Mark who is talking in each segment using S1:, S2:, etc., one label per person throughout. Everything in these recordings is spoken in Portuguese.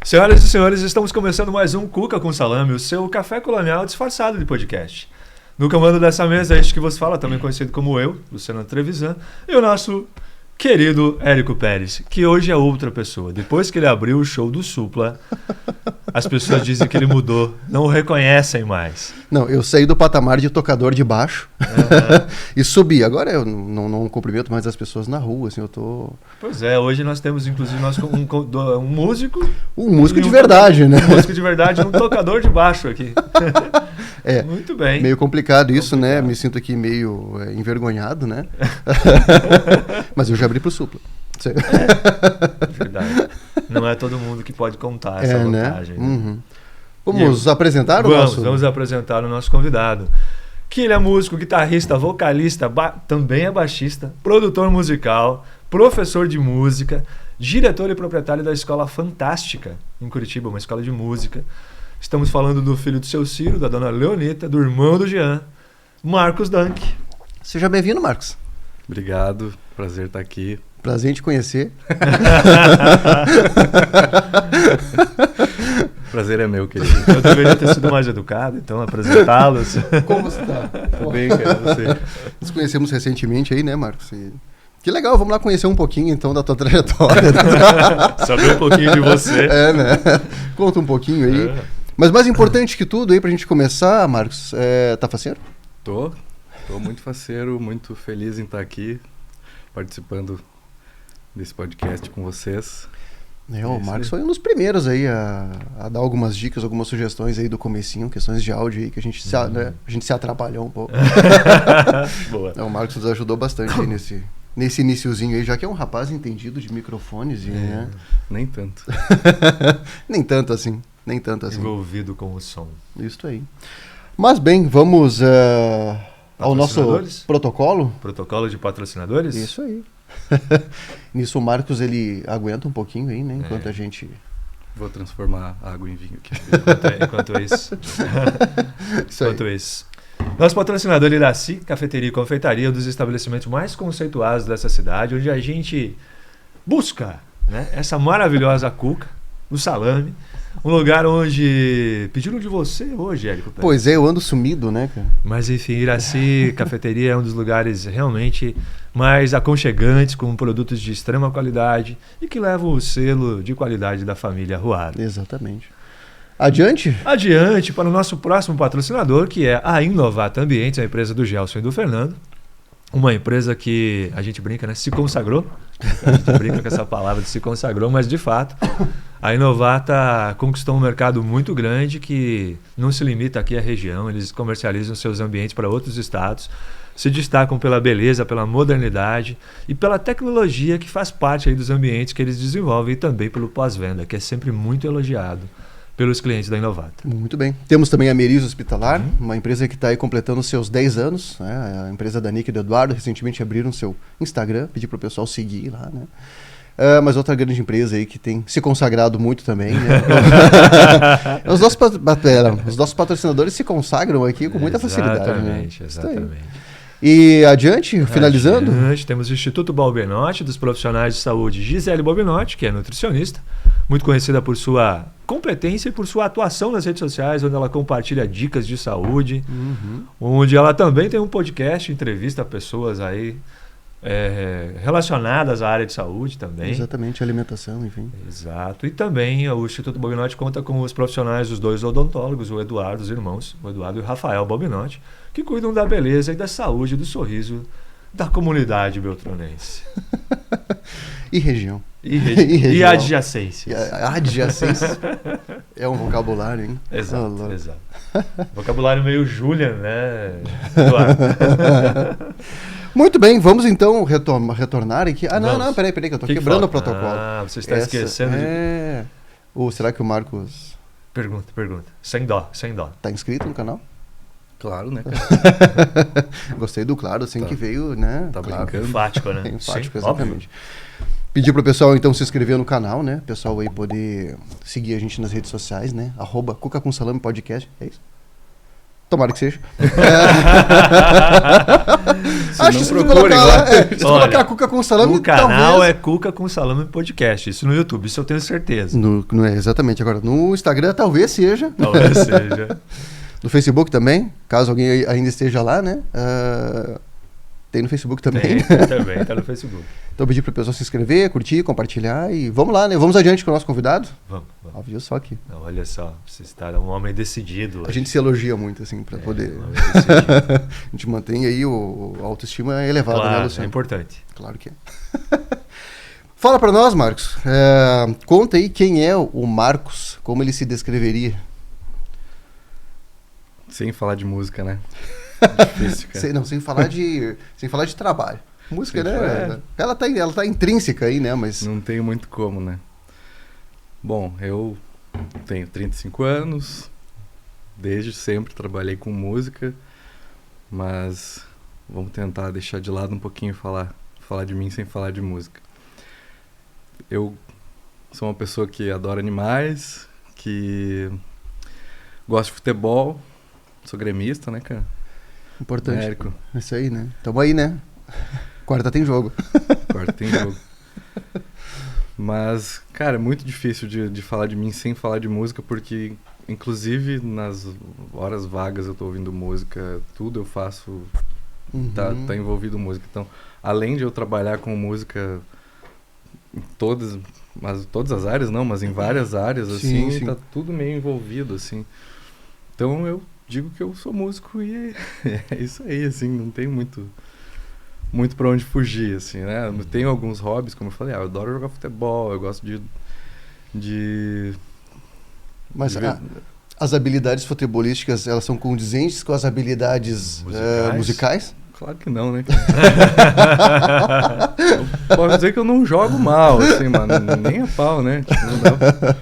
S1: Senhoras e senhores, estamos começando mais um Cuca com Salame, o seu café colonial disfarçado de podcast. No comando dessa mesa, este que vos fala, também conhecido como eu, Luciano Trevisan, e o nosso querido Érico Pérez, que hoje é outra pessoa. Depois que ele abriu o show do Supla, as pessoas dizem que ele mudou, não o reconhecem mais.
S2: Não, eu saí do patamar de tocador de baixo e subi. Agora eu não cumprimento mais as pessoas na rua, assim, eu tô...
S1: Pois é, hoje nós temos inclusive um músico...
S2: Um músico de verdade, né?
S1: Um músico de verdade e um tocador de baixo aqui.
S2: É,
S1: muito bem.
S2: meio complicado isso, né? Me sinto aqui meio envergonhado, né? Mas eu já abri pro Supla.
S1: É verdade. Não é todo mundo que pode contar essa vantagem.
S2: Né? Uhum. Vamos apresentar o nosso...
S1: Vamos apresentar o nosso convidado. Que ele é músico, guitarrista, vocalista, também é baixista, produtor musical, professor de música, diretor e proprietário da Escola Fantástica, em Curitiba, uma escola de música. Estamos falando do filho do seu Ciro, da dona Leonita, do irmão do Jean, Marcos Dunk.
S2: Seja bem-vindo, Marcos.
S3: Obrigado, prazer estar aqui.
S2: Prazer em te conhecer.
S3: Prazer é meu, querido.
S1: Eu deveria ter sido mais educado, então, apresentá-los.
S2: Como você tá?
S3: Bem, cara, você.
S2: Nos conhecemos recentemente aí, né, Marcos? Que legal, vamos lá conhecer um pouquinho, então, da tua trajetória.
S1: Saber um pouquinho de você.
S2: É, né? Conta um pouquinho aí. Mas mais importante que tudo aí, pra gente começar, Marcos, tá faceiro?
S3: Tô muito faceiro, muito feliz em estar aqui, participando desse podcast com vocês.
S2: O Marcos foi um dos primeiros aí a dar algumas dicas, algumas sugestões aí do comecinho, questões de áudio aí, que a gente se atrapalhou um pouco.
S1: Boa.
S2: O Marcos nos ajudou bastante aí nesse iniciozinho aí, já que é um rapaz entendido de microfones. Né?
S3: Nem tanto.
S2: Nem tanto assim.
S1: Envolvido com o som.
S2: Isso aí. Mas bem, vamos ao nosso protocolo.
S1: Protocolo de patrocinadores?
S2: Isso aí. Nisso o Marcos ele aguenta um pouquinho aí, né? Enquanto a gente...
S3: Vou transformar água em vinho aqui.
S1: Enquanto isso. Nosso patrocinador Iraci, cafeteria e confeitaria, um dos estabelecimentos mais conceituados dessa cidade, onde a gente busca, né, essa maravilhosa cuca, o salame. Um lugar onde... Pediram de você hoje, Érico.
S2: Pois é, eu ando sumido, né, cara?
S1: Mas enfim, Iraci Cafeteria é um dos lugares realmente mais aconchegantes, com produtos de extrema qualidade e que levam o selo de qualidade da família Ruaro.
S2: Exatamente. Adiante
S1: Para o nosso próximo patrocinador, que é a Inovata Ambientes, a empresa do Gelson e do Fernando. Uma empresa que a gente brinca, né? Se consagrou. A gente brinca com essa palavra de se consagrou, mas de fato a Inovata conquistou um mercado muito grande que não se limita aqui à região. Eles comercializam seus ambientes para outros estados, se destacam pela beleza, pela modernidade e pela tecnologia que faz parte aí dos ambientes que eles desenvolvem e também pelo pós-venda, que é sempre muito elogiado pelos clientes da Inovata.
S2: Muito bem. Temos também a Merizo Hospitalar, uma empresa que está aí completando seus 10 anos. Né? A empresa da Nick e do Eduardo recentemente abriram seu Instagram, pedi para o pessoal seguir lá, né? Mas outra grande empresa aí que tem se consagrado muito também. Né? Os nossos patrocinadores se consagram aqui com muita facilidade.
S1: Exatamente.
S2: E adiante, finalizando?
S1: Temos o Instituto Balbinotti, dos profissionais de saúde Gisele Balbinotti, que é nutricionista, muito conhecida por sua competência e por sua atuação nas redes sociais, onde ela compartilha dicas de saúde, onde ela também tem um podcast, entrevista pessoas aí relacionadas à área de saúde também.
S2: Exatamente, alimentação, enfim.
S1: Exato. E também o Instituto Balbinotti conta com os profissionais, os dois odontólogos, o Eduardo, os irmãos, o Eduardo e o Rafael Balbinotti, que cuidam da beleza e da saúde e do sorriso da comunidade beltranense.
S2: E região.
S1: E adjacências.
S2: Adjacências é um vocabulário, hein?
S1: Exato. Vocabulário meio Julian, né, Eduardo?
S2: Muito bem, vamos então retornar aqui. Não, peraí, que eu tô quebrando o protocolo.
S1: Você está esquecendo de...
S2: Ou será que o Marcos...
S1: Pergunta. Sem dó.
S2: Tá inscrito no canal?
S3: Claro, né, cara?
S2: Gostei do claro, assim, que veio, né?
S3: Tá
S2: claro.
S3: brincando.
S1: Enfático, né?
S2: Enfático,
S1: sim,
S2: exatamente. Pedir pro pessoal, então, se inscrever no canal, né? O pessoal aí poder seguir a gente nas redes sociais, né? @Cuca com Salame Podcast. É isso? Tomara que seja. Acho que se tu colocar lá, se colocar Cuca com Salame,
S1: o canal
S2: talvez...
S1: é Cuca com Salame Podcast. Isso no YouTube, isso eu tenho certeza.
S2: Não é exatamente. Agora, no Instagram talvez seja.
S1: Talvez seja.
S2: No Facebook também, caso alguém ainda esteja lá, né? Tem no Facebook também.
S1: Tem também, tá no Facebook.
S2: Então pedir para o pessoal se inscrever, curtir, compartilhar e vamos lá, né? Vamos adiante com o nosso convidado.
S1: Vamos.
S2: Viu só aqui.
S1: Não, olha só, você está um homem decidido.
S2: A gente se elogia muito, assim, para poder...
S1: Um homem decidido.
S2: A gente mantém aí a autoestima elevada,
S1: Claro,
S2: né, Luciano?
S1: é importante.
S2: Claro que é. Fala para nós, Marcos. Conta aí quem é o Marcos, como ele se descreveria.
S3: Sem falar de música, né? Difícil, cara.
S2: Sem falar de trabalho. Música,
S3: Sim,
S2: né? Ela tá intrínseca aí, né? Mas...
S3: Não tenho muito como, né? Bom, eu tenho 35 anos, desde sempre trabalhei com música, mas vamos tentar deixar de lado um pouquinho e falar de mim sem falar de música. Eu sou uma pessoa que adora animais, que gosta de futebol, sou gremista, né, cara?
S2: Importante.
S3: Érico.
S2: Isso aí, né? Tamo aí, né? Quarta tem jogo.
S3: Quarta tem jogo. Mas, cara, é muito difícil de falar de mim sem falar de música, porque, inclusive, nas horas vagas eu tô ouvindo música, tudo eu faço, tá envolvido música. Então, além de eu trabalhar com música em todas as áreas, não, mas em várias áreas, assim,
S2: sim.
S3: Tá tudo meio envolvido, assim. Então, eu digo que eu sou músico e é isso aí, assim, não tem muito pra onde fugir, assim, né? Eu tenho alguns hobbies, como eu falei, eu adoro jogar futebol, eu gosto de...
S2: Mas as habilidades futebolísticas, elas são condizentes com as habilidades musicais?
S3: Claro que não, né? Eu posso dizer que eu não jogo mal, assim, mano, nem a pau, né? Tipo, não dá...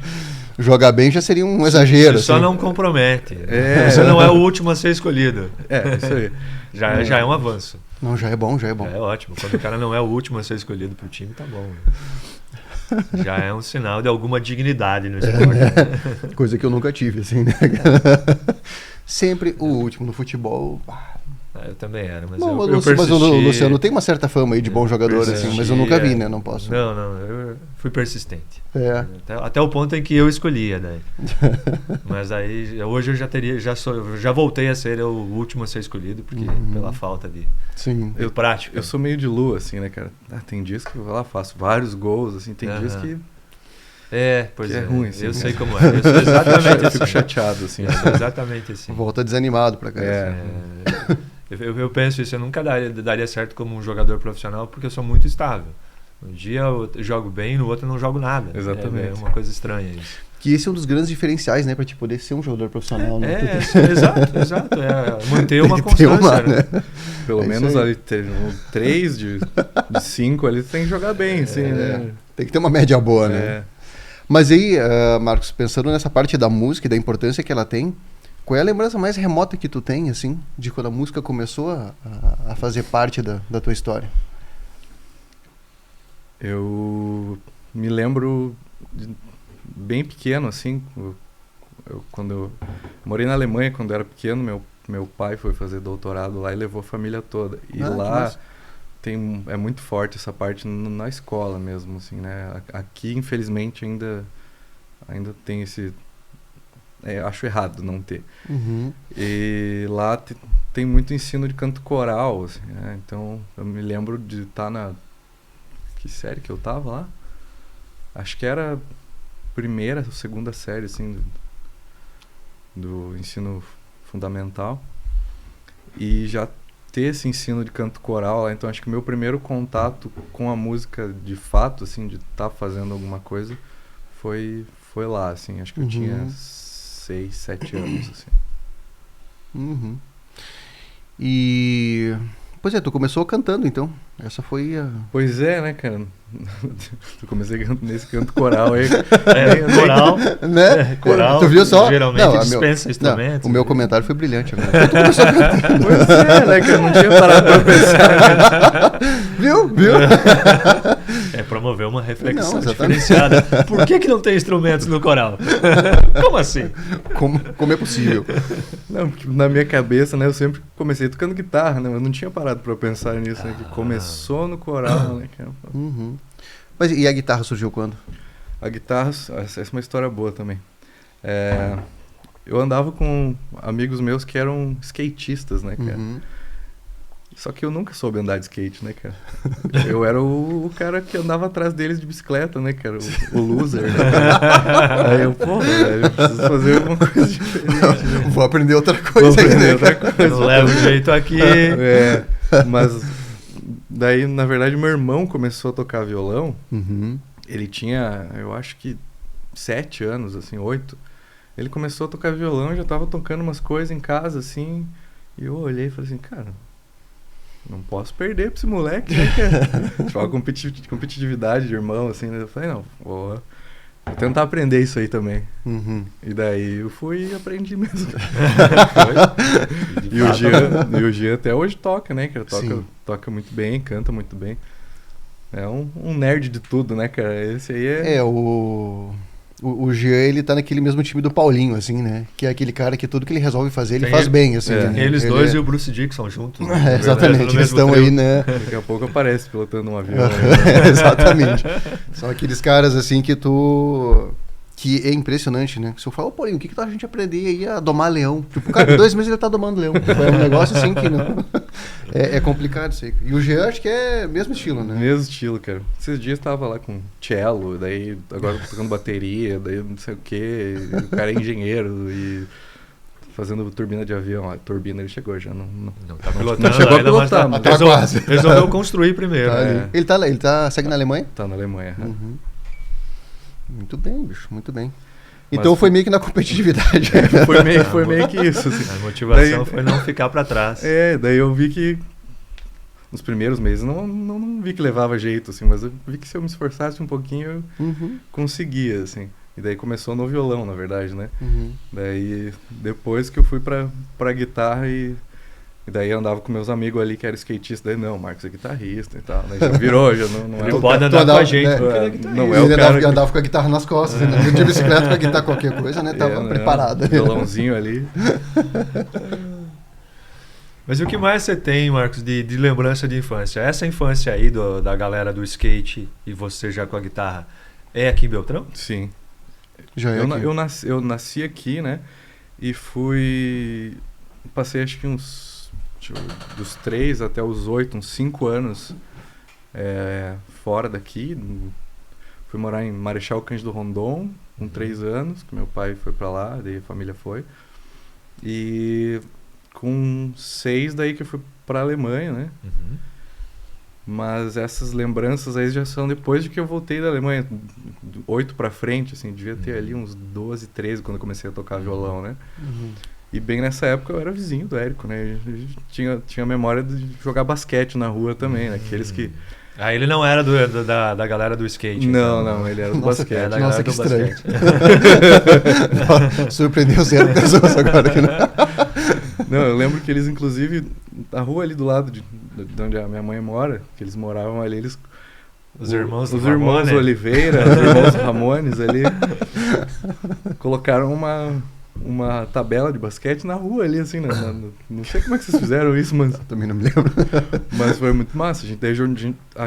S2: Jogar bem já seria um exagero.
S1: Você só
S2: assim.
S1: não compromete. Você não é o último a ser escolhido.
S3: Isso aí.
S1: Já é um avanço.
S2: Não, já é bom.
S1: É ótimo. Quando o cara não é o último a ser escolhido pro time, tá bom. Já é um sinal de alguma dignidade no esporte.
S2: Coisa que eu nunca tive, assim, né? Sempre o último no futebol.
S1: Eu também era, mas
S2: Não,
S1: eu persisti.
S2: Mas o Luciano tem uma certa fama aí de bom jogador, assim, mas eu nunca vi, né? Não posso.
S1: Não, eu fui persistente.
S2: É.
S1: Até o ponto em que eu escolhia, daí. Mas aí, hoje eu já voltei a ser o último a ser escolhido, porque pela falta de prática.
S3: Eu sou meio de lua, assim, né, cara? Tem dias que eu vou lá, faço vários gols, assim, tem dias que...
S1: Pois
S3: é ruim, assim,
S1: eu sei como é. Eu sou exatamente
S3: eu fico chateado, assim.
S1: Eu sou exatamente assim.
S2: Volta desanimado pra cá.
S1: Eu penso isso, eu nunca daria certo como um jogador profissional, porque eu sou muito estável. Um dia eu jogo bem, no outro eu não jogo nada.
S3: Exatamente.
S1: É uma coisa estranha isso.
S2: Que esse é um dos grandes diferenciais, né? Pra te poder ser um jogador profissional, né?
S1: Exato. Manter uma constância, né?
S3: Pelo menos ali, 3 de 5 ali, tem que jogar bem, assim, né?
S2: Tem que ter uma média boa, né? Mas aí, Marcos, pensando nessa parte da música e da importância que ela tem, qual é a lembrança mais remota que tu tem, assim, de quando a música começou a fazer parte da tua história?
S3: Eu me lembro bem pequeno, assim, quando eu morei na Alemanha quando eu era pequeno, meu pai foi fazer doutorado lá e levou a família toda. E lá é muito forte essa parte na escola mesmo, assim, né? Aqui, infelizmente, ainda tem esse... acho errado não ter. E lá tem muito ensino de canto coral, assim, né? Então, eu me lembro de estar na... Que série que eu tava lá? Acho que era primeira ou segunda série, assim, do ensino fundamental. E já ter esse ensino de canto coral lá, então acho que o meu primeiro contato com a música de fato, assim, de estar fazendo alguma coisa, foi lá, assim, acho que eu tinha 6, 7 anos, assim. E... Pois é, tu começou cantando, então. Essa foi a... Pois é, né, cara? Eu comecei nesse canto coral aí.
S1: Coral.
S2: Né?
S1: Coral.
S2: Tu viu só?
S1: Geralmente dispensa instrumentos.
S2: O meu comentário foi brilhante agora. Tu começou cantando.
S3: Pois é, né, que eu não tinha parado pra pensar.
S2: Viu?
S1: É promover uma reflexão
S2: Não, exatamente.
S1: diferenciada. Por que não tem instrumentos no coral? Como assim?
S2: Como é possível?
S3: Não, porque na minha cabeça, né, eu sempre comecei tocando guitarra, né? Eu não tinha parado pra pensar nisso, né? Que começou no coral, né?
S2: Uhum. Mas e a guitarra surgiu quando?
S3: A guitarra, essa é uma história boa também. Eu andava com amigos meus que eram skatistas, né, cara?
S2: Uhum.
S3: Só que eu nunca soube andar de skate, né, cara? Eu era o cara que andava atrás deles de bicicleta, né, cara? O loser, né? Aí eu, pô, velho, eu preciso fazer alguma coisa diferente. Né?
S2: Vou aprender outra coisa aí, né?
S1: Não leva o jeito aqui.
S3: Mas daí, na verdade, meu irmão começou a tocar violão.
S2: Uhum.
S3: Ele tinha, eu acho que 7 anos, assim, 8. Ele começou a tocar violão e já tava tocando umas coisas em casa, assim. E eu olhei e falei assim, cara, não posso perder pra esse moleque, né, cara? Tipo, uma competitividade de irmão, assim, né? Eu falei, não, vou tentar aprender isso aí também.
S2: Uhum.
S3: E daí eu fui e aprendi mesmo.
S1: E
S3: E o Jean até hoje toca, né, cara?
S2: Sim.
S3: Toca muito bem, canta muito bem. É um nerd de tudo, né, cara? Esse aí é...
S2: O Jean, ele tá naquele mesmo time do Paulinho, assim, né? Que é aquele cara que tudo que ele resolve fazer, ele
S1: Tem
S2: faz
S1: ele-
S2: bem, assim.
S3: é.
S2: né?
S1: Eles
S2: Ele
S1: dois
S2: é-
S1: e o Bruce Dixon juntos.
S2: É, exatamente,
S1: No
S2: eles
S1: mesmo
S2: estão
S1: trio.
S2: aí, né?
S3: Daqui a pouco aparece pilotando um avião.
S2: Exatamente. São aqueles caras, assim, que é impressionante, né? Se eu falar, Paulinho, o que a gente aprender aí a domar leão? Tipo, cara, 2 meses ele tá domando leão. É um negócio assim que não... É complicado isso aí. E o Jean, acho que é mesmo estilo, né?
S3: Mesmo estilo, cara. Esses dias tava lá com cello, daí agora tô tocando bateria, daí não sei o que. O cara é engenheiro e fazendo turbina de avião. A turbina ele chegou já, não
S1: Não tá pilotando
S3: chegou a
S1: ainda, mas
S3: pilotar, mas
S2: tá quase.
S1: resolveu construir primeiro.
S2: Tá
S1: né?
S2: ali. Ele segue na Alemanha?
S3: tá na Alemanha.
S2: Uhum. Muito bem, bicho, muito bem. Então
S3: Mas-
S2: foi meio que na competitividade.
S3: Foi meio que isso, assim.
S1: A motivação
S3: Daí-
S1: foi não ficar pra trás.
S3: Daí eu vi que nos primeiros meses não vi que levava jeito, assim, mas eu vi que se eu me esforçasse um pouquinho eu
S2: Uhum,
S3: conseguia, assim. E daí começou no violão, na verdade, né?
S2: uhum.
S3: Daí depois que eu fui pra guitarra e daí eu andava com meus amigos ali que eram skatistas, daí não, o Marcos é guitarrista e tal, né? Já virou, já não é
S1: Ele
S3: o
S1: pode
S2: tu
S1: andar com
S2: andava,
S1: a gente,
S2: né?
S1: porque ele é guitarrista.
S3: Não é
S2: Ele
S3: o
S2: andava,
S3: cara que-
S2: andava com a guitarra nas costas, né? De bicicleta com a guitarra, qualquer coisa, né? Tava
S3: né?
S2: preparado.
S3: Violãozinho ali.
S1: Mas o que mais você tem, Marcos, de lembrança de infância? Essa infância aí da galera do skate e você já com a guitarra, é aqui em Beltrão?
S3: Sim.
S2: Já é aqui.
S3: Eu nasci aqui, né? E passei acho que dos 3 até os 8, uns 5 anos fora daqui. Fui morar em Marechal Cândido Rondon, com 3 anos, que meu pai foi pra lá, daí a família foi. E com 6 daí que eu fui pra Alemanha, né?
S1: Uhum.
S3: Mas essas lembranças aí já são depois de que eu voltei da Alemanha, 8 pra frente, assim, devia ter ali uns 12, 13 quando eu comecei a tocar violão, né?
S2: Uhum.
S3: E bem nessa época eu era vizinho do Érico, né? A gente tinha memória de jogar basquete na rua também, né? Aqueles que...
S1: Ah, ele não era da galera do skate.
S3: Não,
S1: então.
S3: não, ele era do
S2: Nossa,
S3: basquete.
S1: É da
S2: Nossa,
S1: galera
S2: que
S1: do
S2: estranho.
S1: basquete.
S2: Surpreendeu 0 pessoas agora aqui, né?
S3: Não, eu lembro que eles, inclusive, a rua ali do lado de onde a minha mãe mora, que eles moravam ali,
S1: Os irmãos do
S3: os irmãos
S1: Ramone.
S3: Oliveira, os irmãos Ramones ali, colocaram uma tabela de basquete na rua ali, assim, não sei como é que vocês fizeram isso,
S2: Também não me lembro.
S3: mas foi muito massa.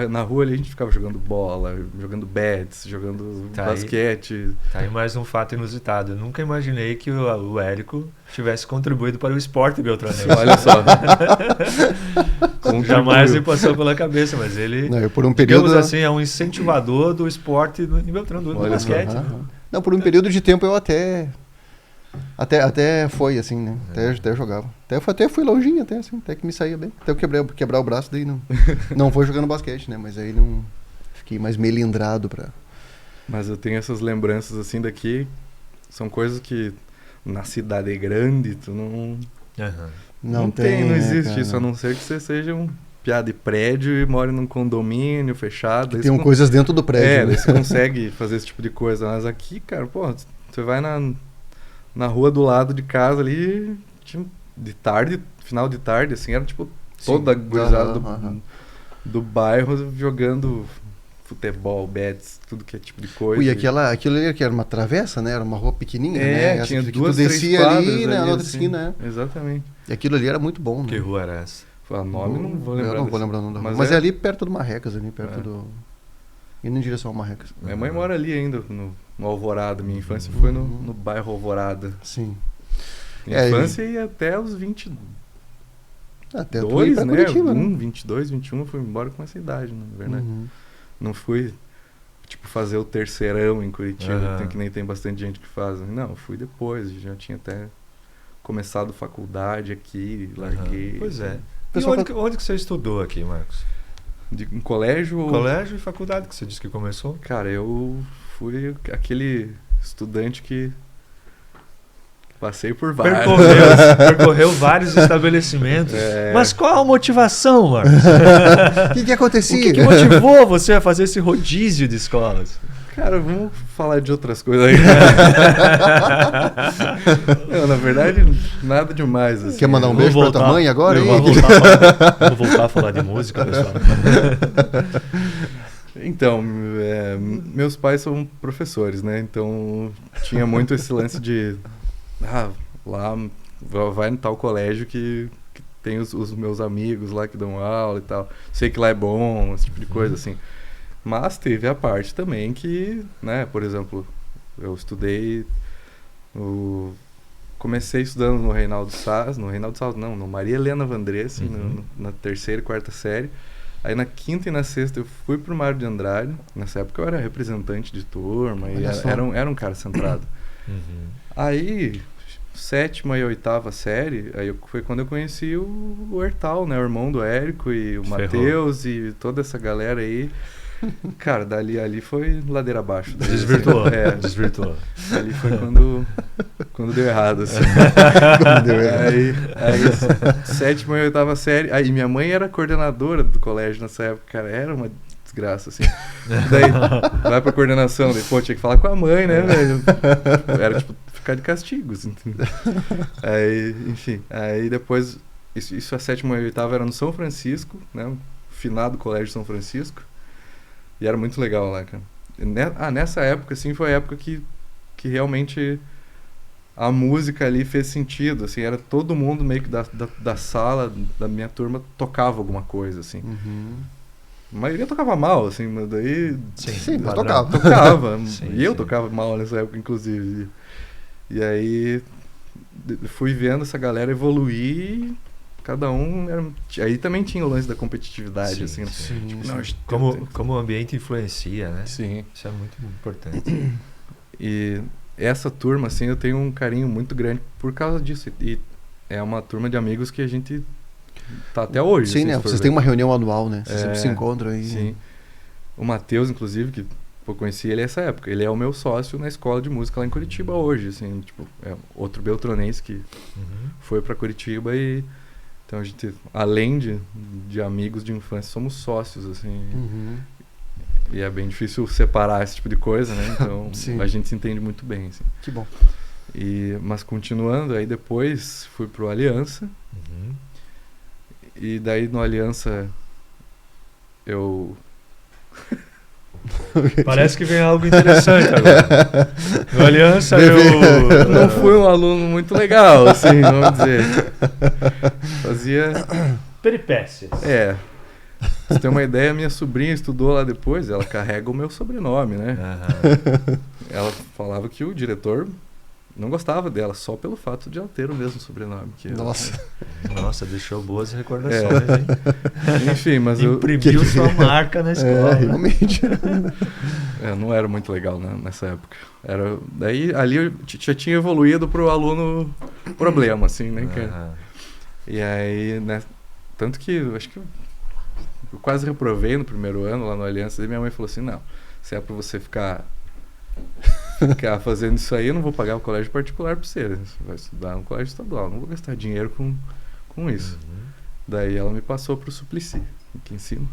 S3: Na rua ali a gente ficava jogando bola, jogando bets, jogando
S1: Tá aí.
S3: basquete.
S1: Tá aí mais um fato inusitado. Eu nunca imaginei que o Érico tivesse contribuído para o esporte beltranense.
S3: Olha só.
S1: Jamais me passou pela cabeça, mas ele,
S2: Não, eu por um período...
S1: digamos assim, é um incentivador do esporte em Beltrão, do
S3: Olha só.
S1: basquete.
S2: Aham. Não, por um período de tempo eu até foi, assim, né? Até jogava. Até fui longinho, assim, até que me saía bem. Até eu quebrar o braço, daí não foi jogando basquete, né? Mas aí não... Fiquei mais melindrado pra...
S3: Mas eu tenho essas lembranças assim daqui, são coisas que na cidade grande tu não
S1: Aham.
S2: Não
S3: não existe
S2: cara.
S3: isso, a não ser que você seja um piá de prédio e more num condomínio fechado.
S2: Que
S3: Aí
S2: tem
S3: você
S2: coisas dentro do prédio,
S3: daí
S2: né?
S3: você consegue fazer esse tipo de coisa. Mas aqui, cara, pô, você vai na rua do lado de casa ali, de tarde, final de tarde, assim, era tipo toda a
S2: Sim.
S3: gurizada
S2: Aham.
S3: do bairro jogando futebol, bets, tudo que é tipo de coisa.
S2: E aquilo ali que era uma travessa, né? Era uma rua pequenininha, né? Essa
S3: tinha
S2: que
S3: duas,
S2: tu descia
S3: três
S2: ali, né? Na outra
S3: assim.
S2: esquina,
S3: Exatamente.
S2: E aquilo ali era muito bom, né?
S1: Que rua era essa?
S3: O nome não vou lembrar.
S2: Eu não vou lembrar o nome da rua. Mas é ali perto do Marrecas, ali perto do... Indo em direção ao Marrecas.
S3: Minha mãe mora ali ainda, no Alvorada. Minha infância foi no bairro Alvorada.
S2: Sim.
S3: Minha infância ia até os 22,
S2: Até tu ir pra
S3: né?
S2: Curitiba, né?
S3: 22, 21, eu fui embora com essa idade, na verdade. Não fui, tipo, fazer o terceirão em Curitiba, que nem tem bastante gente que faz. Não, eu fui depois, já tinha até começado faculdade aqui, larguei.
S1: Pois é.
S2: Assim.
S1: E onde que você estudou aqui, Marcos?
S3: Em colégio?
S1: Colégio e faculdade que você disse que começou?
S3: Cara, eu fui aquele estudante que passei por vários.
S1: Percorreu vários estabelecimentos. Mas qual a motivação, Marcos?
S2: O que acontecia?
S1: O que motivou você a fazer esse rodízio de escolas?
S3: Cara, vamos falar de outras coisas aí. Não, na verdade, nada demais. Assim.
S2: Quer mandar um beijo pra tua mãe agora?
S1: Vou voltar a falar de música, pessoal.
S3: Então, meus pais são professores, né? Então, tinha muito esse lance de... lá, vai no tal colégio que tem os meus amigos lá que dão aula e tal. Sei que lá é bom, esse tipo de coisa, assim. Mas teve a parte também que, né, por exemplo, eu estudei, comecei estudando no Reinaldo Saz, no Maria Helena Vandressa, na terceira e quarta série. Aí na quinta e na sexta eu fui pro Mário de Andrade. Nessa época eu era representante de turma e era um cara centrado. Aí, sétima e oitava série, aí foi quando eu conheci o Hertal, né, o irmão do Érico e o Matheus e toda essa galera aí. Cara, ali foi ladeira abaixo.
S1: Desvirtuou. Desvirtuou.
S3: Ali foi quando deu errado, assim. Aí, sétima e oitava série. Aí minha mãe era coordenadora do colégio nessa época, cara. Era uma desgraça, assim. Daí, vai pra coordenação, daí, pô, tinha que falar com a mãe, né, velho? Era, tipo, ficar de castigo, assim. Aí, enfim. Aí depois, isso a sétima e oitava era no São Francisco, né? O finado Colégio São Francisco. E era muito legal lá, cara. Nessa época, assim, foi a época que realmente a música ali fez sentido, assim. Era todo mundo meio que da sala, da minha turma, tocava alguma coisa, assim. A maioria tocava mal, assim, mas daí...
S2: Sim, mas tocava.
S3: Tocava.
S1: Sim,
S3: e eu tocava mal nessa época, inclusive. E aí fui vendo essa galera evoluir... Cada um era... Aí também tinha o lance da competitividade, assim.
S2: Sim.
S1: Não, como o ambiente influencia, né?
S3: Sim.
S1: Isso é muito importante.
S3: E essa turma, assim, eu tenho um carinho muito grande por causa disso. E é uma turma de amigos que a gente tá até hoje.
S2: Sim,
S3: assim,
S2: né? Vocês têm uma reunião anual, né? Vocês sempre se encontram aí.
S3: Sim. O Matheus, inclusive, que eu conheci ele nessa época. Ele é o meu sócio na escola de música lá em Curitiba hoje, assim. Tipo, é outro beltronense que foi pra Curitiba e... Então a gente, além de amigos de infância, somos sócios, assim. E é bem difícil separar esse tipo de coisa, né? Então a gente se entende muito bem, assim.
S2: Que bom.
S3: Mas continuando, aí depois fui pro Aliança. E daí no Aliança eu...
S1: Parece que vem algo interessante agora. No Aliança eu...
S3: Não fui um aluno muito legal, assim, vamos dizer. Fazia...
S1: peripécias.
S3: Pra você ter uma ideia, minha sobrinha estudou lá depois, ela carrega o meu sobrenome, né? Ela falava que o diretor não gostava dela, só pelo fato de ela ter o mesmo sobrenome que eu.
S1: Nossa, deixou boas recordações, hein?
S3: Enfim, mas
S1: imprimiu sua marca na escola.
S2: Realmente.
S3: Não era muito legal, né, nessa época. Daí, ali eu já tinha evoluído pro aluno problema, assim, né? E aí, né, tanto que eu acho que eu quase reprovei no primeiro ano lá no Aliança, e minha mãe falou assim, não, se é pra você ficar fazendo isso aí, eu não vou pagar o colégio particular pra você. Você vai estudar no colégio estadual, não vou gastar dinheiro com isso. Daí ela me passou pro Suplicy, aqui em cima.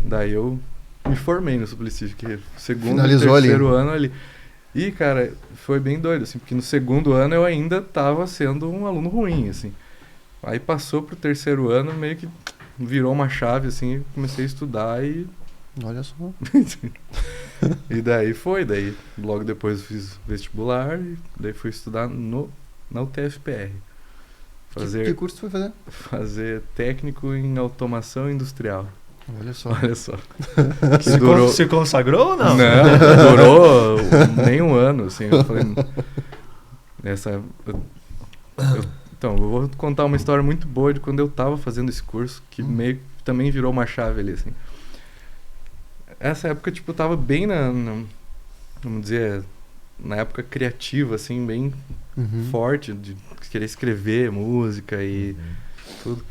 S3: Daí eu me formei no Suplicy, que segundo e terceiro ano ali. E, cara, foi bem doido, assim, porque no segundo ano eu ainda tava sendo um aluno ruim, assim. Aí passou pro terceiro ano, meio que virou uma chave, assim, comecei a estudar e
S2: Olha só.
S3: E daí logo depois eu fiz vestibular e daí fui estudar na UTFPR.
S2: Que curso tu foi fazer?
S3: Fazer técnico em automação industrial.
S2: Olha só.
S3: Olha só. Que
S1: Se consagrou ou não?
S3: Não, durou nem um ano, assim. Eu falei... Então, eu vou contar uma história muito boa de quando eu tava fazendo esse curso, que meio que também virou uma chave ali, assim. Essa época, tipo, eu tava bem vamos dizer, na época criativa, assim, bem forte, de querer escrever música e tudo.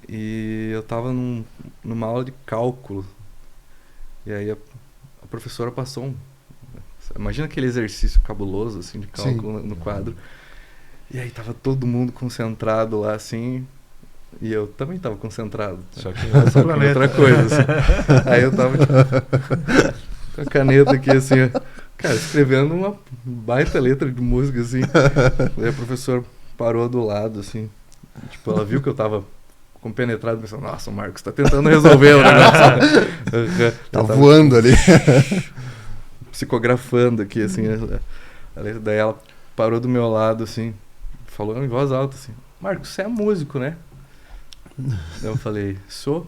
S3: E eu tava numa aula de cálculo. E aí a professora passou imagina aquele exercício cabuloso, assim, de cálculo no quadro. E aí tava todo mundo concentrado lá, assim, e eu também tava concentrado.
S1: Só que em
S3: outra coisa, assim. Aí eu tava, tipo, com a caneta aqui, assim, cara, escrevendo uma baita letra de música, assim. Aí a professora parou do lado, assim, tipo, ela viu que eu tava compenetrado, pensando, nossa, o Marcos tá tentando resolver o negócio.
S2: Tá voando ali.
S3: Psicografando aqui, assim, daí ela parou do meu lado, assim, falou em voz alta, assim, Marcos, você é músico, né? Daí eu falei, sou.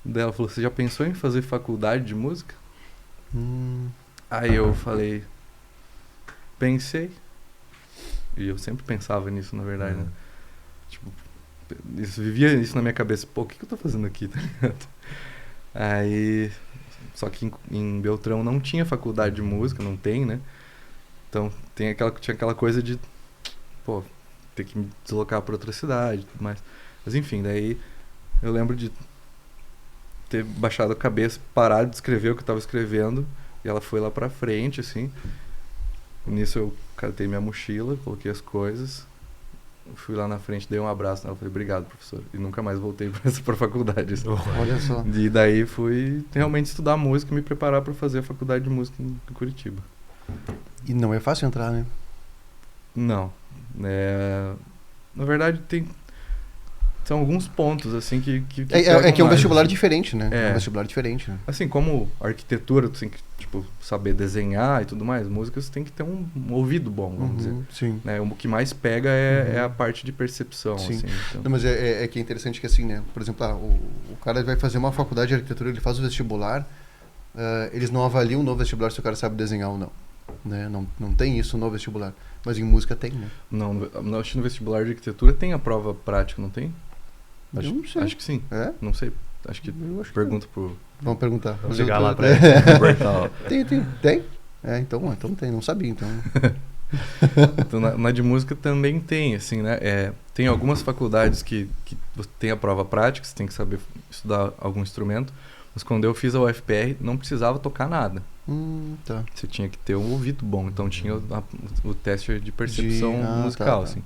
S3: Daí ela falou, você já pensou em fazer faculdade de música? Aí eu falei, pensei. E eu sempre pensava nisso, na verdade, né? Tipo, vivia isso na minha cabeça, pô, o que eu tô fazendo aqui, tá ligado? Aí... Só que em Beltrão não tinha faculdade de música, não tem, né? Então tinha aquela coisa de, pô, ter que me deslocar para outra cidade e tudo mais. Mas enfim, daí eu lembro de ter baixado a cabeça, parado de escrever o que eu tava escrevendo, e ela foi lá pra frente, assim. Nisso eu catei minha mochila, coloquei as coisas, fui lá na frente, dei um abraço nela, falei, obrigado, professor. E nunca mais voltei pra faculdade. Assim.
S2: Olha só.
S3: E daí fui realmente estudar música e me preparar para fazer a faculdade de música em Curitiba.
S2: E não é fácil entrar, né?
S3: Não. Na verdade, são alguns pontos, assim, que
S2: é um vestibular
S3: assim.
S2: diferente, né? É um vestibular diferente, né?
S3: Assim, como arquitetura, tu tem que, tipo, saber desenhar e tudo mais, música você tem que ter um ouvido bom, vamos dizer.
S2: Sim.
S3: Né? O que mais pega é a parte de percepção,
S2: sim.
S3: assim. Então.
S2: Não, mas é que é interessante que, assim, né? Por exemplo, o cara vai fazer uma faculdade de arquitetura, ele faz o vestibular, eles não avaliam no vestibular se o cara sabe desenhar ou não. Né? Não tem isso no vestibular. Mas em música tem, né?
S3: Não, acho que no vestibular de arquitetura tem a prova prática, não tem?
S2: Não sei.
S3: Acho que sim.
S2: É?
S3: Não sei. Acho que pergunta pro...
S2: Vamos perguntar.
S1: Vamos ligar lá pra ele.
S2: Tem? Então tem. Não sabia, então.
S3: Então, na de música também tem, assim, né? Tem algumas faculdades que tem a prova prática, você tem que saber estudar algum instrumento. Mas quando eu fiz a UFPR, não precisava tocar nada.
S2: Tá.
S3: Você tinha que ter um ouvido bom. Então tinha o teste de percepção musical,
S2: tá.
S3: assim.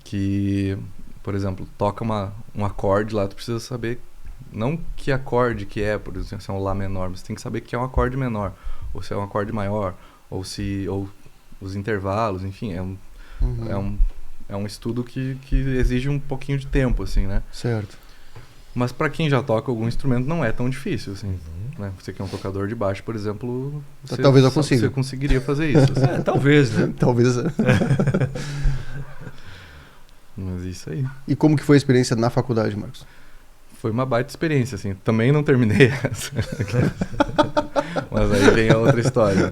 S3: Que... Por exemplo, toca um acorde lá, tu precisa saber, não que acorde que é, por exemplo, se é um Lá menor, mas você tem que saber que é um acorde menor, ou se é um acorde maior, ou os intervalos, enfim, é um estudo que exige um pouquinho de tempo, assim, né?
S2: Certo.
S3: Mas para quem já toca algum instrumento não é tão difícil, assim, né? Você que é um tocador de baixo, por exemplo,
S2: talvez eu consiga.
S3: Você conseguiria fazer isso. Assim.
S1: Talvez, né?
S2: Talvez.
S3: Mas isso aí.
S2: E como que foi a experiência na faculdade, Marcos?
S3: Foi uma baita experiência, assim. Também não terminei essa. Mas aí vem a outra história.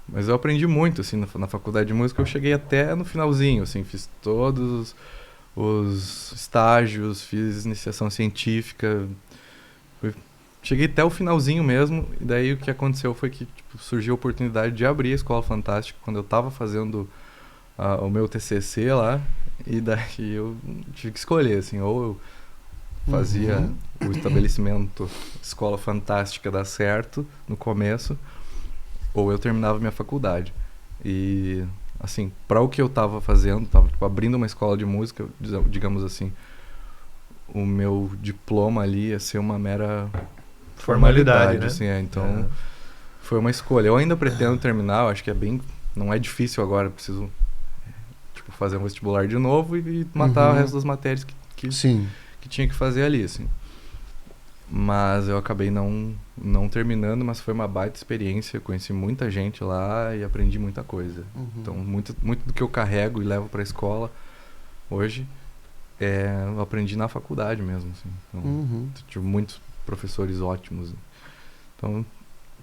S3: Mas eu aprendi muito, assim, na faculdade de música. Eu cheguei até no finalzinho, assim. Fiz todos os estágios, fiz iniciação científica. Cheguei até o finalzinho mesmo. E daí o que aconteceu foi que surgiu a oportunidade de abrir a Escola Fantástica quando eu estava fazendo... o meu TCC lá, e daí eu tive que escolher, assim, ou eu fazia o estabelecimento Escola Fantástica dar certo no começo, ou eu terminava minha faculdade. E, assim, para o que eu tava fazendo, tava abrindo uma escola de música, digamos assim, o meu diploma ali ia ser uma mera formalidade, né? Assim, então foi uma escolha. Eu ainda pretendo terminar, eu acho que não é difícil agora, preciso fazer um vestibular de novo e matar o resto das matérias que tinha que fazer ali, assim. Mas eu acabei não terminando, mas foi uma baita experiência. Eu conheci muita gente lá e aprendi muita coisa. Então, muito do que eu carrego e levo para a escola hoje, eu aprendi na faculdade mesmo. Assim. Então, tive muitos professores ótimos. Então,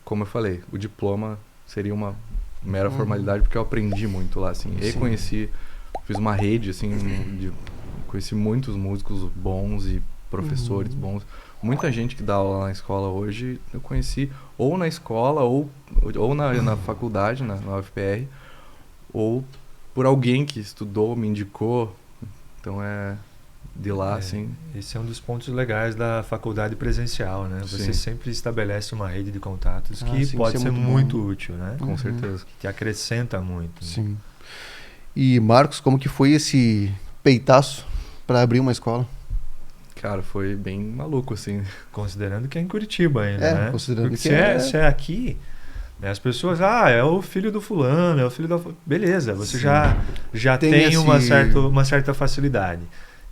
S3: como eu falei, o diploma seria uma mera formalidade, porque eu aprendi muito lá. Assim. E conheci, fiz uma rede, assim, conheci muitos músicos bons e professores bons. Muita gente que dá aula na escola hoje eu conheci ou na escola ou na faculdade, na UFPR, ou por alguém que estudou, me indicou. Então de lá, assim.
S1: Esse é um dos pontos legais da faculdade presencial, né? Você sempre estabelece uma rede de contatos que pode ser muito útil, né?
S3: Com certeza.
S1: Que acrescenta muito.
S2: Sim. Né? E Marcos, como que foi esse peitaço para abrir uma escola?
S3: Cara, foi bem maluco, assim.
S1: Considerando que é em Curitiba ainda, né?
S2: Considerando
S1: porque
S2: que
S1: se é aqui, né, as pessoas, é o filho do fulano, é o filho da... Beleza, você já tem uma certa facilidade.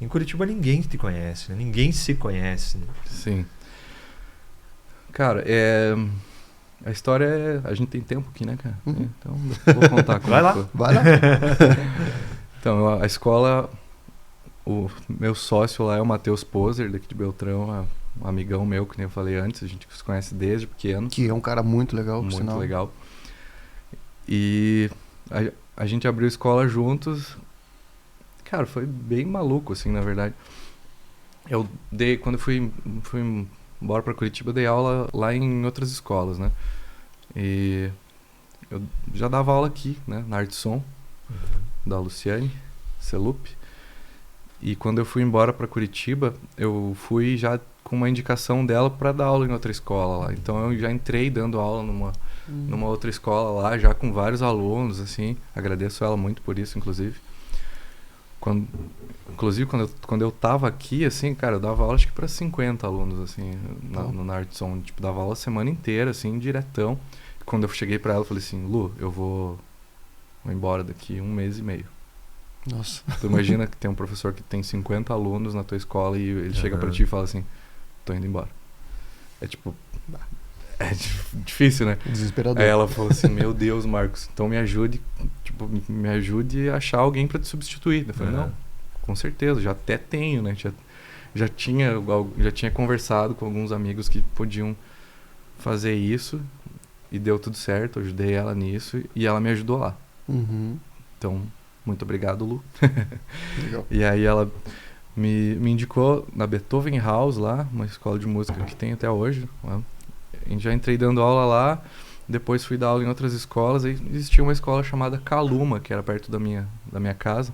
S1: Em Curitiba ninguém te conhece, né? Ninguém se conhece. Né?
S3: Sim. Cara, a história é... A gente tem tempo aqui, né, cara? Então, vou contar como
S1: Vai lá.
S2: Vai lá.
S3: Então, a escola... O meu sócio lá é o Matheus Poser, daqui de Beltrão, um amigão meu, que nem eu falei antes, a gente se conhece desde pequeno.
S2: Que é um cara muito legal, por
S3: Muito
S2: sinal.
S3: legal. E a gente abriu a escola juntos. Cara, foi bem maluco, assim, na verdade. Quando eu fui embora pra Curitiba, eu dei aula lá em outras escolas, né? E eu já dava aula aqui, né? Na Arte Som, da Luciane Celup. E quando eu fui embora para Curitiba, eu fui já com uma indicação dela para dar aula em outra escola lá. Então eu já entrei dando aula numa outra escola lá, já com vários alunos, assim. Agradeço ela muito por isso, inclusive. Quando eu tava aqui, assim, cara, eu dava aula acho que para 50 alunos, assim, na Arte Som. Tipo, dava aula a semana inteira, assim, diretão. Quando eu cheguei para ela, eu falei assim, Lu, eu vou embora daqui 1 mês e meio.
S2: Nossa.
S3: Tu imagina que tem um professor que tem 50 alunos na tua escola e ele chega pra ti e fala assim, tô indo embora. É tipo... É difícil, né?
S2: Desesperador.
S3: Aí ela falou assim, meu Deus, Marcos, então me ajude a achar alguém pra te substituir. Eu falei, não, com certeza, já até tenho, né? Já tinha conversado com alguns amigos que podiam fazer isso e deu tudo certo, eu ajudei ela nisso e ela me ajudou lá. Então... Muito obrigado, Lu.
S2: Legal.
S3: E aí ela me indicou na Beethoven House lá, uma escola de música que tem até hoje. E já entrei dando aula lá, depois fui dar aula em outras escolas. Aí existia uma escola chamada Caluma, que era perto da minha casa.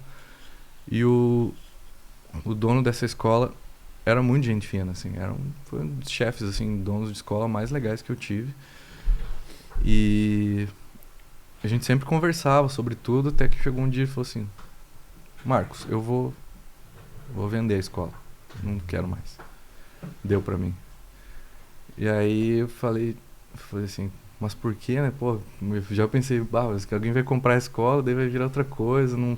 S3: E o dono dessa escola era muito gente fina, assim. Foi um dos chefes, assim, donos de escola mais legais que eu tive. E... a gente sempre conversava sobre tudo, até que chegou um dia e falou assim, Marcos, eu vou vender a escola, não quero mais. Deu pra mim. E aí eu falei assim, mas por quê, né? Pô, já pensei, que alguém vai comprar a escola, daí vai virar outra coisa, não...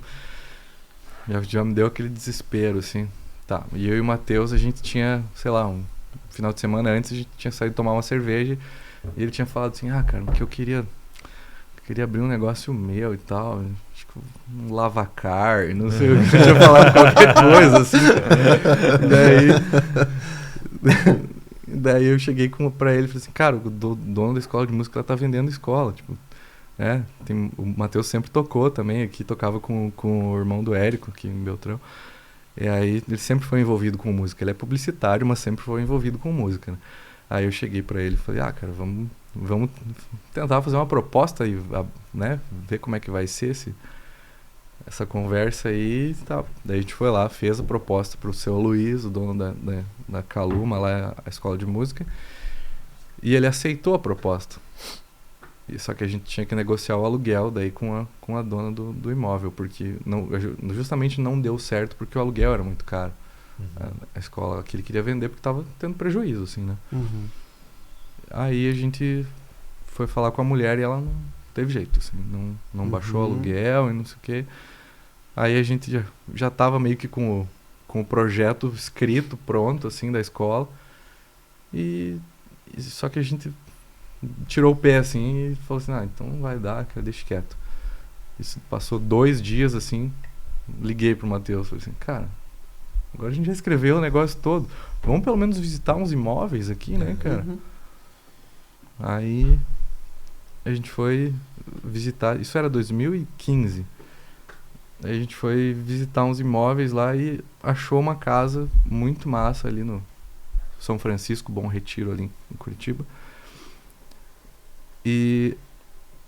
S3: Já me deu aquele desespero, assim. Tá, e eu e o Matheus, a gente tinha, sei lá, um final de semana antes, a gente tinha saído tomar uma cerveja, e ele tinha falado assim, cara, porque eu queria abrir um negócio meu e tal, acho que um lavacar, não sei o que, eu tinha falado qualquer coisa, assim. Daí eu cheguei pra ele e falei assim, cara, o dono da escola de música, ela tá vendendo a escola, tipo, o Matheus sempre tocou também aqui, tocava com o irmão do Érico aqui em Beltrão, e aí ele sempre foi envolvido com música, ele é publicitário, mas sempre foi envolvido com música, né? Aí eu cheguei pra ele e falei, cara, vamos tentar fazer uma proposta e, né, ver como é que vai ser essa conversa aí e tal. Daí a gente foi lá, fez a proposta pro seu Luiz, o dono da Caluma, lá a escola de música, e ele aceitou a proposta. Só que a gente tinha que negociar o aluguel daí com a dona do imóvel, porque justamente não deu certo porque o aluguel era muito caro. A escola que ele queria vender porque estava tendo prejuízo, assim, né? Aí a gente foi falar com a mulher e ela não teve jeito, assim, não baixou o aluguel e não sei o quê. Aí a gente já estava meio que com o projeto escrito, pronto, assim, da escola. Só que a gente tirou o pé, assim, e falou assim, então não vai dar, cara, deixa quieto. Isso passou 2 dias, assim, liguei pro Matheus, falei assim, cara, agora a gente já escreveu o negócio todo, vamos pelo menos visitar uns imóveis aqui, né, cara? Aí a gente foi visitar, isso era 2015, aí a gente foi visitar uns imóveis lá e achou uma casa muito massa ali no São Francisco, Bom Retiro, ali em Curitiba. E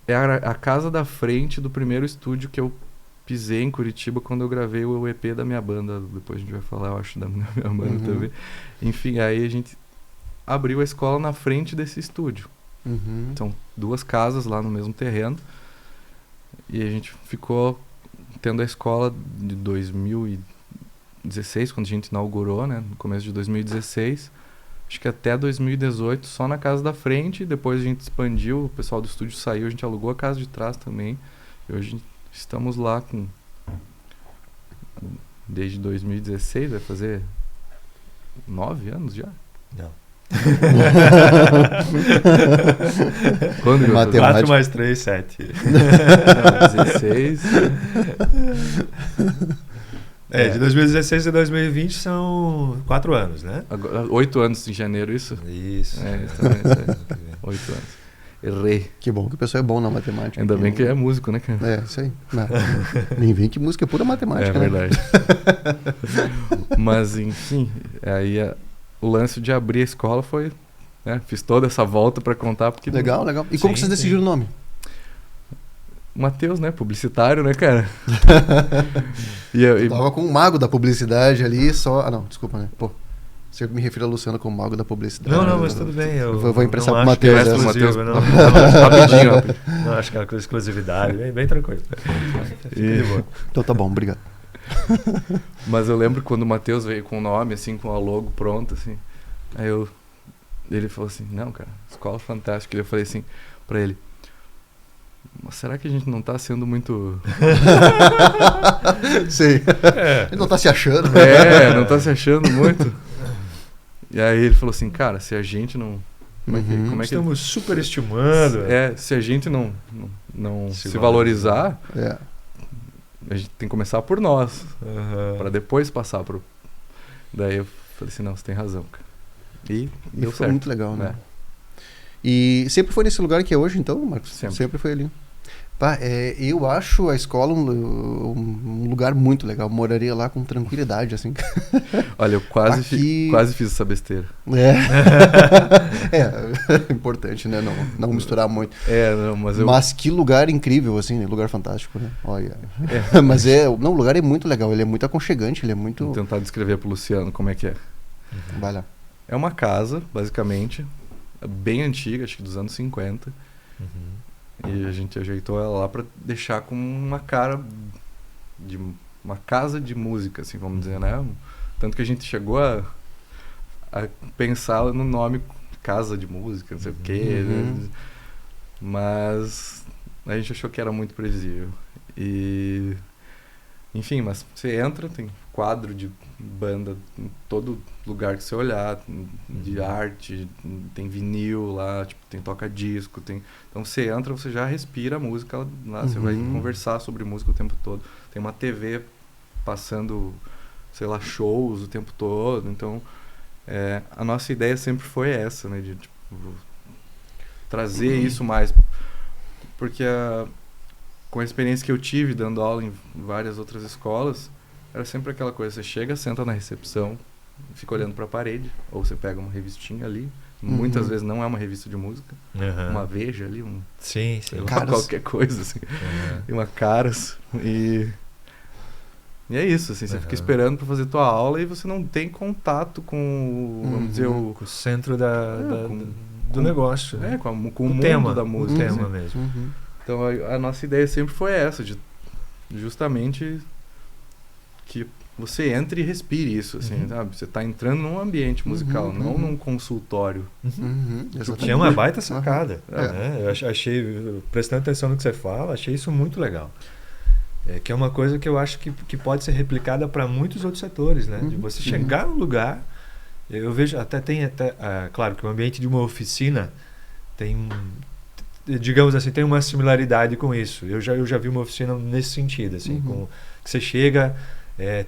S3: era a casa da frente do primeiro estúdio que eu pisei em Curitiba quando eu gravei o EP da minha banda. Depois a gente vai falar, eu acho, da minha banda também. Enfim, aí a gente abriu a escola na frente desse estúdio. São 2 casas lá no mesmo terreno. E a gente ficou tendo a escola de 2016, quando a gente inaugurou, né? No começo de 2016. Acho que até 2018, só na casa da frente. Depois a gente expandiu, o pessoal do estúdio saiu, a gente alugou a casa de trás também. E hoje estamos lá desde 2016, vai fazer 9 anos já?
S1: Não.
S3: Quando que eu
S1: 4 mais 3, 7.
S3: Não, 16.
S1: De 2016 a 2020 são 4 anos, né?
S3: Agora, 8 anos em janeiro, isso?
S1: Isso.
S3: Isso aí. 8 anos. Errei.
S2: Que bom que o pessoal é bom na matemática.
S3: Ainda bem que é músico, né, cara?
S2: Isso aí. Nem vem que música é pura matemática,
S3: né? Verdade. Mas, enfim, aí o lance de abrir a escola foi... fiz toda essa volta pra contar, porque...
S2: Legal. E como vocês decidiram o nome?
S3: Matheus, né? Publicitário, né, cara?
S2: Tava com o mago da publicidade ali, só... não, desculpa, né? Pô, se eu me refiro a Luciano como mago da publicidade.
S1: Não, mas tudo bem. Eu
S2: vou emprestar pro Matheus.
S3: Rapidinho.
S1: Não, acho que é uma exclusividade, bem tranquilo.
S2: Então tá bom, obrigado.
S3: Mas eu lembro quando o Matheus veio com o nome, assim, com a logo pronta, assim. Aí ele falou assim, não, cara, escola fantástica. Eu falei assim pra ele, mas será que a gente não tá sendo muito...
S2: Sim. Ele não tá se achando, né?
S3: Não tá se achando muito. E aí ele falou assim, cara, se a gente não... Como é que
S1: estamos superestimando.
S3: Se a gente não se valorizar, a gente tem que começar por nós, pra depois passar pro... Daí eu falei assim, não, você tem razão, cara. E deu
S2: foi
S3: certo.
S2: Muito legal, né? E sempre foi nesse lugar que é hoje, então, Marcos?
S3: Sempre
S2: Foi ali. Eu acho a escola um lugar muito legal. Eu moraria lá com tranquilidade, assim.
S3: Olha, eu quase fiz essa besteira.
S2: É importante, né? Não misturar muito. Mas que lugar incrível, assim, né? Lugar fantástico, né? Olha. Mas o lugar é muito legal. Ele é muito aconchegante, ele é muito...
S3: Vou tentar descrever pro Luciano como é que é.
S2: Vai lá.
S3: É uma casa, basicamente, bem antiga, acho que dos anos 50. E a gente ajeitou ela lá pra deixar com uma cara de uma casa de música, assim, vamos dizer, né? Tanto que a gente chegou a pensar no nome casa de música, não sei o quê. Né? Mas a gente achou que era muito previsível. E... Enfim, mas você entra, tem quadro de banda em todo lugar que você olhar, de arte, tem vinil lá, tipo, tem toca-disco, então você entra, você já respira a música lá, você vai conversar sobre música o tempo todo. Tem uma TV passando, sei lá, shows o tempo todo, então a nossa ideia sempre foi essa, né, de tipo, trazer isso mais, porque com a experiência que eu tive dando aula em várias outras escolas, era sempre aquela coisa, você chega, senta na recepção, fica olhando para a parede, ou você pega uma revistinha ali, muitas vezes não é uma revista de música, uma Veja ali,
S1: sei
S3: lá, qualquer coisa, assim, e uma Caras, e é isso, assim, você fica esperando para fazer tua aula e você não tem contato com, vamos dizer,
S1: o centro do negócio.
S3: Com o mundo
S1: tema,
S3: da música.
S1: O tema mesmo.
S3: Então a nossa ideia sempre foi essa, de justamente que você entre e respire isso, assim, sabe? Você está entrando num ambiente musical, não num consultório.
S1: Que é uma baita sacada. Né? Eu achei, prestando atenção no que você fala, achei isso muito legal. Que é uma coisa que eu acho que pode ser replicada para muitos outros setores, né? De você chegar num lugar Eu vejo, claro que o ambiente de uma oficina tem, digamos assim, tem uma similaridade com isso. Eu já vi uma oficina nesse sentido, assim, que você chega,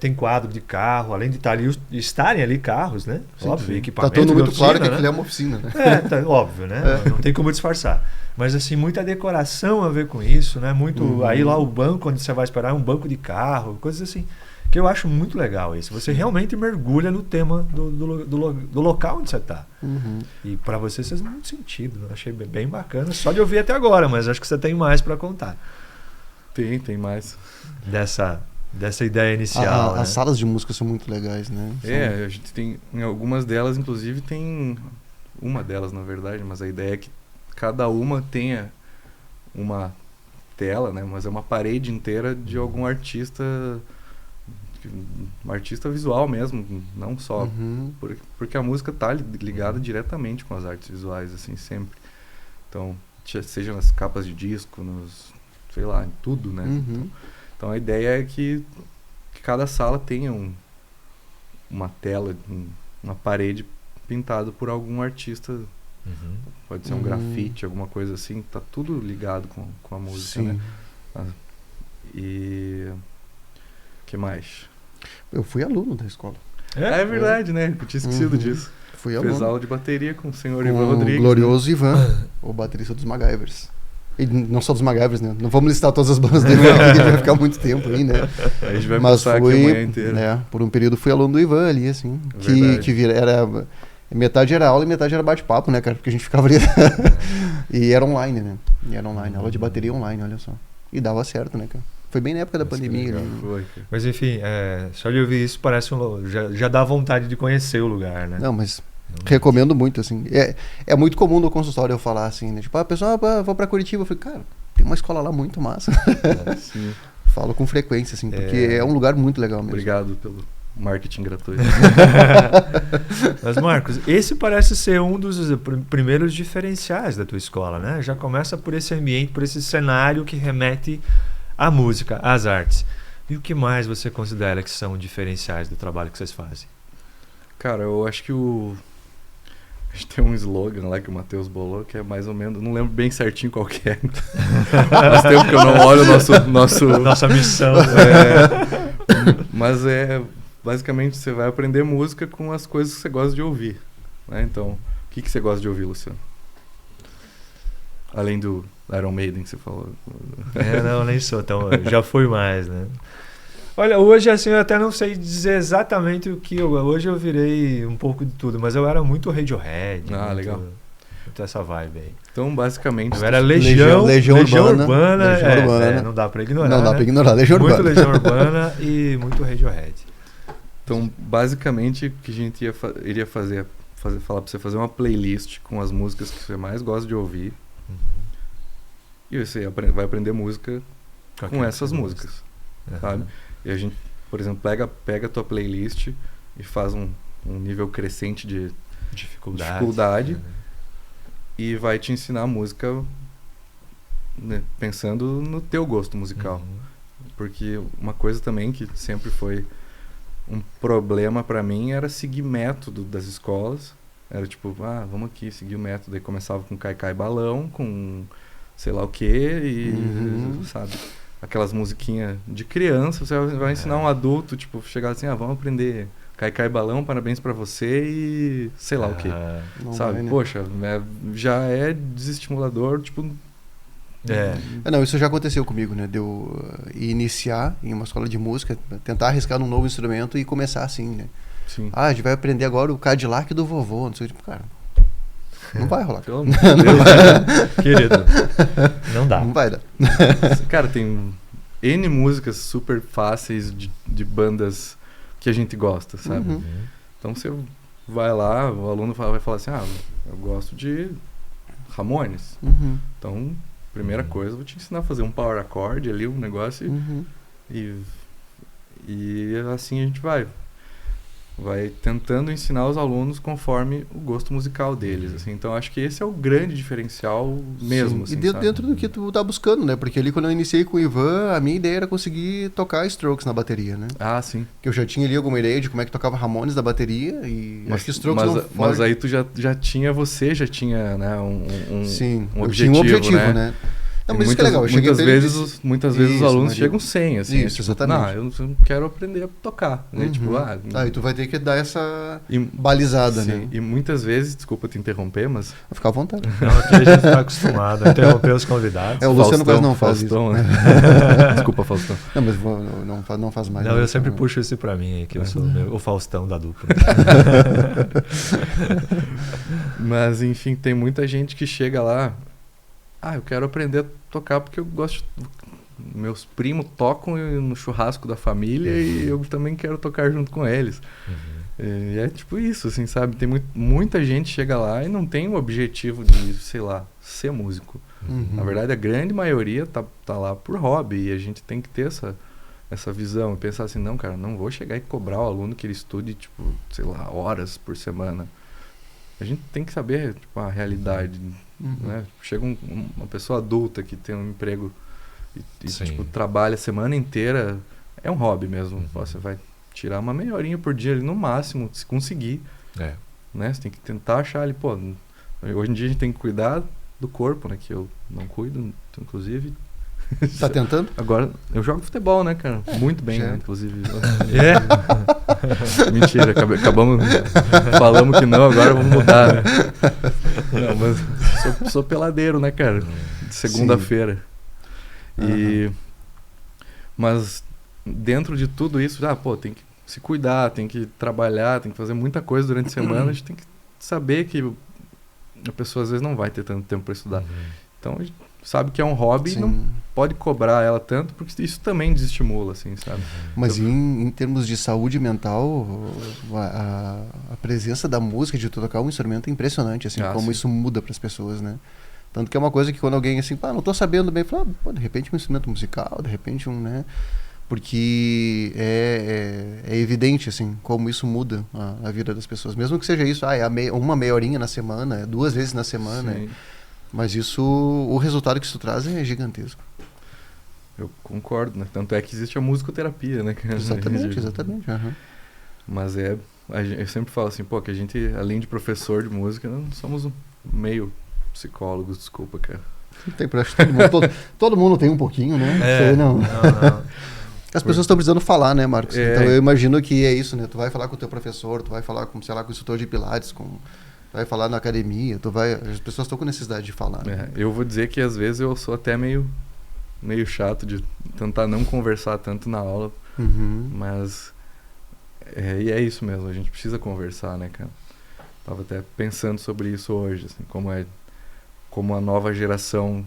S1: tem quadro de carro, além de estarem ali carros, né?
S2: Sim,
S1: óbvio,
S2: sim.
S1: equipamento
S2: Tá todo
S1: de
S2: muito
S1: oficina,
S2: claro que
S1: né?
S2: aquilo é uma oficina, né?
S1: Óbvio, né? Não tem como disfarçar. Mas assim, muita decoração a ver com isso, né? Muito, aí lá o banco onde você vai esperar é um banco de carro, coisas assim. Que eu acho muito legal isso. Você realmente mergulha no tema do local onde você está. E para você faz muito sentido. Eu achei bem bacana. Só de ouvir até agora, mas acho que você tem mais para contar.
S3: Tem mais.
S1: Dessa ideia inicial.
S2: As salas de música são muito legais, né?
S3: A gente tem, em algumas delas, inclusive, tem uma delas, na verdade, mas a ideia é que cada uma tenha uma tela, né? Mas é uma parede inteira de algum artista visual mesmo, não só porque a música tá ligada diretamente com as artes visuais, assim, sempre. Então, seja nas capas de disco, sei lá, em tudo, né? Então a ideia é que cada sala tenha uma tela, uma parede pintada por algum artista. Pode ser um grafite, alguma coisa assim, tá tudo ligado com a música, né? E que mais?
S2: Eu fui aluno da escola.
S3: É verdade, né? Eu tinha esquecido disso.
S2: Fui aluno.
S3: Fez aula de bateria com o senhor
S2: Com
S3: Ivan Rodrigues.
S2: O glorioso Ivan, o baterista dos MacGyvers. E não só dos MacGyvers, né? Não vamos listar todas as bandas dele, porque vai ficar muito tempo aí, né?
S3: A gente vai passar aqui a manhã inteira.
S2: Por um período fui aluno do Ivan ali, assim. Metade era aula e metade era bate-papo, né, cara? Porque a gente ficava ali. E era online, né? Aula de bateria online, olha só. E dava certo, né, cara? Foi bem na época da pandemia.
S1: Mas enfim, só de ouvir isso parece já dá vontade de conhecer o lugar, né?
S2: Não, mas recomendo muito, assim. É muito comum no consultório eu falar assim, né? Tipo, a pessoa, vou pra Curitiba. Eu falei, cara, tem uma escola lá muito massa.
S3: Sim.
S2: Falo com frequência, assim, porque é um lugar muito legal mesmo.
S3: Obrigado pelo marketing gratuito.
S1: Mas, Marcos, esse parece ser um dos primeiros diferenciais da tua escola, né? Já começa por esse ambiente, por esse cenário que remete à música, às artes. E o que mais você considera que são diferenciais do trabalho que vocês fazem?
S3: Cara, eu acho que a gente tem um slogan lá que o Matheus bolou, que é mais ou menos, não lembro bem certinho qual que é. Faz tempo que eu não olho
S1: nossa missão.
S3: Mas basicamente você vai aprender música com as coisas que você gosta de ouvir, né? Então, o que você gosta de ouvir, Luciano? Além do Iron Maiden que você falou.
S1: Não, nem sou, então já fui mais, né? Olha, hoje assim eu até não sei dizer exatamente o que hoje eu virei um pouco de tudo, mas eu era muito Radiohead.
S3: Legal.
S1: Muito essa vibe aí.
S3: Então, basicamente...
S1: Eu era Legião Urbana. Não dá pra ignorar.
S2: Não dá pra ignorar, Legião Urbana.
S1: Muito Legião Urbana e muito Radiohead.
S3: Então, basicamente, o que a gente iria falar pra você fazer uma playlist com as músicas que você mais gosta de ouvir. E você vai aprender música com essas músicas, sabe? E a gente, por exemplo, pega a tua playlist e faz um nível crescente de dificuldade e vai te ensinar a música, né, pensando no teu gosto musical. Porque uma coisa também que sempre foi um problema pra mim era seguir método das escolas. Era tipo, vamos aqui seguir o método. Aí começava com Cai Balão, com sei lá o que, e sabe, aquelas musiquinhas de criança. Você vai ensinar um adulto, tipo, chegar assim, vamos aprender Cai Balão, parabéns pra você e sei lá o que, sabe? Vai, né? Poxa, já é desestimulador, tipo...
S2: Não, isso já aconteceu comigo, né? De eu iniciar em uma escola de música, tentar arriscar num novo instrumento e começar assim, né?
S3: Sim.
S2: A gente vai aprender agora o Cadillac do vovô, não sei, tipo, cara... Não vai rolar.
S3: Pelo amor de Deus,
S1: querido. Não dá.
S2: Não vai dar.
S3: Cara, tem N músicas super fáceis de bandas que a gente gosta, sabe? Então você vai lá, o aluno vai falar assim, eu gosto de Ramones. Então, primeira coisa, eu vou te ensinar a fazer um power accord ali, um negócio, e assim a gente vai. vai tentando ensinar os alunos conforme o gosto musical deles, assim. Então acho que esse é o grande diferencial mesmo, assim,
S2: e
S3: sabe?
S2: dentro do que tu tá buscando, né? Porque ali quando eu iniciei com o Ivan, a minha ideia era conseguir tocar Strokes na bateria, né?
S3: Ah, sim.
S2: Que eu já tinha ali alguma ideia de como é que tocava Ramones da bateria e acho que Strokes não
S3: mas aí tu já tinha, né,
S2: Sim,
S3: um
S2: eu tinha um objetivo, né? Não, mas isso que é legal.
S3: Muitas vezes os alunos
S2: Maria.
S3: chegam sem, assim.
S2: Isso,
S3: tipo,
S2: exatamente.
S3: não, eu não quero aprender a tocar, né? Tipo,
S2: Aí tu vai ter que dar essa
S3: e-
S2: balizada,
S3: sim,
S2: né?
S3: E muitas vezes, desculpa te interromper, mas
S2: Vou ficar à vontade.
S1: Não, aqui a gente está acostumado a interromper os convidados.
S2: É, o Luciano quase não faz
S3: Faustão,
S2: isso.
S3: né? Desculpa, Faustão.
S2: Não, mas não faz mais.
S1: Não, eu sempre puxo isso pra mim, que eu sou o Faustão da dupla.
S3: Mas, enfim, tem muita gente que chega lá, eu quero aprender a tocar porque eu gosto. Meus primos tocam no churrasco da família e eu também quero tocar junto com eles. E é tipo isso, assim, sabe? Tem muita gente chega lá e não tem o objetivo de, sei lá, ser músico. Na verdade, a grande maioria tá lá por hobby e a gente tem que ter essa visão e pensar assim, não, cara, não vou chegar e cobrar o aluno que ele estude, tipo, sei lá, horas por semana. A gente tem que saber, tipo, a realidade, né? Chega uma pessoa adulta que tem um emprego e tipo, trabalha a semana inteira, é um hobby mesmo. Você vai tirar uma meia horinha por dia ali no máximo, se conseguir. Né? Você tem que tentar achar ali, pô, hoje em dia a gente tem que cuidar do corpo, né? Que eu não cuido, inclusive.
S2: Tá tentando?
S3: Agora, eu jogo futebol, né, cara? Muito bem, né, inclusive.
S1: É?
S3: Mentira, acabamos falamos que não, agora vamos mudar, né? Não, mas sou peladeiro, né, cara? De segunda-feira. Mas dentro de tudo isso, tem que se cuidar, tem que trabalhar, tem que fazer muita coisa durante a semana. A gente tem que saber que a pessoa às vezes não vai ter tanto tempo para estudar. Então a gente sabe que é um hobby e não pode cobrar ela tanto, porque isso também desestimula, assim, sabe?
S2: Mas em termos de saúde mental, a presença da música, de tu tocar um instrumento é impressionante, assim, como isso muda para as pessoas, né? Tanto que é uma coisa que quando alguém assim, não tô sabendo bem, fala, de repente um instrumento musical, de repente né? Porque é evidente, assim, como isso muda a vida das pessoas. Mesmo que seja isso, uma meia horinha na semana, 2 vezes na semana. Mas isso, o resultado que isso traz é gigantesco.
S3: Eu concordo, né? Tanto é que existe a musicoterapia, né?
S2: Exatamente.
S3: Mas eu sempre falo assim, que a gente, além de professor de música, não somos meio psicólogos, desculpa, cara.
S2: Tem, todo mundo tem um pouquinho, né?
S1: Não.
S2: As pessoas estão precisando falar, né, Marcos? Então eu imagino que é isso, né? Tu vai falar com o teu professor, tu vai falar com, sei lá, com o instrutor de pilates, tu vai falar na academia, as pessoas estão com necessidade de falar. Né?
S3: Eu vou dizer que às vezes eu sou até meio chato de tentar não conversar tanto na aula, mas e é isso mesmo, a gente precisa conversar, né, cara? Tava até pensando sobre isso hoje, assim, como a nova geração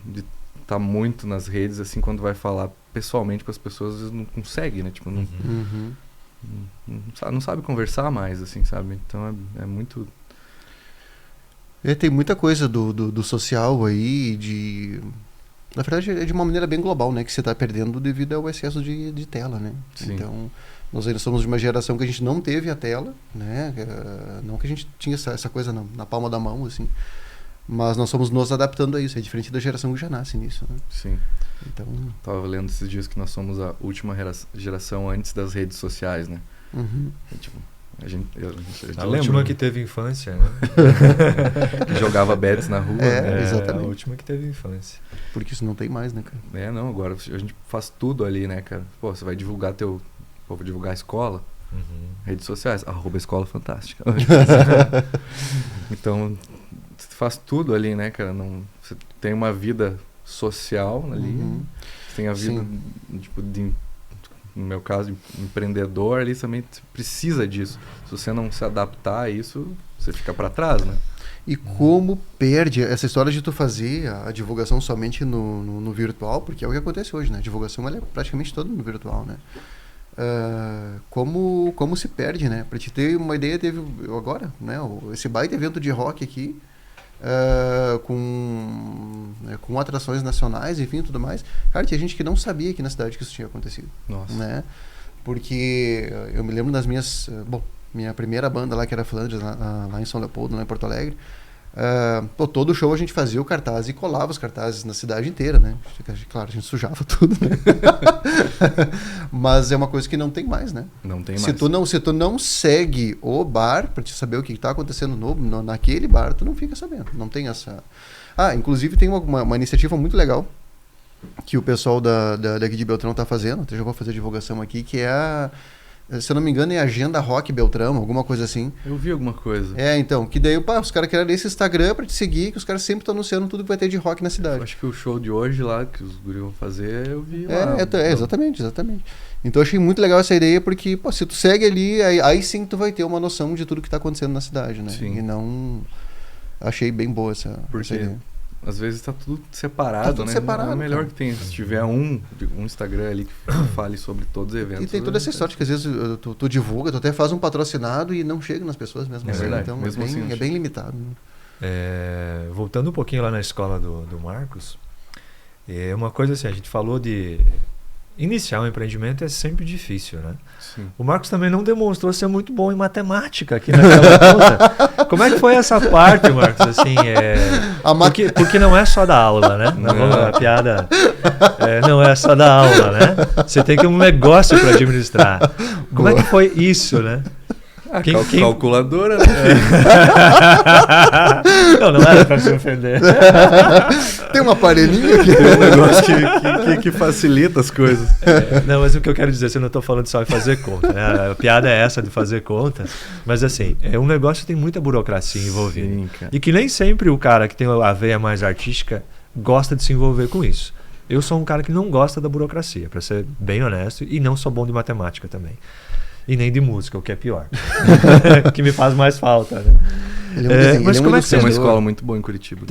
S3: tá muito nas redes, assim, quando vai falar pessoalmente com as pessoas, às vezes não consegue, né? Tipo, não sabe conversar mais, assim, sabe? Então é muito...
S2: tem muita coisa do social aí, na verdade é de uma maneira bem global, né? Que você está perdendo devido ao excesso de tela, né?
S3: Sim.
S2: Então, nós ainda somos de uma geração que a gente não teve a tela, né? Não que a gente tinha essa coisa na palma da mão, assim. Mas nós somos nos adaptando a isso. É diferente da geração que já nasce nisso, né?
S3: Sim.
S2: Então...
S3: Tava lendo esses dias que nós somos a última geração antes das redes sociais, né? Tipo,
S1: a última que teve infância, né?
S3: Que jogava bets na rua. Né?
S2: Exatamente.
S1: A última que teve infância.
S2: Porque isso não tem mais, né, cara?
S3: Não, agora a gente faz tudo ali, né, cara? Você vai divulgar vou divulgar a escola, redes sociais, @escola fantástica. Então, você faz tudo ali, né, cara? Você tem uma vida social ali, você tem a vida, tipo, no meu caso, empreendedor ali, também precisa disso. Se você não se adaptar a isso, você fica para trás, né?
S2: E como perde essa história de tu fazer a divulgação somente no virtual, porque é o que acontece hoje, né? A divulgação ela é praticamente toda no virtual, né? Como se perde, né? Pra te ter uma ideia, teve agora, né? Esse baita evento de rock aqui, com atrações nacionais, enfim, tudo mais. Cara, tinha gente que não sabia aqui na cidade que isso tinha acontecido.
S3: Nossa.
S2: Né? Porque eu me lembro das minhas... minha primeira banda lá, que era Flandres, lá em São Leopoldo, lá em Porto Alegre. Todo show a gente fazia o cartaz e colava os cartazes na cidade inteira, né? Claro, a gente sujava tudo, né? Mas é uma coisa que não tem mais, né?
S3: Não tem
S2: Se
S3: mais.
S2: tu não segue o bar pra te saber o que tá acontecendo naquele bar, tu não fica sabendo. Não tem essa... Inclusive tem uma iniciativa muito legal que o pessoal daqui de Beltrão tá fazendo, até já vou fazer a divulgação aqui, que é se eu não me engano, é Agenda Rock Beltrão, alguma coisa assim.
S3: Eu vi alguma coisa.
S2: Então, que daí os caras querem esse Instagram pra te seguir, que os caras sempre estão anunciando tudo que vai ter de rock na cidade.
S3: Eu acho que o show de hoje lá, que os guris vão fazer, eu vi lá.
S2: Exatamente. Então eu achei muito legal essa ideia, porque, se tu segue ali, aí sim tu vai ter uma noção de tudo que tá acontecendo na cidade, né?
S3: Sim.
S2: E não... Achei bem boa essa ideia.
S3: Às vezes tá tudo separado,
S2: Tá tudo
S3: né?
S2: separado,
S3: É o melhor
S2: cara.
S3: que tem. Se tiver um Instagram ali que fale sobre todos os eventos.
S2: E tem toda essa sorte que às vezes tu divulga, tu até faz um patrocinado e não chega nas pessoas mesmo.
S3: É verdade,
S2: Então
S3: mesmo assim,
S2: é bem limitado. Né?
S1: Voltando um pouquinho lá na escola do Marcos, uma coisa assim, a gente falou de iniciar um empreendimento é sempre difícil, né?
S3: Sim.
S1: O Marcos também não demonstrou ser muito bom em matemática aqui naquela conta. Como é que foi essa parte, Marcos? Assim, porque não é só da aula, né? A piada não é só da aula, né? Você tem que ter um negócio para administrar. Como é que foi isso, né?
S3: Calculadora, né?
S1: Não era para se ofender.
S2: Tem um aparelhinho aqui.
S3: Tem um negócio que facilita as coisas.
S1: Não, mas o que eu quero dizer, eu não estou falando só de fazer conta, né? A piada é essa de fazer conta, mas assim, é um negócio que tem muita burocracia envolvida.
S3: Sim, cara.
S1: E que nem sempre o cara que tem a veia mais artística gosta de se envolver com isso. Eu sou um cara que não gosta da burocracia, para ser bem honesto, e não sou bom de matemática também. E nem de música, o que é pior. Que me faz mais falta, né?
S2: Mas como é que
S3: tem uma escola muito boa em Curitiba?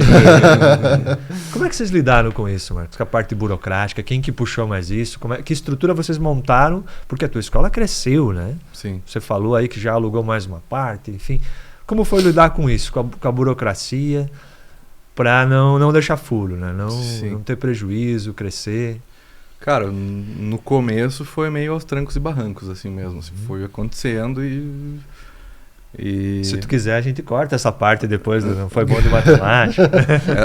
S1: Como é que vocês lidaram com isso, Marcos? Com a parte burocrática, quem que puxou mais isso? Que estrutura vocês montaram? Porque a tua escola cresceu, né?
S3: Sim.
S1: Você falou aí que já alugou mais uma parte, enfim. Como foi lidar com isso, com a burocracia, para não deixar furo, né? Não ter prejuízo, crescer?
S3: Cara, no começo foi meio aos trancos e barrancos, assim mesmo. Assim, foi acontecendo e...
S1: Se tu quiser, a gente corta essa parte depois, não foi bom de matemática.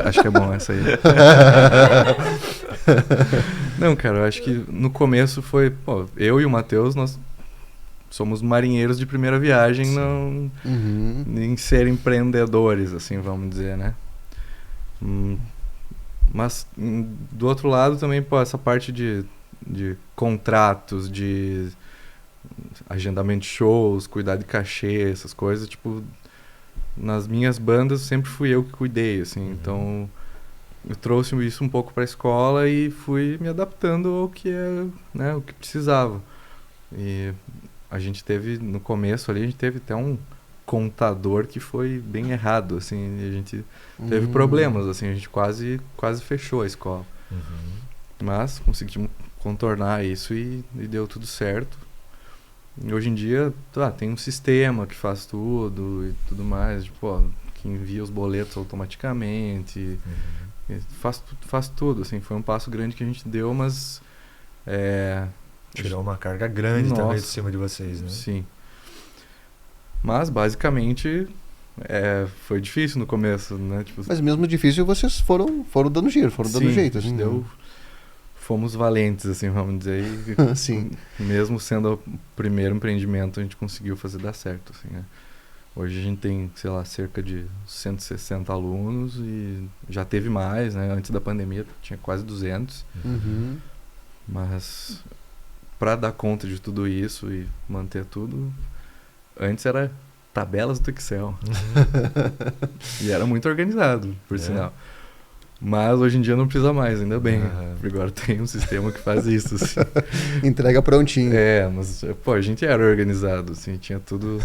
S3: Acho que é bom essa aí. Não, cara, eu acho que no começo foi... eu e o Matheus, nós somos marinheiros de primeira viagem em ser empreendedores, assim, vamos dizer, né? Mas, do outro lado, também, essa parte de contratos, de agendamento de shows, cuidar de cachê, essas coisas, tipo, nas minhas bandas sempre fui eu que cuidei, assim, então eu trouxe isso um pouco para a escola e fui me adaptando ao que o que precisava. E a gente teve, no começo ali, a gente teve até um contador que foi bem errado, assim, e a gente teve problemas, assim, a gente quase fechou a escola. Mas conseguimos contornar isso e deu tudo certo. E hoje em dia, tem um sistema que faz tudo e tudo mais, tipo, que envia os boletos automaticamente, e faz tudo, assim, foi um passo grande que a gente deu, mas...
S1: Tirou uma carga grande também de cima de vocês, né?
S3: Sim. Mas, basicamente, foi difícil no começo, né? Tipo,
S2: mas mesmo difícil, vocês foram dando giro, dando jeito.
S3: Assim, fomos valentes, assim, vamos dizer. E,
S2: sim.
S3: Mesmo sendo o primeiro empreendimento, a gente conseguiu fazer dar certo, assim, né? Hoje a gente tem, sei lá, cerca de 160 alunos e já teve mais, né? Antes da pandemia tinha quase 200. Mas, para dar conta de tudo isso e manter tudo... Antes era tabelas do Excel. E era muito organizado, por sinal. Mas hoje em dia não precisa mais, ainda bem. Agora tem um sistema que faz isso. Assim.
S2: Entrega prontinho.
S3: Mas a gente era organizado, assim, tinha tudo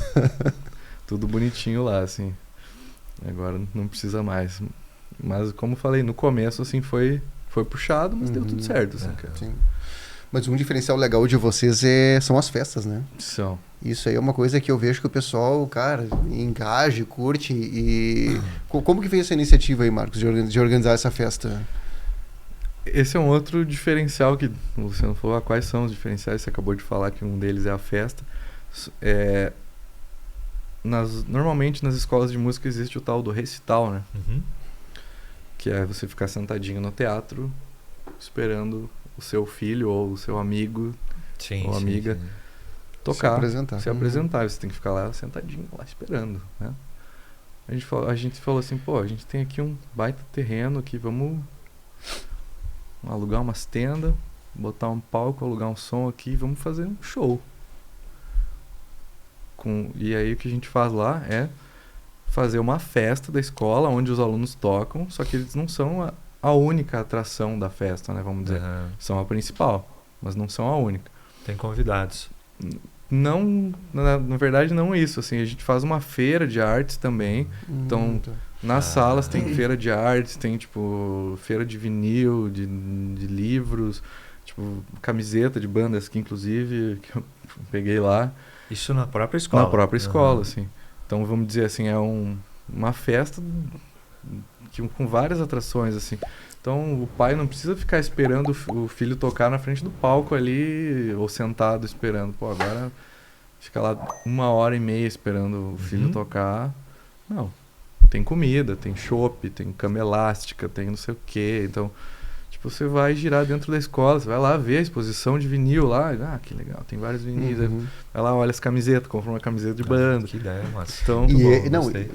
S3: bonitinho lá, assim. Agora não precisa mais. Mas como falei, no começo, assim, foi puxado, mas deu tudo certo, assim, cara.
S2: Sim. Mas um diferencial legal de vocês são as festas, né?
S3: São.
S2: Isso aí é uma coisa que eu vejo que o pessoal, cara, engaja, curte. E como que veio essa iniciativa aí, Marcos, de organizar essa festa?
S3: Esse é um outro diferencial que o Luciano falou. Quais são os diferenciais? Você acabou de falar que um deles é a festa. normalmente nas escolas de música existe o tal do recital, né?
S1: Uhum.
S3: Que é você ficar sentadinho no teatro esperando o seu filho ou o seu amigo
S1: Sim,
S3: ou
S1: sim,
S3: amiga
S1: sim.
S3: tocar,
S2: Se apresentar.
S3: apresentar. Você tem que ficar lá sentadinho, lá esperando, né? A gente falou assim, pô, a gente tem aqui um baita terreno aqui, vamos alugar umas tendas, botar um palco, alugar um som aqui e vamos fazer um show. E aí o que a gente faz lá é fazer uma festa da escola onde os alunos tocam, só que eles não são a única atração da festa, né? Vamos dizer.
S1: Aham.
S3: São a principal, mas não são a única.
S1: Tem convidados.
S3: Não, na verdade não isso, assim, a gente faz uma feira de artes também. Então,
S2: Tá.
S3: nas salas tem feira de artes, tem tipo feira de vinil, de livros, tipo camiseta de bandas que inclusive que eu peguei lá.
S1: Isso na própria escola?
S3: Na própria escola,
S1: Aham.
S3: assim. Então vamos dizer assim, é uma festa com várias atrações, assim. Então o pai não precisa ficar esperando o filho tocar na frente do palco ali, ou sentado esperando. Pô, agora fica lá 1h30 esperando o filho tocar. Não. Tem comida, tem chopp, tem cama elástica, tem não sei o quê. Então, tipo, você vai girar dentro da escola, você vai lá ver a exposição de vinil lá. Ah, que legal, tem vários vinis.
S2: Uhum.
S3: Vai lá, olha as camisetas, compra uma camiseta de banda.
S1: Que ideia, massa.
S3: Então,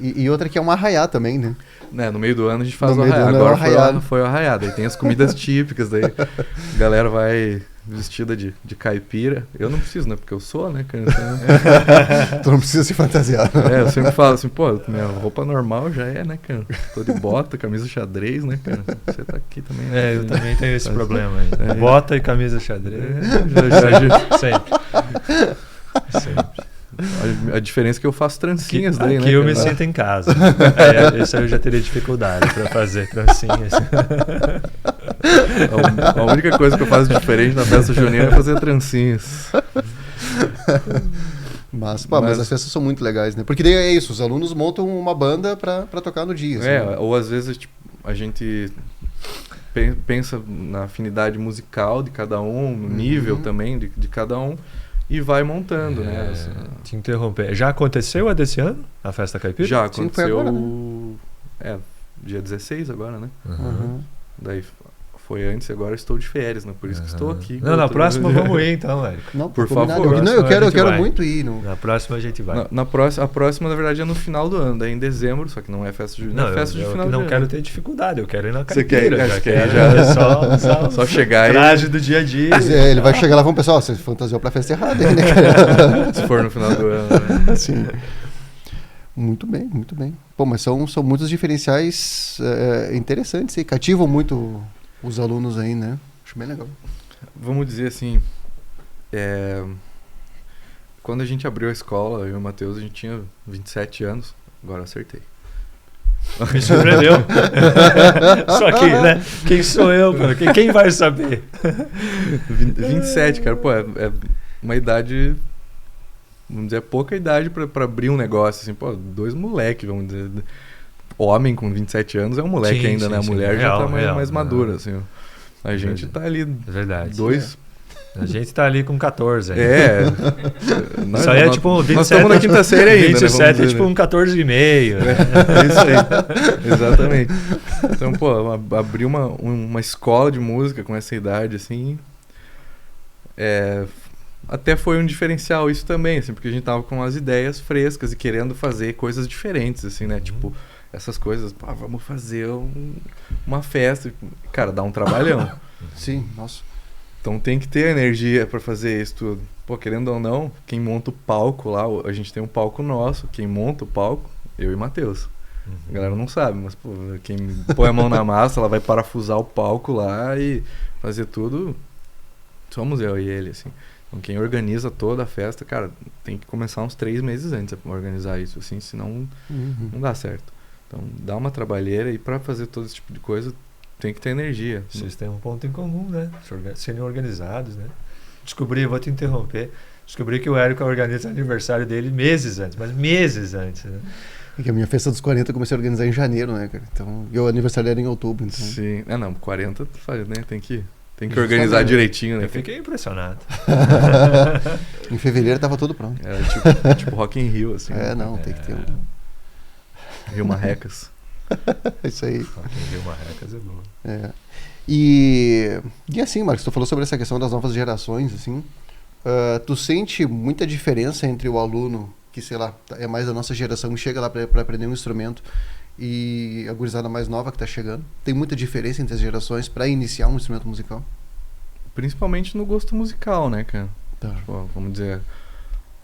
S2: E outra que é um arraiá também, né?
S3: né, no meio do ano a gente faz
S2: No
S3: o
S2: meio do
S3: arraiá.
S2: ano é o
S3: Agora
S2: arraiado.
S3: foi o arraiá. Daí tem as comidas típicas, daí a galera vai vestida de caipira. Eu não preciso, né? Porque eu sou, né, cara? Então,
S2: Tu não precisa se fantasiar.
S3: eu sempre falo assim, pô, minha roupa normal já é, né, cara? Tô de bota, camisa xadrez, né, cara? Você tá aqui também, né?
S1: Eu também tenho esse problema aí.
S3: É.
S1: Bota e camisa xadrez. Sempre. Sempre.
S3: A diferença é que eu faço trancinhas daí,
S1: Aqui
S3: né?
S1: eu me
S3: cara?
S1: sinto em casa. Isso aí eu já teria dificuldade pra fazer trancinhas.
S3: A única coisa que eu faço diferente na festa junina é fazer trancinhas.
S2: Mas as festas são muito legais, né? Porque daí é isso, os alunos montam uma banda pra tocar no dia. assim.
S3: Ou às vezes tipo, a gente pensa na afinidade musical de cada um, no nível também de cada um, e vai montando, né?
S1: Te interromper. Já aconteceu a desse ano? A festa caipira?
S3: Já
S2: Sim, foi
S3: aconteceu.
S2: agora,
S3: Dia 16 agora, né?
S2: Uhum.
S3: Daí foi antes e agora estou de férias, né? Por isso que estou aqui.
S1: Não, na próxima vamos ir então, Érico.
S2: Não,
S3: Por
S2: combinado.
S3: favor.
S2: Não, eu
S1: A
S2: quero
S1: gente vai.
S2: muito ir. No...
S1: Na próxima a gente vai.
S3: A próxima, na verdade, é no final do ano, daí em dezembro, só que não é festa junina, é festa de final de
S1: não
S3: ano.
S1: quero ter dificuldade, eu quero ir na
S3: Você
S1: caipira.
S3: quer-
S1: já
S3: acho que aí
S1: quero
S3: já-
S1: só
S3: chegar aí.
S1: traje do dia a dia.
S2: Mas, ele vai chegar lá e vão pensar, ó, você fantasiou pra festa errada aí, né, cara?
S3: Se for no final do ano, né?
S2: Sim. Muito bem, muito bem. Pô, mas são muitos diferenciais interessantes e cativam muito os alunos aí, né? Acho bem legal.
S3: Vamos dizer assim, quando a gente abriu a escola, eu e o Matheus, a gente tinha 27 anos, agora eu acertei.
S1: Me surpreendeu. Só que, né? Quem sou eu? Cara? Quem vai saber?
S3: 27, cara, pô, é uma idade, vamos dizer, pouca idade pra abrir um negócio, assim, pô, 2 moleques, vamos dizer. Homem com 27 anos é um moleque
S1: Sim,
S3: ainda,
S1: sim,
S3: né? A
S1: sim.
S3: mulher
S1: Real,
S3: já tá
S1: real.
S3: mais madura, assim. A gente tá ali,
S1: É verdade.
S3: 2...
S1: A gente tá ali com 14 ainda.
S3: Nós,
S1: Isso aí é tipo um 27.
S3: Nós estamos na quinta série ainda,
S1: 27
S3: né?
S1: é tipo um 14,5. Né?
S3: É isso aí, exatamente. Então, pô, abrir uma escola de música com essa idade, assim, até foi um diferencial isso também, assim, porque a gente tava com as ideias frescas e querendo fazer coisas diferentes, assim, né? Tipo, essas coisas, pô, vamos fazer uma festa. Cara, dá um trabalhão.
S2: Sim, nossa.
S3: Então tem que ter energia pra fazer isso tudo. Pô, querendo ou não, quem monta o palco lá, a gente tem um palco nosso, quem monta o palco, eu e Matheus. A galera não sabe, mas pô, quem põe a mão na massa, ela vai parafusar o palco lá e fazer tudo, somos eu e ele, assim. Então quem organiza toda a festa, cara, tem que começar uns 3 meses antes pra organizar isso, assim, senão não dá certo. Então dá uma trabalheira e pra fazer todo esse tipo de coisa, tem que ter energia.
S1: Vocês têm um ponto em comum, né? Serem organizados, né? Vou te interromper. Descobri que o Érico organiza o aniversário dele meses antes, mas meses antes, né?
S2: É que a minha festa dos 40 eu comecei a organizar em janeiro, né, cara? Então, e o aniversário era em outubro, então.
S3: Sim. Não, 40 faz, né? Tem que organizar direitinho, né?
S1: Eu fiquei impressionado.
S2: Em fevereiro tava tudo pronto.
S3: Era tipo Rock in Rio, assim.
S2: Não, tem que ter um...
S3: Rio Marrecas.
S2: Isso aí.
S1: Rock in Rio Marrecas é boa.
S2: E assim, Marcos, tu falou sobre essa questão das novas gerações, assim. Tu sente muita diferença entre o aluno que, sei lá, é mais da nossa geração, chega lá para aprender um instrumento, e a gurizada mais nova que tá chegando? Tem muita diferença entre as gerações para iniciar um instrumento musical?
S3: Principalmente no gosto musical, né, cara?
S2: Tá.
S3: Tipo, vamos dizer,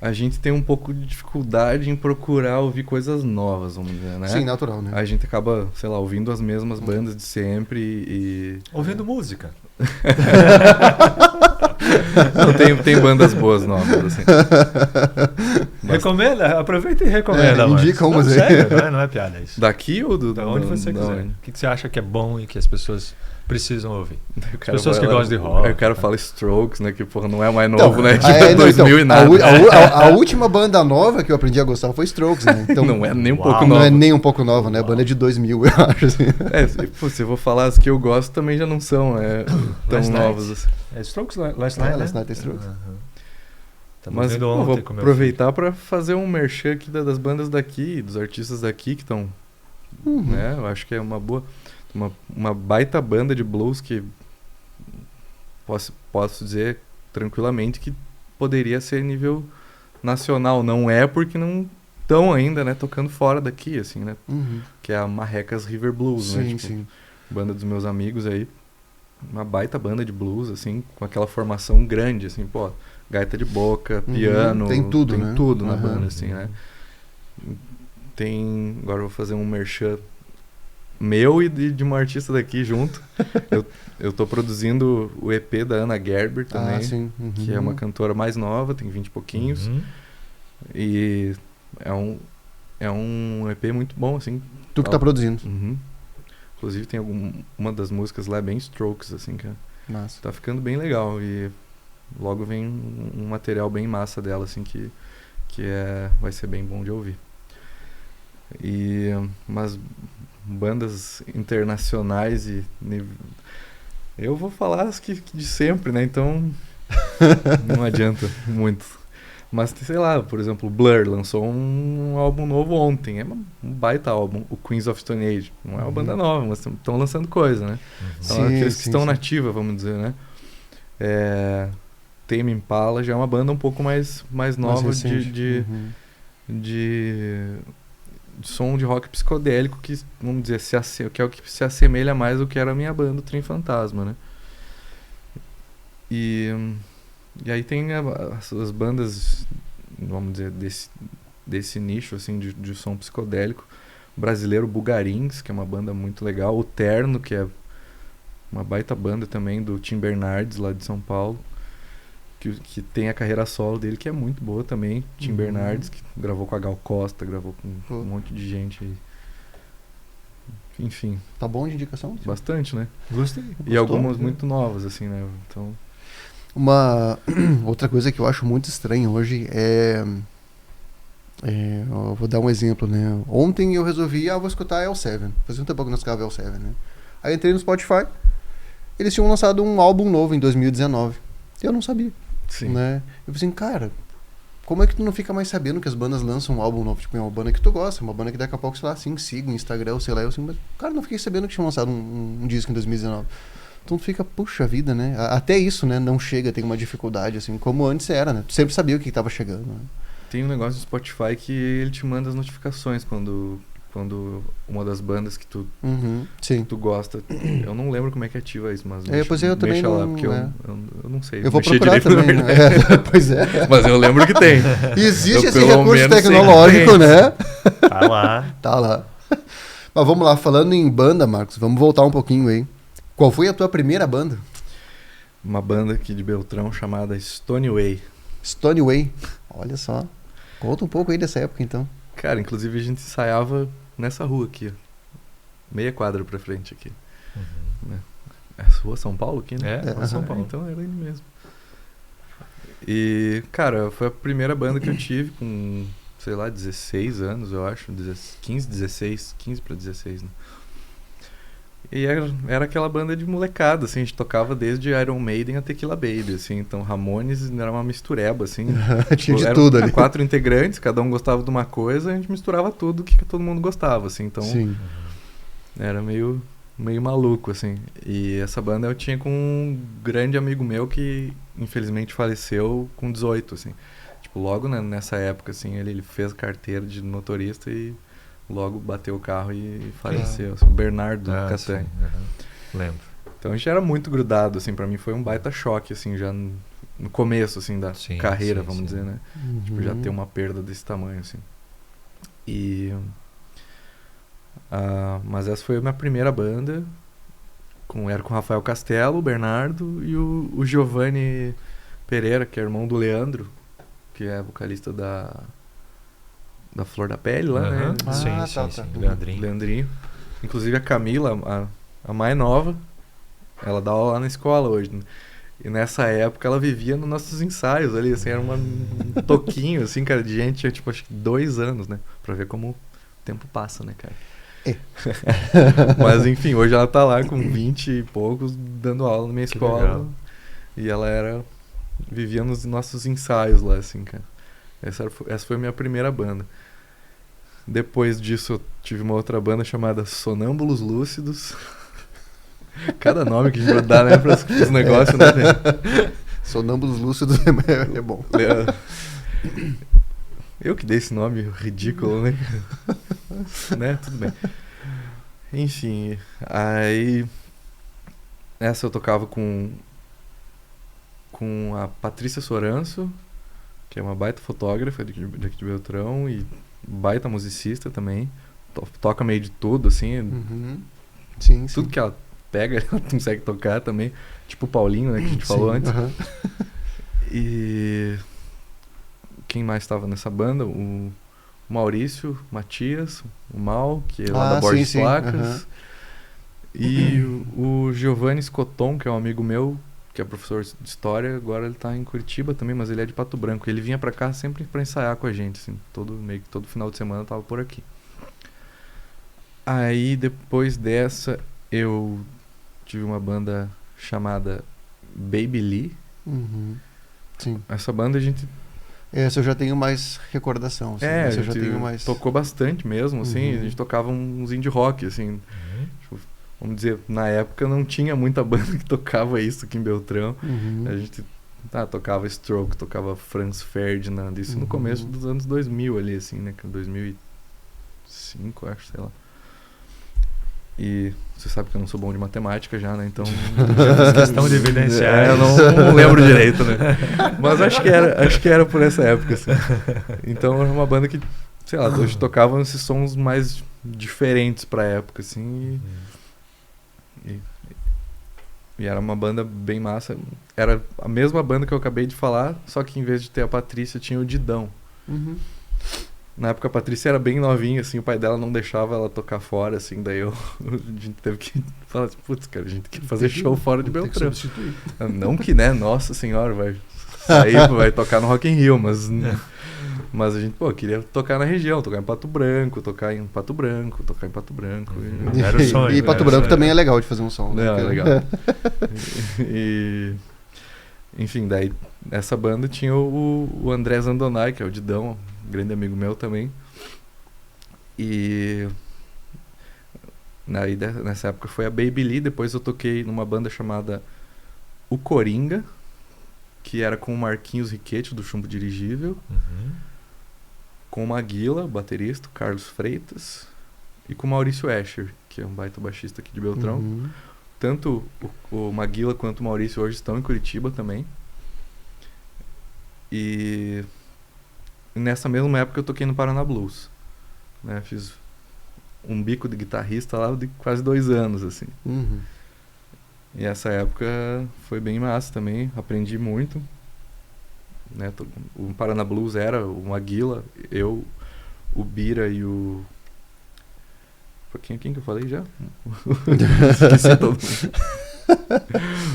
S3: a gente tem um pouco de dificuldade em procurar ouvir coisas novas, vamos dizer, né?
S2: Sim, natural, né?
S3: A gente acaba, sei lá, ouvindo as mesmas bandas de sempre e...
S1: Ouvindo música.
S3: Não, tem bandas boas novas, assim.
S1: Recomenda, aproveita e recomenda.
S2: Indica
S1: Não,
S2: umas aí.
S1: sério, não é piada isso.
S3: Daqui ou
S1: Da onde você
S3: da
S1: quiser.
S3: onde?
S1: O que você acha que é bom e que as pessoas precisam ouvir?
S3: O cara
S1: Pessoas
S3: vai
S1: que
S3: lá-
S1: gostam de rock,
S3: Aí o cara
S1: tá?
S3: fala Strokes, né? Que porra não é mais novo, né? Tipo,
S2: não,
S3: 2000 e nada.
S2: A última banda nova que eu aprendi a gostar foi Strokes, né? Então,
S3: Não é nem um
S1: Uau.
S3: pouco
S2: não
S3: nova.
S2: é nem um pouco nova, né? A banda é de 2000, eu acho. Assim.
S3: Pô, se eu vou falar as que eu gosto, também já não são tão
S1: Last
S3: novas
S1: Night.
S3: assim.
S1: É Strokes Last Night, né?
S2: Last Night é Strokes.
S1: Aham. Tava
S3: Mas
S1: vendo
S3: pô,
S1: ontem
S3: vou
S1: com meu
S3: aproveitar pra fazer um merchan aqui das bandas daqui, dos artistas daqui que estão, né? Eu acho que é uma boa, uma baita banda de blues que posso dizer tranquilamente que poderia ser nível nacional. Não é porque não estão ainda, né, tocando fora daqui, assim, né?
S2: Uhum.
S3: Que é a Marrecas River Blues, né?
S2: Sim,
S3: Tipo,
S2: sim.
S3: banda dos meus amigos aí. Uma baita banda de blues, assim, com aquela formação grande, assim, pô, gaita de boca,
S2: Uhum.
S3: piano.
S2: Tem tudo, né?
S3: tudo na
S2: Aham.
S3: banda, assim, né? Agora eu vou fazer um merchan meu e de uma artista daqui junto. eu tô produzindo o EP da Ana Gerber também,
S2: Ah, sim. Uhum.
S3: que é uma cantora mais nova, tem 20 e pouquinhos.
S1: Uhum.
S3: E é um EP muito bom, assim.
S2: Tu que tá produzindo.
S3: Uhum. Inclusive tem uma das músicas lá bem Strokes, assim, que
S2: Massa.
S3: tá ficando bem legal. E logo vem um material bem massa dela, assim, que vai ser bem bom de ouvir. E umas bandas internacionais eu vou falar as que de sempre, né? Então não adianta muito. Mas, sei lá, por exemplo, Blur lançou um álbum novo ontem. É um baita álbum, o Queens of Stone Age. Não é uma banda nova, mas estão lançando coisa, né? Então,
S2: Sim,
S3: aqueles que
S2: sim,
S3: estão
S2: sim.
S3: nativa, vamos dizer, né? Tame Impala já é uma banda um pouco mais nova
S2: Mais recente.
S3: de som de rock psicodélico que, vamos dizer, que é o que se assemelha mais ao que era a minha banda, o Trem Fantasma, né? E aí tem as bandas, vamos dizer, desse nicho, assim, de som psicodélico. O brasileiro Bugarins, que é uma banda muito legal. O Terno, que é uma baita banda também, do Tim Bernardes, lá de São Paulo. Que tem a carreira solo dele, que é muito boa também. Tim Bernardes, que gravou com a Gal Costa, gravou com um monte de gente aí. Enfim,
S2: Tá bom de indicação?
S3: bastante, né?
S1: Gostei.
S3: E algumas muito novas, assim, né? Então,
S2: Uma outra coisa que eu acho muito estranha hoje eu vou dar um exemplo, né? Ontem eu resolvi, vou escutar L7. Fazia um tempo que eu não escutava L7, né? Aí entrei no Spotify, eles tinham lançado um álbum novo em 2019. Eu não sabia,
S3: sim.
S2: né? Eu falei assim, cara, como é que tu não fica mais sabendo que as bandas lançam um álbum novo? Tipo, é uma banda que tu gosta, uma banda que daqui a pouco, sei lá, assim, siga no Instagram, sei lá, eu assim, mas, cara, não fiquei sabendo que tinham lançado um disco em 2019. Então tu fica, puxa vida, né? Até isso, né? Não chega, tem uma dificuldade, assim, como antes era, né? Tu sempre sabia o que tava chegando, né?
S3: Tem um negócio do Spotify que ele te manda as notificações quando uma das bandas que tu
S2: Sim.
S3: gosta. Eu não lembro como é que ativa isso, mas
S2: Pois é, eu também
S3: mexa lá,
S2: não...
S3: porque
S2: é.
S3: eu não sei.
S2: Eu vou
S3: mexer
S2: procurar
S3: direito, na
S2: também, né?
S3: verdade.
S2: Pois é.
S3: Mas eu lembro que tem.
S2: Existe
S3: Eu,
S2: esse
S3: pelo
S2: recurso
S3: menos, sei que
S2: tecnológico,
S3: tem.
S2: né?
S1: Tá lá.
S2: Tá lá. Mas vamos lá, falando em banda, Marcos, vamos voltar um pouquinho aí. Qual foi a tua primeira banda?
S3: Uma banda aqui de Beltrão chamada Stone Way.
S2: Stone Way. Olha só. Conta um pouco aí dessa época, então.
S3: Cara, inclusive a gente ensaiava nessa rua aqui, ó. Meia quadra pra frente aqui. Né? Essa rua São Paulo aqui, né?
S1: São Paulo.
S3: Então era ele mesmo. E, cara, foi a primeira banda que eu tive com, sei lá, 16 anos, eu acho. 15 pra 16, né? E era aquela banda de molecada, assim, a gente tocava desde Iron Maiden a Tequila Baby, assim, então Ramones era uma mistureba, assim.
S2: Tinha de
S3: Eram
S2: tudo ali.
S3: 4 integrantes, cada um gostava de uma coisa, a gente misturava tudo que todo mundo gostava, assim, então
S2: Sim.
S3: era meio maluco, assim. E essa banda eu tinha com um grande amigo meu que infelizmente faleceu com 18, assim. Tipo, logo nessa época, assim, ele fez carteira de motorista e logo bateu o carro e faleceu. Assim, o Bernardo Castanho.
S1: Lembro.
S3: Então a gente era muito grudado, assim, pra mim foi um baita choque, assim, já no começo, assim, da carreira, vamos dizer, né? Tipo, já ter uma perda desse tamanho, assim. E... mas essa foi a minha primeira banda, era com o Rafael Castelo, o Bernardo e o Giovanni Pereira, que é irmão do Leandro, que é vocalista da Flor da Pele lá, né?
S1: Sim. Leandrinho.
S3: Inclusive a Camila, a mais nova, ela dá aula lá na escola hoje, né? E nessa época ela vivia nos nossos ensaios ali, assim, era um toquinho, assim, cara, de gente, tinha, tipo, acho que 2 anos, né? Pra ver como o tempo passa, né, cara? Mas enfim, hoje ela tá lá com 20 e poucos, dando aula na minha escola.
S1: Legal.
S3: E ela vivia nos nossos ensaios lá, assim, cara. Essa foi a minha primeira banda. Depois disso eu tive uma outra banda chamada Sonâmbulos Lúcidos. Cada nome que a gente dá, né, pros negócios, né?
S2: Sonâmbulos Lúcidos é bom.
S3: Eu que dei esse nome ridículo, né? Né? Tudo bem. Enfim, aí... Essa eu tocava com a Patrícia Soranço, que é uma baita fotógrafa daqui de Beltrão e baita musicista também. Toca meio de tudo, assim.
S2: Uhum. Sim,
S3: tudo que ela pega, ela consegue tocar também. Tipo o Paulinho, né, que a gente falou antes.
S2: Uhum.
S3: E... Quem mais estava nessa banda? O Maurício, Matias, o Mal, que é lá da Borges Placas.
S2: Uhum.
S3: E o Giovanni Scotton, que é um amigo meu, que é professor de história, agora ele tá em Curitiba também, mas ele é de Pato Branco. Ele vinha pra cá sempre pra ensaiar com a gente, assim, meio que todo final de semana eu tava por aqui. Aí depois dessa eu tive uma banda chamada Baby Lee.
S2: Uhum. Sim.
S3: Essa banda a gente...
S2: Essa eu já tenho mais recordação. Assim. Essa eu já tenho mais...
S3: tocou bastante mesmo, assim.
S2: Uhum.
S3: A gente tocava uns indie rock, assim. Tipo, vamos dizer, na época não tinha muita banda que tocava isso aqui em Beltrão.
S2: Uhum.
S3: A gente tocava Stroke, tocava Franz Ferdinand, isso no começo dos anos 2000 ali, assim, né? 2005, acho, sei lá. E você sabe que eu não sou bom de matemática já, né? Então...
S1: Já fiz questão de evidenciar.
S3: Eu não lembro direito, né? Mas acho que era por essa época, assim. Então era uma banda que, sei lá, hoje tocava esses sons mais diferentes pra época, assim. E era uma banda bem massa. Era a mesma banda que eu acabei de falar, só que em vez de ter a Patrícia, tinha o Didão.
S2: Uhum.
S3: Na época a Patrícia era bem novinha, assim, o pai dela não deixava ela tocar fora, assim, daí a gente teve que falar assim, putz, cara, a gente tem que fazer show fora de Beltrão. Não que, né, nossa senhora, vai sair, vai tocar no Rock in Rio, mas a gente, queria tocar na região, tocar em Pato Branco.
S1: Era o sonho.
S2: E Pato Branco também é legal de fazer um som.
S3: Né? É legal. Enfim, daí essa banda tinha o André Zandonai, que é o Didão, um grande amigo meu também. E aí, nessa época foi a Baby Lee. Depois eu toquei numa banda chamada O Coringa, que era com o Marquinhos Riquetti, do Chumbo Dirigível, com o Maguila, baterista, o Carlos Freitas, e com o Maurício Escher, que é um baita baixista aqui de Beltrão. Tanto o Maguila quanto o Maurício hoje estão em Curitiba também. E nessa mesma época eu toquei no Paraná Blues, né? Fiz um bico de guitarrista lá de quase 2 anos, assim. E essa época foi bem massa também, aprendi muito, né? O Paraná Blues era o Maguila, eu, o Bira e o... Quem que eu falei já? Esqueci todo mundo.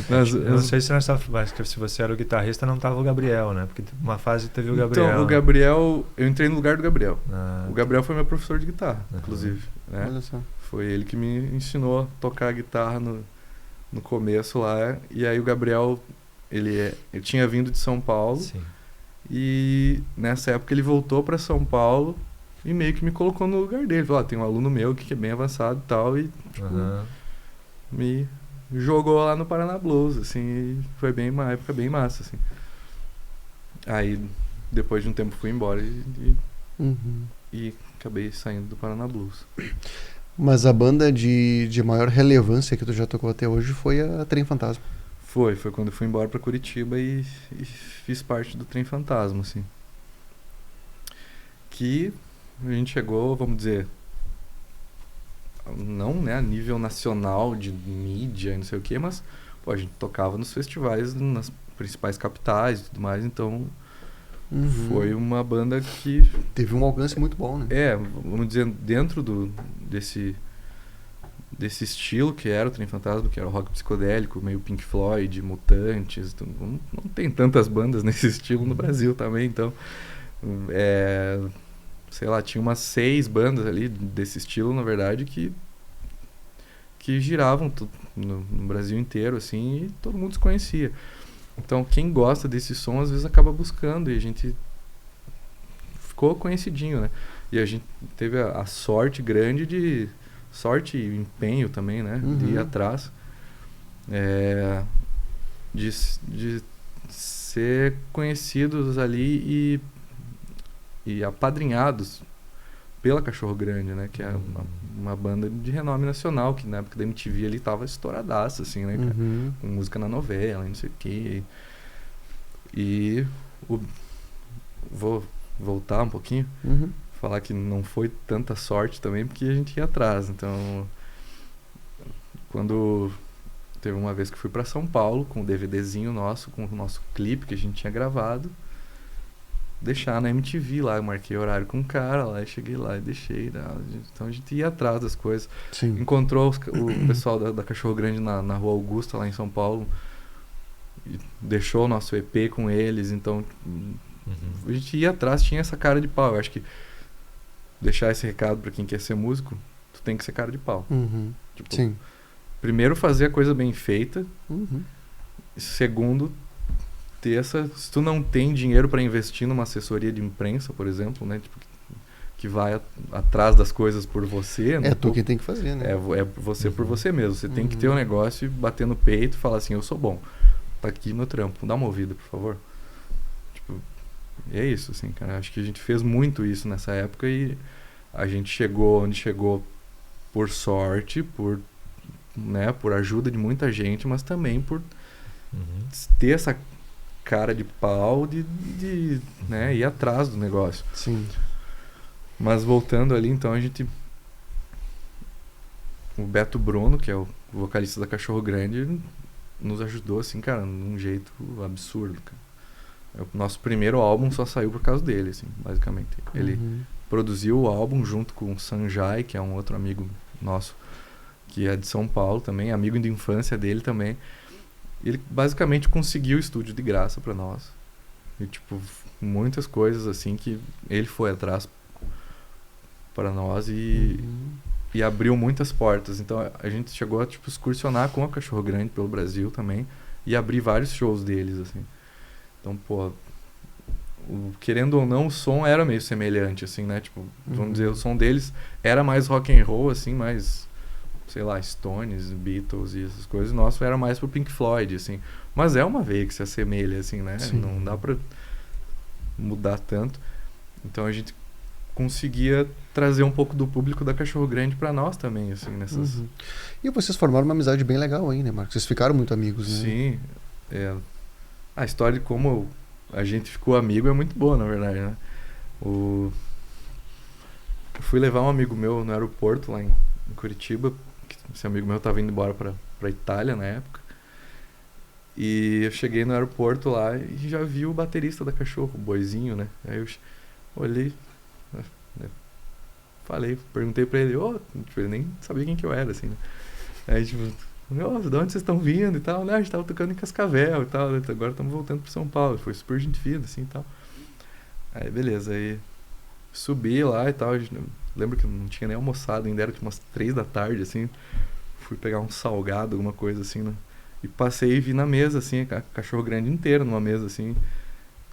S1: Eu não sei se se você era o guitarrista, não tava o Gabriel, né? Porque uma fase teve o Gabriel.
S3: Então, o Gabriel, eu entrei no lugar do Gabriel. O Gabriel foi meu professor de guitarra, inclusive. Né?
S2: Olha só.
S3: Foi ele que me ensinou a tocar guitarra no começo lá. E aí o Gabriel, ele tinha vindo de São Paulo.
S1: Sim.
S3: E nessa época ele voltou para São Paulo e meio que me colocou no lugar dele. Falou, tem um aluno meu que é bem avançado e tal. E tipo, me jogou lá no Paraná Blues, assim. E foi bem uma época bem massa, assim. Aí depois de um tempo fui embora e acabei saindo do Paraná Blues.
S2: Mas a banda de maior relevância que tu já tocou até hoje foi a Trem Fantasma.
S3: Foi quando eu fui embora pra Curitiba e fiz parte do Trem Fantasma, assim. Que a gente chegou, vamos dizer, não, né, a nível nacional de mídia, não sei o quê, mas pô, a gente tocava nos festivais, nas principais capitais e tudo mais, então foi uma banda que...
S2: Teve um alcance muito bom, né?
S3: Vamos dizer, dentro desse estilo que era o Trem Fantasma, que era o rock psicodélico, meio Pink Floyd, Mutantes, então, não tem tantas bandas nesse estilo no Brasil também, então sei lá, tinha umas 6 bandas ali desse estilo, na verdade, que giravam no Brasil inteiro, assim, e todo mundo se conhecia. Então quem gosta desse som às vezes acaba buscando e a gente ficou conhecidinho, né? E a gente teve a sorte grande de... Sorte e empenho também, né? De ir atrás. De ser conhecidos ali e apadrinhados pela Cachorro Grande, né? Que é uma banda de renome nacional, que na época da MTV ali tava estouradaça, assim, né? Com música na novela, não sei o quê. E vou voltar um pouquinho. Falar que não foi tanta sorte também, porque a gente ia atrás. Então, quando teve uma vez que fui pra São Paulo com o DVDzinho nosso, com o nosso clipe que a gente tinha gravado, deixar na MTV lá, eu marquei horário com o cara lá, e cheguei lá e deixei, né? Então a gente ia atrás das coisas.
S2: Sim.
S3: Encontrou o pessoal da Cachorro Grande na Rua Augusta, lá em São Paulo, e deixou o nosso EP com eles, então a gente ia atrás, tinha essa cara de pau. Eu acho que deixar esse recado pra quem quer ser músico, tu tem que ser cara de pau. Tipo,
S2: Sim.
S3: Primeiro, fazer a coisa bem feita. Segundo, ter essa... Se tu não tem dinheiro pra investir numa assessoria de imprensa, por exemplo, né? Tipo, que vai atrás das coisas por você.
S2: É tu quem tem que fazer, né?
S3: É você por você mesmo. Você tem que ter um negócio e bater no peito e falar assim, eu sou bom. Tá aqui no trampo. Dá uma ouvida, por favor. Tipo, é isso, assim, cara. Acho que a gente fez muito isso nessa época e a gente chegou onde chegou por sorte, por ajuda de muita gente, mas também por ter essa cara de pau de né, ir atrás do negócio.
S2: Sim.
S3: Mas voltando ali, então, o Beto Bruno, que é o vocalista da Cachorro Grande, nos ajudou, assim, cara, de um jeito absurdo, cara. O nosso primeiro álbum só saiu por causa dele, assim, basicamente. Ele produziu o álbum junto com o Sanjay, que é um outro amigo nosso, que é de São Paulo também, amigo de infância dele também. Ele basicamente conseguiu o estúdio de graça pra nós. E, tipo, muitas coisas, assim, que ele foi atrás para nós e abriu muitas portas. Então, a gente chegou a, tipo, excursionar com a Cachorro Grande pelo Brasil também e abrir vários shows deles, assim. Então, pô, querendo ou não, o som era meio semelhante, assim, né? Tipo, vamos dizer, o som deles era mais rock and roll, assim, mais, sei lá, Stones, Beatles e essas coisas. O nosso era mais pro Pink Floyd, assim. Mas é uma veia que se assemelha, assim, né?
S2: Sim.
S3: Não dá pra mudar tanto. Então, a gente conseguia trazer um pouco do público da Cachorro Grande pra nós também, assim, nessas...
S2: E vocês formaram uma amizade bem legal aí, né, Marcos? Vocês ficaram muito amigos, né?
S3: Sim. A história de como a gente ficou amigo é muito boa, na verdade, né? Eu fui levar um amigo meu no aeroporto lá em Curitiba. Esse amigo meu tava indo embora pra Itália na época. E eu cheguei no aeroporto lá e já vi o baterista da Cachorro, o Boizinho, né? Aí eu olhei, perguntei pra ele, tipo, ele nem sabia quem que eu era, assim, né? Aí, tipo, de onde vocês estão vindo e tal? Né? A gente tava tocando em Cascavel e tal, né? Agora estamos voltando pro São Paulo. Foi super gente fina, assim, e tal. Aí, beleza, aí subi lá e tal. lembro que eu não tinha nem almoçado ainda, era tipo umas 3 da tarde, assim. Fui pegar um salgado, alguma coisa assim, né? E passei e vi na mesa, assim, cachorro grande inteiro numa mesa, assim.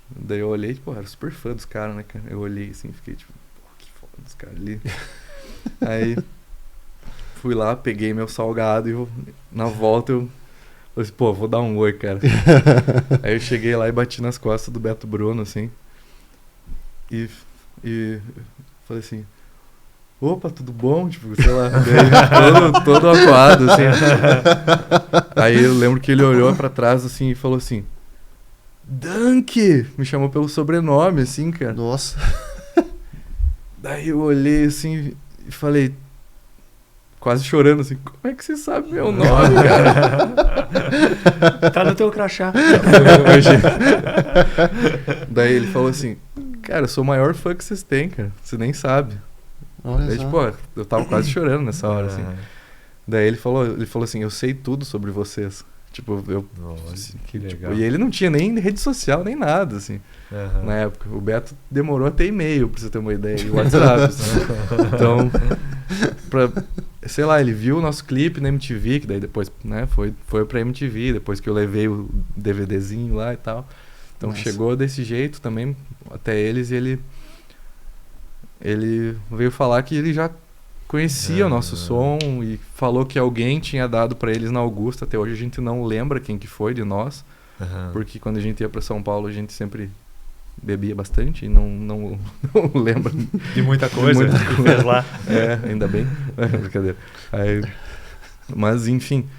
S3: Daí eu olhei, pô, era super fã dos caras, né, cara? Eu olhei, assim, fiquei tipo, pô, que foda dos caras ali. Aí, fui lá, peguei meu salgado e na volta eu falei assim, pô, vou dar um oi, cara. Aí eu cheguei lá e bati nas costas do Beto Bruno, assim. E falei assim, opa, tudo bom? Tipo, sei lá, daí, todo acuado, assim. Aí eu lembro que ele olhou pra trás, assim, e falou assim, Dunk! Me chamou pelo sobrenome, assim, cara.
S2: Nossa.
S3: Daí eu olhei, assim, e falei, quase chorando, assim, como é que você sabe meu nome, cara?
S1: Tá no teu crachá.
S3: Daí ele falou assim, cara, eu sou o maior fã que vocês têm, cara. Você nem sabe.
S2: Olha
S3: Daí,
S2: só.
S3: tipo, eu tava quase chorando nessa hora, assim. Daí ele falou assim, eu sei tudo sobre vocês. Tipo,
S1: Nossa, que legal.
S3: Tipo, e ele não tinha nem rede social, nem nada, assim, na época. O Beto demorou até e-mail, pra você ter uma ideia, e WhatsApp, assim. Então, sei lá, ele viu o nosso clipe na MTV, que daí depois, né, foi pra MTV, depois que eu levei o DVDzinho lá e tal. Então,
S2: Nossa.
S3: chegou desse jeito também até eles, e ele veio falar que ele já conhecia o nosso som e falou que alguém tinha dado pra eles na Augusta. Até hoje a gente não lembra quem que foi de nós, porque quando a gente ia pra São Paulo a gente sempre bebia bastante e não lembra
S1: De muita coisa que fez lá.
S3: ainda bem. Brincadeira. Aí, mas enfim,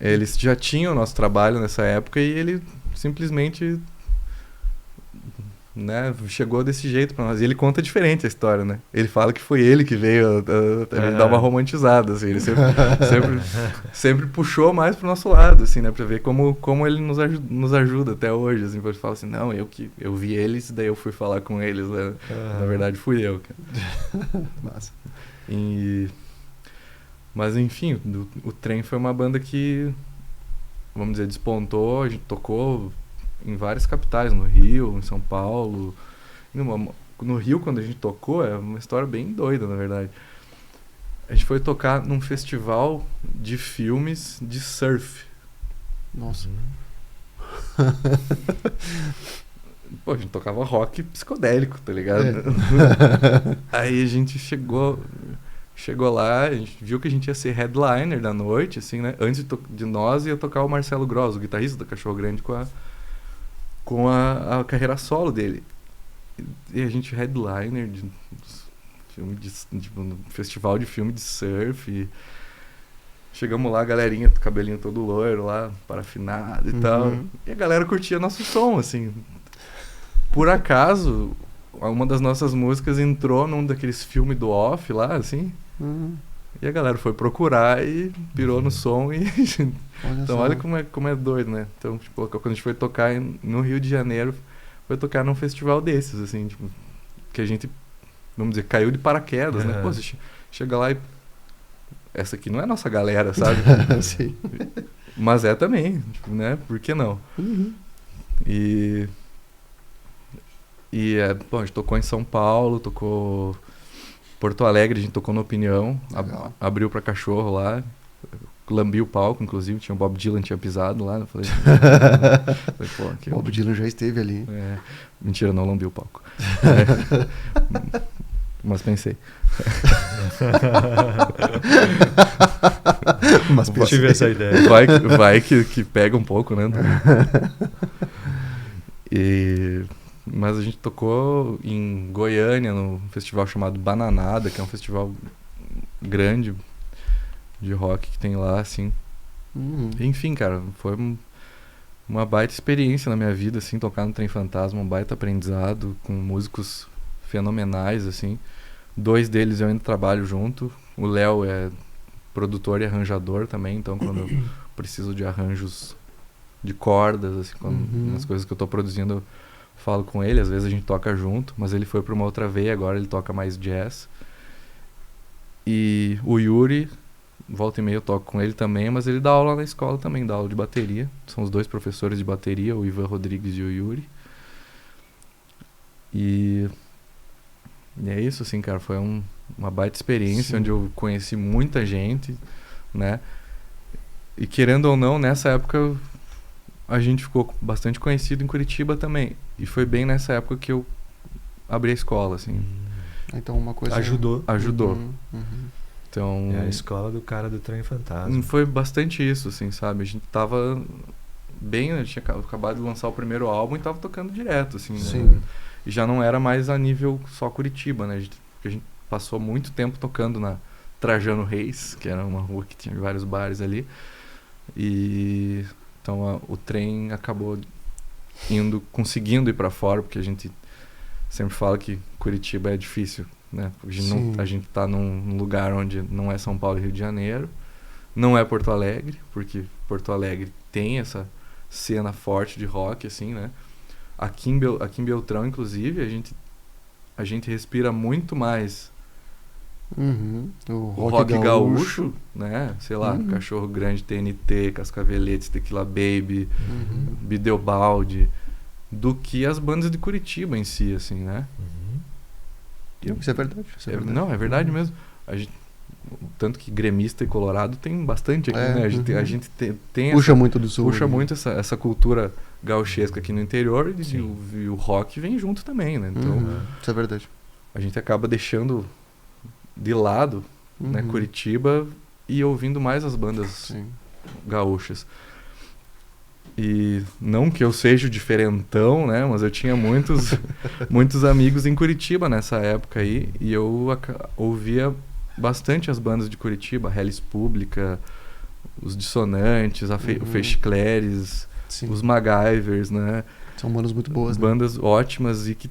S3: eles já tinham o nosso trabalho nessa época e ele simplesmente, né, chegou desse jeito pra nós. E ele conta diferente a história, né? Ele fala que foi ele que veio ele dá uma romantizada, assim. Ele sempre puxou mais pro nosso lado, assim, né? Pra ver como ele nos ajuda até hoje, assim. Ele fala assim, não, eu vi eles, daí eu fui falar com eles, né? Na verdade fui eu, cara.
S2: Massa.
S3: Mas enfim, o Trem foi uma banda que, vamos dizer, despontou. A gente tocou em várias capitais, no Rio, em São Paulo. No Rio, quando a gente tocou, é uma história bem doida, na verdade. A gente foi tocar num festival de filmes de surf.
S2: Nossa.
S3: Pô, a gente tocava rock psicodélico, tá ligado? Aí a gente chegou lá, a gente viu que a gente ia ser headliner da noite, assim, né? Antes de nós ia tocar o Marcelo Gross, o guitarrista do Cachorro Grande, com a carreira solo dele. E a gente headliner de filme no festival de filme de surf. E chegamos lá, a galerinha, cabelinho todo loiro lá, parafinado e tal. E a galera curtia nosso som, assim. Por acaso, uma das nossas músicas entrou num daqueles filmes do off lá, assim. E a galera foi procurar e pirou no som e... Então olha como é doido, né? Então, tipo, quando a gente foi tocar no Rio de Janeiro, foi tocar num festival desses, assim, tipo, que a gente, vamos dizer, caiu de paraquedas, né? Pô, você chega lá e... Essa aqui não é a nossa galera, sabe?
S2: Sim.
S3: Mas é também, tipo, né? Por que não? E bom, a gente tocou em São Paulo, tocou Porto Alegre, a gente tocou no Opinião, abriu pra Cachorro lá, lambi o palco, inclusive, tinha o Bob Dylan, tinha pisado lá, eu falei, pô, aqui
S2: Bob Dylan já esteve ali.
S3: Mentira, não lambi o palco. Mas pensei.
S2: Mas
S1: tive essa ideia.
S3: Vai que pega um pouco, né? Mas a gente tocou em Goiânia, num festival chamado Bananada, que é um festival grande de rock que tem lá, assim. Enfim, cara, foi uma baita experiência na minha vida, assim, tocar no Trem Fantasma, um baita aprendizado, com músicos fenomenais, assim. 2 deles eu ainda trabalho junto. O Léo é produtor e arranjador também, então quando eu preciso de arranjos de cordas, assim, nas coisas que eu tô produzindo, eu falo com ele. Às vezes a gente toca junto, mas ele foi pra uma outra veia, agora ele toca mais jazz. E o Yuri, volta e meia eu toco com ele também, mas ele dá aula na escola também, dá aula de bateria. São os 2 professores de bateria, o Ivan Rodrigues e o Yuri. E é isso, assim, cara, foi uma baita experiência,
S2: Sim.
S3: onde eu conheci muita gente, né? E querendo ou não, nessa época a gente ficou bastante conhecido em Curitiba também. E foi bem nessa época que eu abri a escola, assim.
S2: Então uma coisa...
S1: Ajudou.
S3: Ajudou.
S2: Uhum.
S3: Então,
S1: É a escola do cara do trem fantasma.
S3: foi bastante isso, assim, sabe? A gente tava bem, eu tinha acabado de lançar o primeiro álbum e tava tocando direto, assim.
S2: Sim.
S3: Né? E já não era mais a nível só Curitiba, né? Porque a gente passou muito tempo tocando na Trajano Reis, que era uma rua que tinha vários bares ali. E então o trem acabou conseguindo ir para fora, porque a gente sempre fala que Curitiba é difícil, né? A gente tá num lugar onde não é São Paulo e Rio de Janeiro, não é Porto Alegre, porque Porto Alegre tem essa cena forte de rock, assim, né? Aqui em Beltrão, inclusive, a gente respira muito mais
S2: O
S3: o rock gaúcho, né? Sei lá, Cachorro Grande, TNT, Cascaveletes, Tequila Baby, Bideobaldi, do que as bandas de Curitiba em si, assim, né?
S2: Isso é verdade.
S3: Não, é verdade mesmo. Tanto que gremista e colorado tem bastante aqui, né? A gente tem
S2: puxa muito do sul.
S3: Puxa muito essa cultura gauchesca aqui no interior e o rock vem junto também, né? Então,
S2: isso é verdade.
S3: a gente acaba deixando de lado, né, Curitiba e ouvindo mais as bandas gaúchas. E não que eu seja o diferentão, né? Mas eu tinha muitos amigos em Curitiba nessa época aí. E eu ouvia bastante as bandas de Curitiba. Hellis Pública, os Dissonantes, o Fechicleres, os MacGyvers, né?
S2: São bandas muito boas, né?
S3: Bandas ótimas e que,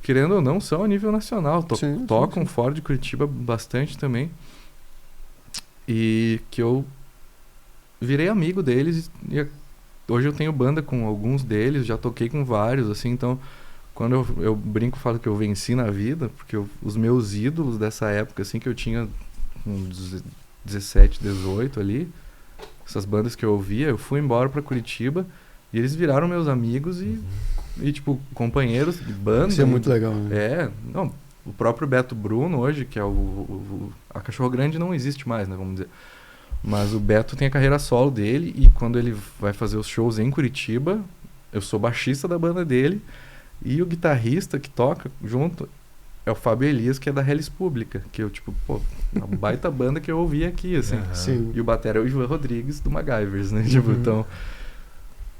S3: querendo ou não, são a nível nacional. Tocam fora de Curitiba bastante também. E que eu virei amigo deles e hoje eu tenho banda com alguns deles, já toquei com vários, assim, então quando eu brinco, falo que eu venci na vida, porque os meus ídolos dessa época, assim, que eu tinha uns 17, 18 ali, essas bandas que eu ouvia, eu fui embora pra Curitiba e eles viraram meus amigos e tipo, companheiros de banda.
S2: Isso é muito legal, né?
S3: O próprio Beto Bruno hoje, que é a Cachorro Grande não existe mais, né, vamos dizer. Mas o Beto tem a carreira solo dele e quando ele vai fazer os shows em Curitiba, eu sou baixista da banda dele e o guitarrista que toca junto é o Fábio Elias, que é da Hellis Pública, que eu, tipo, uma baita banda que eu ouvi aqui, assim.
S2: Sim.
S3: E o batera é o Ivan Rodrigues do MacGyvers, né? Tipo, então,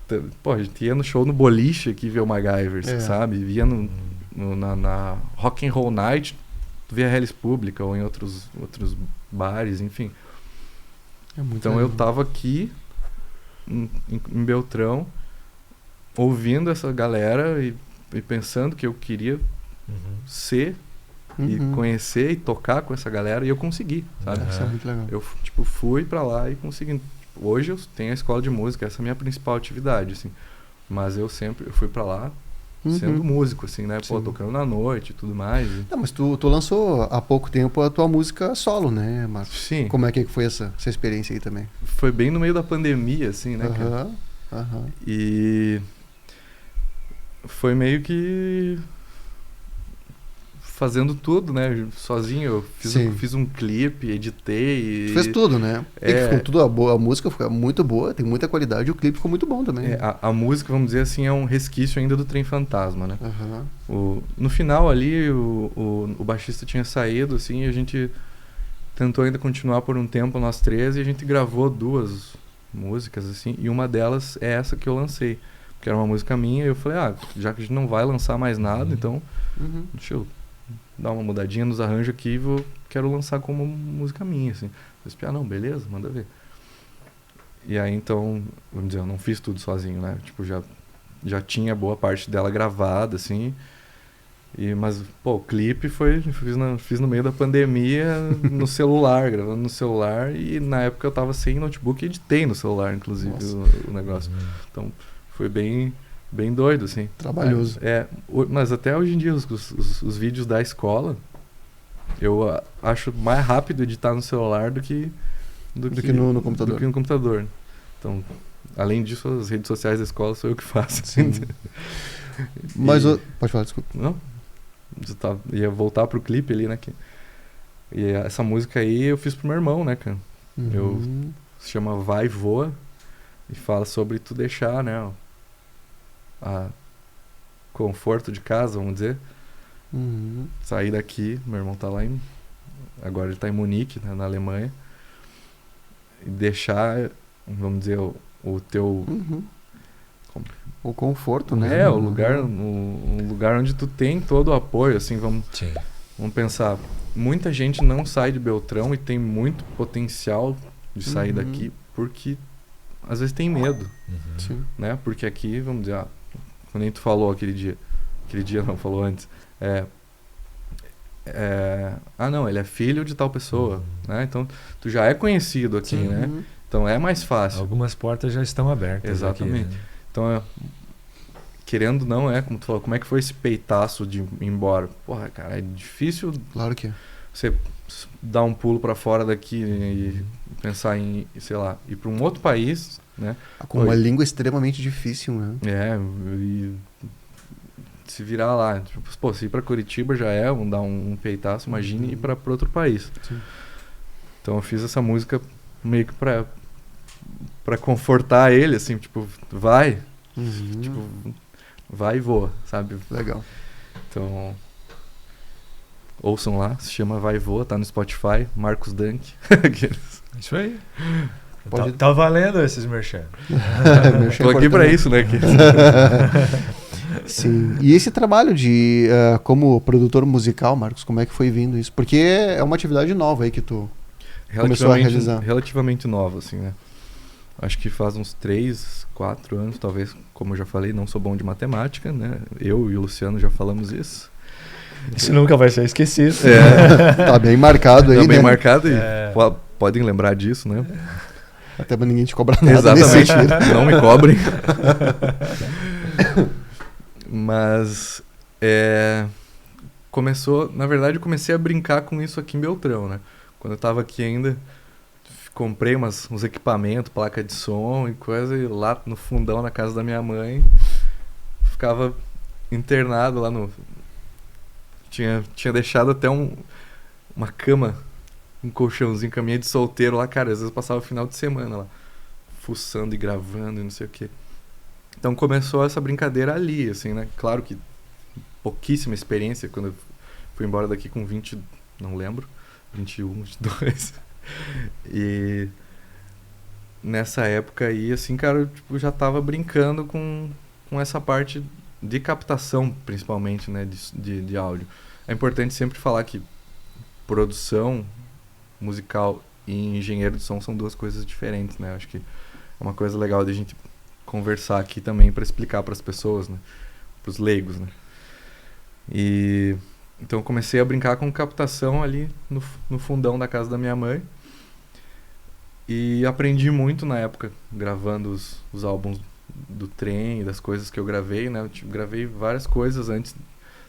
S3: a gente ia no show no boliche aqui ver o MacGyvers, sabe? Via na Rock and Roll Night, via a Hellis Pública ou em outros bares, enfim. Então eu tava aqui em Beltrão ouvindo essa galera e pensando que eu queria ser e conhecer e tocar com essa galera e eu consegui, sabe?
S2: Isso é muito legal.
S3: Eu fui pra lá e consegui. Hoje eu tenho a escola de música, essa é a minha principal atividade, assim. Mas eu fui pra lá sendo músico, assim, né? Pô, tocando na noite e tudo mais.
S2: Não, mas tu lançou há pouco tempo a tua música solo, né, Marcos?
S3: Sim.
S2: Como é que foi essa experiência aí também?
S3: Foi bem no meio da pandemia, assim, né? E foi meio que fazendo tudo, né? Sozinho. Eu fiz um clipe, editei.
S2: Tu fez tudo, né? Ficou tudo a música ficou muito boa, tem muita qualidade e o clipe ficou muito bom também.
S3: A música, vamos dizer assim, é um resquício ainda do Trem Fantasma, né? No final ali, o baixista tinha saído, assim, e a gente tentou ainda continuar por um tempo, nós três, e a gente gravou 2 músicas, assim, e uma delas é essa que eu lancei. Que era uma música minha, e eu falei, já que a gente não vai lançar mais nada, então deixa eu dar uma mudadinha nos arranjos aqui e quero lançar como música minha, assim. Eu disse, não, beleza, manda ver. E aí, então, vamos dizer, eu não fiz tudo sozinho, né? Tipo, já tinha boa parte dela gravada, assim. Mas, o clipe fiz no meio da pandemia, no celular, gravando no celular. E na época eu tava sem notebook e editei no celular, inclusive, o negócio. Então, foi bem doido, assim.
S2: Trabalhoso.
S3: Mas até hoje em dia, os vídeos da escola, eu acho mais rápido editar no celular do que no computador. Do que no computador. Então, além disso, as redes sociais da escola sou eu que faço.
S2: Sim. Mas pode falar, desculpa.
S3: Não? Ia voltar pro clipe ali, né? E essa música aí eu fiz pro meu irmão, né, cara?
S2: Uhum.
S3: Se chama Vai e Voa e fala sobre tu deixar, né, a conforto de casa, vamos dizer,
S2: Uhum.
S3: sair daqui. Meu irmão tá lá agora ele tá em Munique, né, na Alemanha, e deixar, vamos dizer, o teu
S2: Uhum. O conforto, né?
S3: o lugar, um lugar onde tu tem todo o apoio, assim, vamos pensar, muita gente não sai de Beltrão e tem muito potencial de sair daqui porque às vezes tem medo,
S2: Sim.
S3: né? Porque aqui, vamos dizer, quando nem tu falou aquele dia não, falou antes, não, ele é filho de tal pessoa, né? Então, tu já é conhecido aqui,
S1: Sim.
S3: né? Então é mais fácil.
S1: Algumas portas já estão abertas.
S3: Exatamente.
S1: Aqui, né?
S3: Então, querendo não, como tu falou, como é que foi esse peitaço de ir embora? Porra, cara, é difícil
S2: Claro que é.
S3: você dar um pulo pra fora daqui e pensar em, sei lá, ir pra um outro país, né?
S2: Com uma língua extremamente difícil, né?
S3: E se virar lá. Tipo, pô, se ir pra Curitiba já vamos dar um peitaço, imagine ir pra outro país.
S2: Sim.
S3: Então eu fiz essa música meio que pra confortar ele, assim, tipo, vai, tipo, vai e voa, sabe?
S2: Legal.
S3: Então, ouçam lá, se chama Vai e Voa, tá no Spotify, Marcos Dunk.
S1: Isso aí.
S2: Pode-
S1: Tá valendo esses merchan.
S3: Tô aqui pra isso, né?
S2: Sim. E esse trabalho de como produtor musical, Marcos, como é que foi vindo isso? Porque é uma atividade nova aí que tu começou a realizar.
S3: Relativamente nova, assim, né? Acho que faz uns 3, 4 anos, talvez, como eu já falei, não sou bom de matemática, né? Eu e o Luciano já falamos isso.
S1: Isso nunca vai ser esquecido.
S2: Tá bem marcado aí,
S3: Tá bem
S2: né?
S3: marcado e podem lembrar disso, né?
S2: Até pra ninguém te cobrar nada nesse
S3: Exatamente,
S2: sentido.
S3: não me cobrem. Mas na verdade eu comecei a brincar com isso aqui em Beltrão, né? Quando eu tava aqui ainda, comprei uns equipamentos, placa de som e coisa, e lá no fundão, na casa da minha mãe, ficava internado lá no... Tinha deixado até uma cama, um colchãozinho, caminha de solteiro lá, cara, às vezes eu passava o final de semana lá, fuçando e gravando e não sei o quê. Então começou essa brincadeira ali, assim, né? Claro que pouquíssima experiência, quando eu fui embora daqui com 20, não lembro, 21, 22. E nessa época aí, assim, cara, eu tipo, já tava brincando com essa parte de captação, principalmente, né, de áudio. É importante sempre falar que produção musical e engenheiro de som são duas coisas diferentes, né? Acho que é uma coisa legal de a gente conversar aqui também para explicar para as pessoas, né? Para os leigos, né? E então eu comecei a brincar com captação ali no fundão da casa da minha mãe e aprendi muito na época gravando os álbuns do trem e das coisas que eu gravei, né? Eu gravei várias coisas antes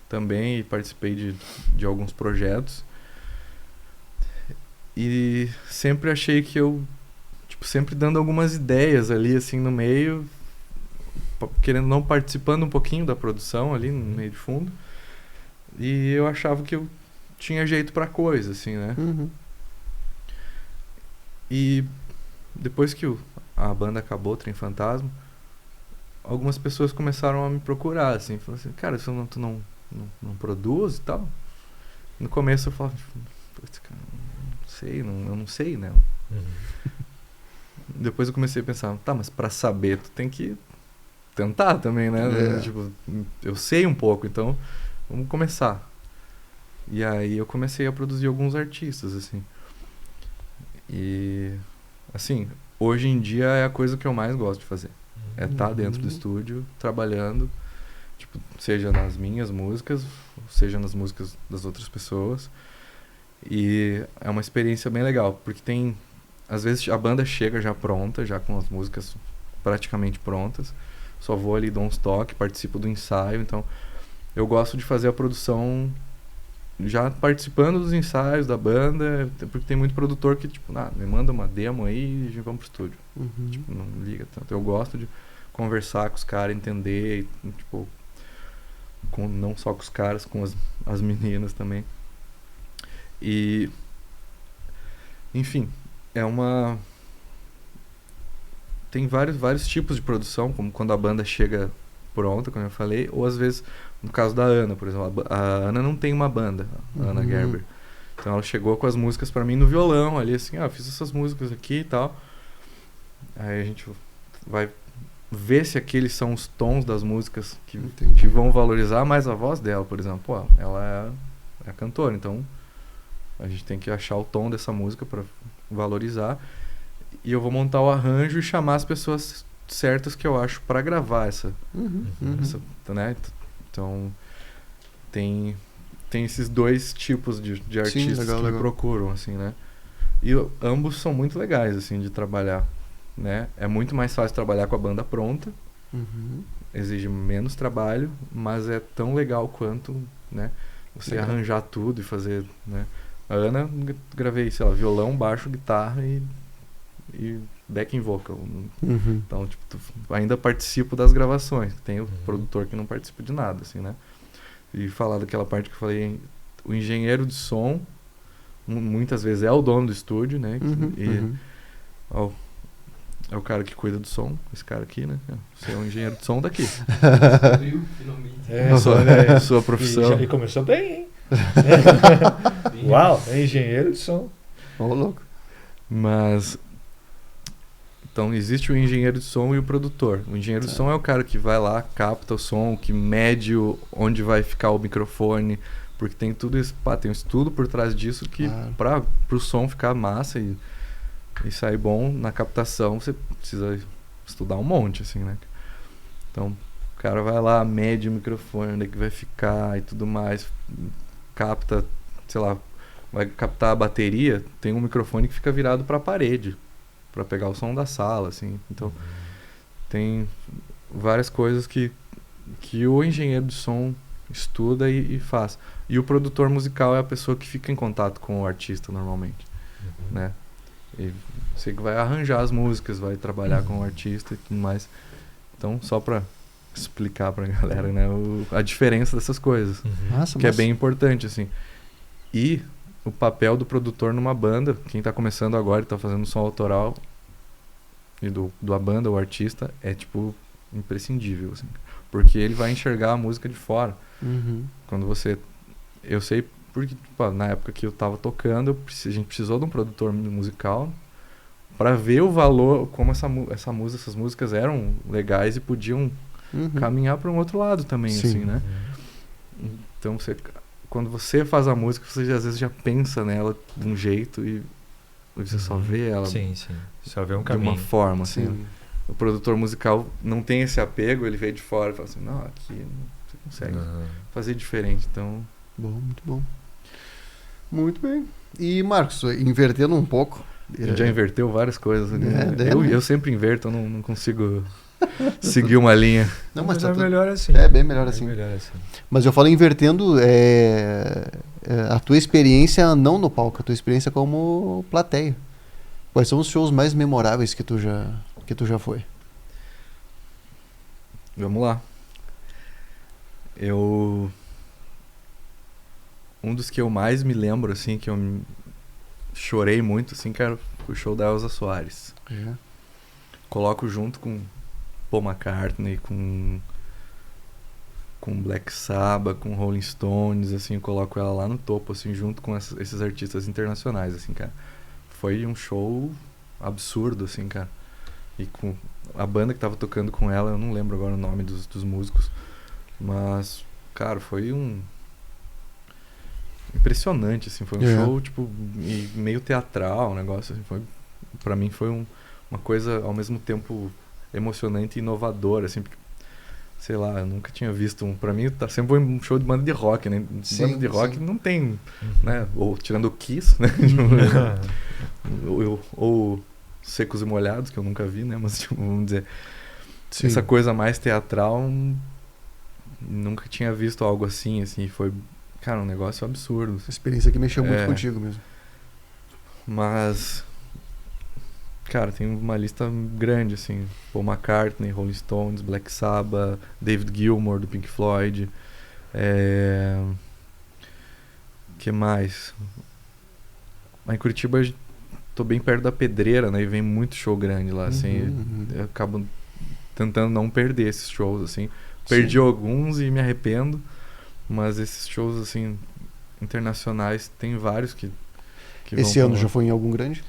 S3: também e participei de alguns projetos e sempre achei que eu sempre dando algumas ideias ali, assim, no meio, querendo não participando um pouquinho da produção ali, no meio de fundo. E eu achava que eu tinha jeito pra coisa, assim, né? E depois que a banda acabou, Trem Fantasma, algumas pessoas começaram a me procurar, assim, falando assim, cara, tu não produz e tal? No começo eu falava, cara, não sei, eu não sei, né? Depois eu comecei a pensar, tá, mas pra saber tu tem que tentar também, né? Tipo, eu sei um pouco, então vamos começar. E aí eu comecei a produzir alguns artistas, assim. E, assim, hoje em dia é a coisa que eu mais gosto de fazer. É estar dentro do estúdio, trabalhando, tipo, seja nas minhas músicas, seja nas músicas das outras pessoas. E é uma experiência bem legal, porque tem... Às vezes a banda chega já pronta, já com as músicas praticamente prontas. Só vou ali, dou uns toques, participo do ensaio. Então, eu gosto de fazer a produção já participando dos ensaios da banda, porque tem muito produtor que, tipo, me manda uma demo aí e vamos pro estúdio. Tipo, não liga tanto. Eu gosto de conversar com os caras, entender, e, tipo, não só com os caras, com as meninas também. E Enfim, é uma... Tem vários tipos de produção, como quando a banda chega pronta, como eu falei, ou às vezes, no caso da Ana, por exemplo, a Ana não tem uma banda, a Ana Gerber. Então ela chegou com as músicas pra mim no violão, ali assim, eu fiz essas músicas aqui e tal. Aí a gente vai ver se aqueles são os tons das músicas que vão valorizar mais a voz dela, por exemplo. Pô, ela é a cantora, então a gente tem que achar o tom dessa música pra valorizar. E eu vou montar o arranjo e chamar as pessoas certas que eu acho pra gravar essa, né? Então tem esses dois tipos de artistas que me procuram, assim, né? E ambos são muito legais, assim, de trabalhar, né? É muito mais fácil trabalhar com a banda pronta, exige menos trabalho, mas é tão legal quanto, né? Você arranjar tudo e fazer, né? A Ana, gravei, sei lá, violão, baixo, guitarra e backing vocal. Então, tipo, ainda participo das gravações. Tem o produtor que não participa de nada, assim, né? E falar daquela parte que eu falei, o engenheiro de som, muitas vezes é o dono do estúdio, né? É o cara que cuida do som, esse cara aqui, né? Você é um engenheiro de som daqui. Sua profissão.
S1: E começou bem, hein? Uau, é engenheiro de som.
S2: Ô, louco.
S3: Mas... Então, existe o engenheiro de som e o produtor. O engenheiro de som é o cara que vai lá, capta o som, que mede onde vai ficar o microfone, porque tem tudo isso, tem um estudo por trás disso que para o som ficar massa e sair bom na captação, você precisa estudar um monte, assim, né? Então, o cara vai lá, mede o microfone, onde é que vai ficar e tudo mais, capta, sei lá, vai captar a bateria, tem um microfone que fica virado para a parede, para pegar o som da sala, assim. Então, tem várias coisas que o engenheiro de som estuda e faz. E o produtor musical é a pessoa que fica em contato com o artista, normalmente, né? E você que vai arranjar as músicas, vai trabalhar com o artista e tudo mais. Então, só para explicar pra galera, né, a diferença dessas coisas, que é bem importante, assim. E o papel do produtor numa banda, quem tá começando agora e tá fazendo som autoral, e da banda, o artista, é tipo imprescindível, assim, porque ele vai enxergar a música de fora. Quando você... Eu sei porque, tipo, na época que eu tava tocando, a gente precisou de um produtor musical para ver o valor, como essas músicas eram legais e podiam caminhar para um outro lado também, assim, né? Então, quando você faz a música, você às vezes já pensa nela de um jeito e você só vê ela
S1: só vê um
S3: de
S1: caminho.
S3: uma forma, assim. O produtor musical não tem esse apego, ele vê de fora e fala assim, não, aqui você consegue fazer diferente, então...
S2: Bom, muito bom. Muito bem. E, Marcos, invertendo um pouco...
S3: Já inverteu várias coisas, né? Eu sempre inverto, eu não consigo seguir uma linha.
S2: Não, mas
S1: é melhor assim.
S2: É bem melhor assim.
S1: Melhor assim.
S2: Mas eu falo invertendo a tua experiência não no palco, a tua experiência como plateia. Quais são os shows mais memoráveis que tu já foi?
S3: Vamos lá. Um dos que eu mais me lembro, assim, que eu chorei muito, assim, que era o show da Elza Soares. Coloco junto com Paul McCartney, com Black Sabbath, com Rolling Stones, assim, eu coloco ela lá no topo, assim, junto com esses artistas internacionais, assim, cara. Foi um show absurdo, assim, cara. E com a banda que tava tocando com ela, eu não lembro agora o nome dos músicos, mas, cara, foi impressionante, assim, foi um show, tipo, meio teatral, um negócio, assim, pra mim foi uma coisa, ao mesmo tempo, emocionante e inovadora, assim, porque, sei lá, eu nunca tinha visto pra mim, sempre foi um show de banda de rock, né? Banda de rock não tem, né, ou tirando o Kiss, né, ou Secos e Molhados, que eu nunca vi, né, mas, tipo, vamos dizer, essa coisa mais teatral, nunca tinha visto algo assim, foi... Cara, um negócio absurdo.
S2: Essa experiência que mexeu muito contigo mesmo.
S3: Mas, cara, tem uma lista grande, assim. Paul McCartney, Rolling Stones, Black Sabbath, David Gilmour, do Pink Floyd. Que mais? Em Curitiba tô bem perto da Pedreira, né? E vem muito show grande lá, assim. Eu acabo tentando não perder esses shows, assim. Perdi alguns e me arrependo, mas esses shows, assim, internacionais, tem vários que
S2: Esse
S3: vão
S2: ano
S3: pra
S2: já
S3: lá.
S2: foi em algum grande?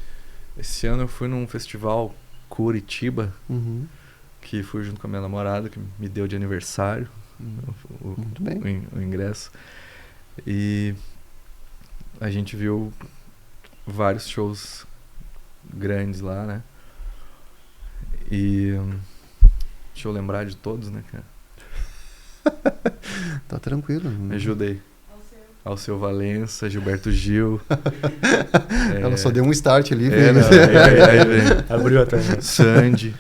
S3: Esse ano eu fui num festival Curitiba,
S2: Uhum.
S3: que fui junto com a minha namorada, que me deu de aniversário
S2: Muito bem.
S3: o ingresso. E a gente viu vários shows grandes lá, né? E deixa eu lembrar de todos, né, cara?
S2: Tá tranquilo.
S3: Me ajudei. Alceu Valença, Gilberto Gil.
S2: Ela só deu um start ali.
S3: É,
S2: velho.
S3: não, aí vem.
S1: Abriu até.
S3: Sandy.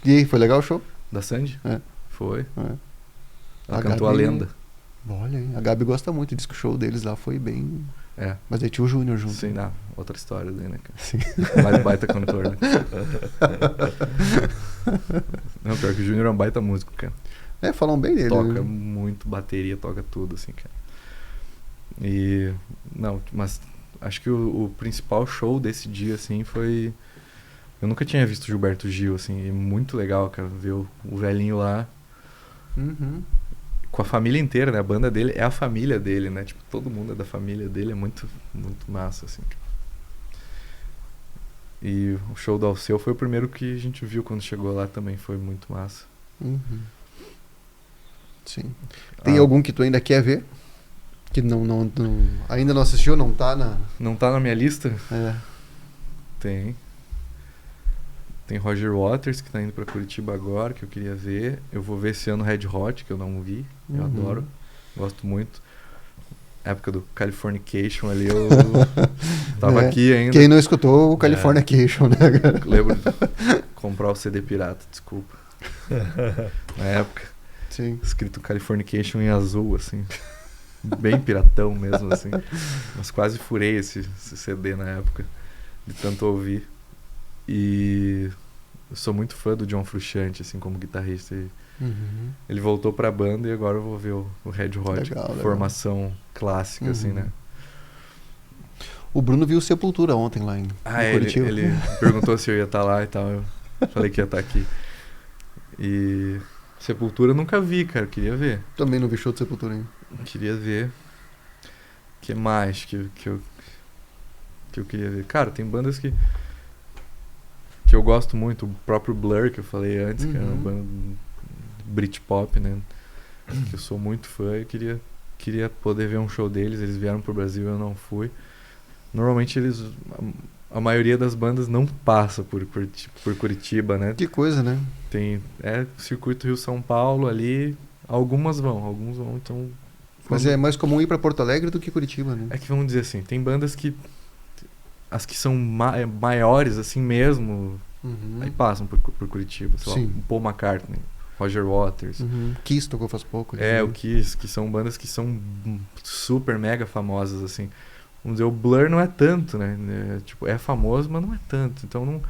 S2: E aí, foi legal o show?
S3: Da Sandy?
S2: É.
S3: Foi.
S2: É.
S3: Ela
S2: A
S3: cantou A
S2: Gabi-
S3: Lenda.
S2: Olha aí, a Gabi gosta muito, diz que o show deles lá foi bem...
S3: É.
S2: Mas aí tinha o Júnior junto.
S3: Sim, não. Outra história daí, né, cara?
S2: Sim.
S3: Mais baita cantor, né? Não, pior que o Júnior é um baita músico, cara.
S2: É, falam bem dele.
S3: Toca
S2: né?
S3: muito bateria, toca tudo, assim, cara. E... Não, mas acho que o principal show desse dia, assim, foi... Eu nunca tinha visto o Gilberto Gil, assim, e muito legal, cara, ver o velhinho lá
S2: Uhum.
S3: com a família inteira, né? A banda dele é a família dele, né? Tipo, todo mundo é da família dele, é muito, muito massa, assim. E o show do Alceu foi o primeiro que a gente viu quando chegou lá também, foi muito massa.
S2: Uhum. Sim. Tem
S3: Ah,
S2: algum que tu ainda quer ver? Que ainda não assistiu, não tá na...
S3: Não tá na minha lista?
S2: É.
S3: Tem. Tem Roger Waters, que tá indo pra Curitiba agora, que eu queria ver. Eu vou ver esse ano Red Hot, que eu não vi. Eu
S2: Uhum.
S3: adoro. Gosto muito. Época do Californication ali, eu tava
S2: É.
S3: aqui ainda.
S2: Quem não escutou o Californication, né, cara?
S3: Lembro de comprar o CD pirata, desculpa. Na época,
S2: Sim.
S3: escrito Californication em azul, assim. Bem piratão mesmo, assim. Mas quase furei esse CD na época, de tanto ouvir. E eu sou muito fã do John Frusciante, assim, como guitarrista.
S2: Uhum.
S3: Ele voltou pra banda e agora eu vou ver o Red Hot,
S2: Legal, legal.
S3: formação clássica, assim,
S2: Uhum.
S3: né?
S2: O Bruno viu Sepultura ontem lá em Curitiba.
S3: Ele perguntou se eu ia estar lá e tal. Eu falei que ia estar aqui. E Sepultura eu nunca vi, cara. Queria ver.
S2: Também não vi show de Sepultura ainda.
S3: Queria ver. O que mais que eu queria ver? Cara, tem bandas que eu gosto muito. O próprio Blur, que eu falei antes, que era uma
S2: Uhum.
S3: banda Britpop, né? Que eu sou muito fã e queria poder ver um show deles. Eles vieram pro Brasil e eu não fui. Normalmente a maioria das bandas não passa por Curitiba, né?
S2: Que coisa, né?
S3: Tem circuito Rio-São Paulo ali, alguns vão, então...
S2: Mas
S3: quando-
S2: é mais comum ir pra Porto Alegre do que Curitiba, né?
S3: É que vamos dizer assim, tem bandas que... As que são maiores, assim mesmo,
S2: Uhum.
S3: aí passam por Curitiba. Sei lá,
S2: Sim.
S3: o Paul McCartney, Roger Waters,
S2: Uhum. Kiss tocou faz pouco.
S3: o Kiss, que são bandas que são super mega famosas, assim. Vamos dizer, o Blur não é tanto, né? Tipo, é famoso, mas não é tanto. Então não,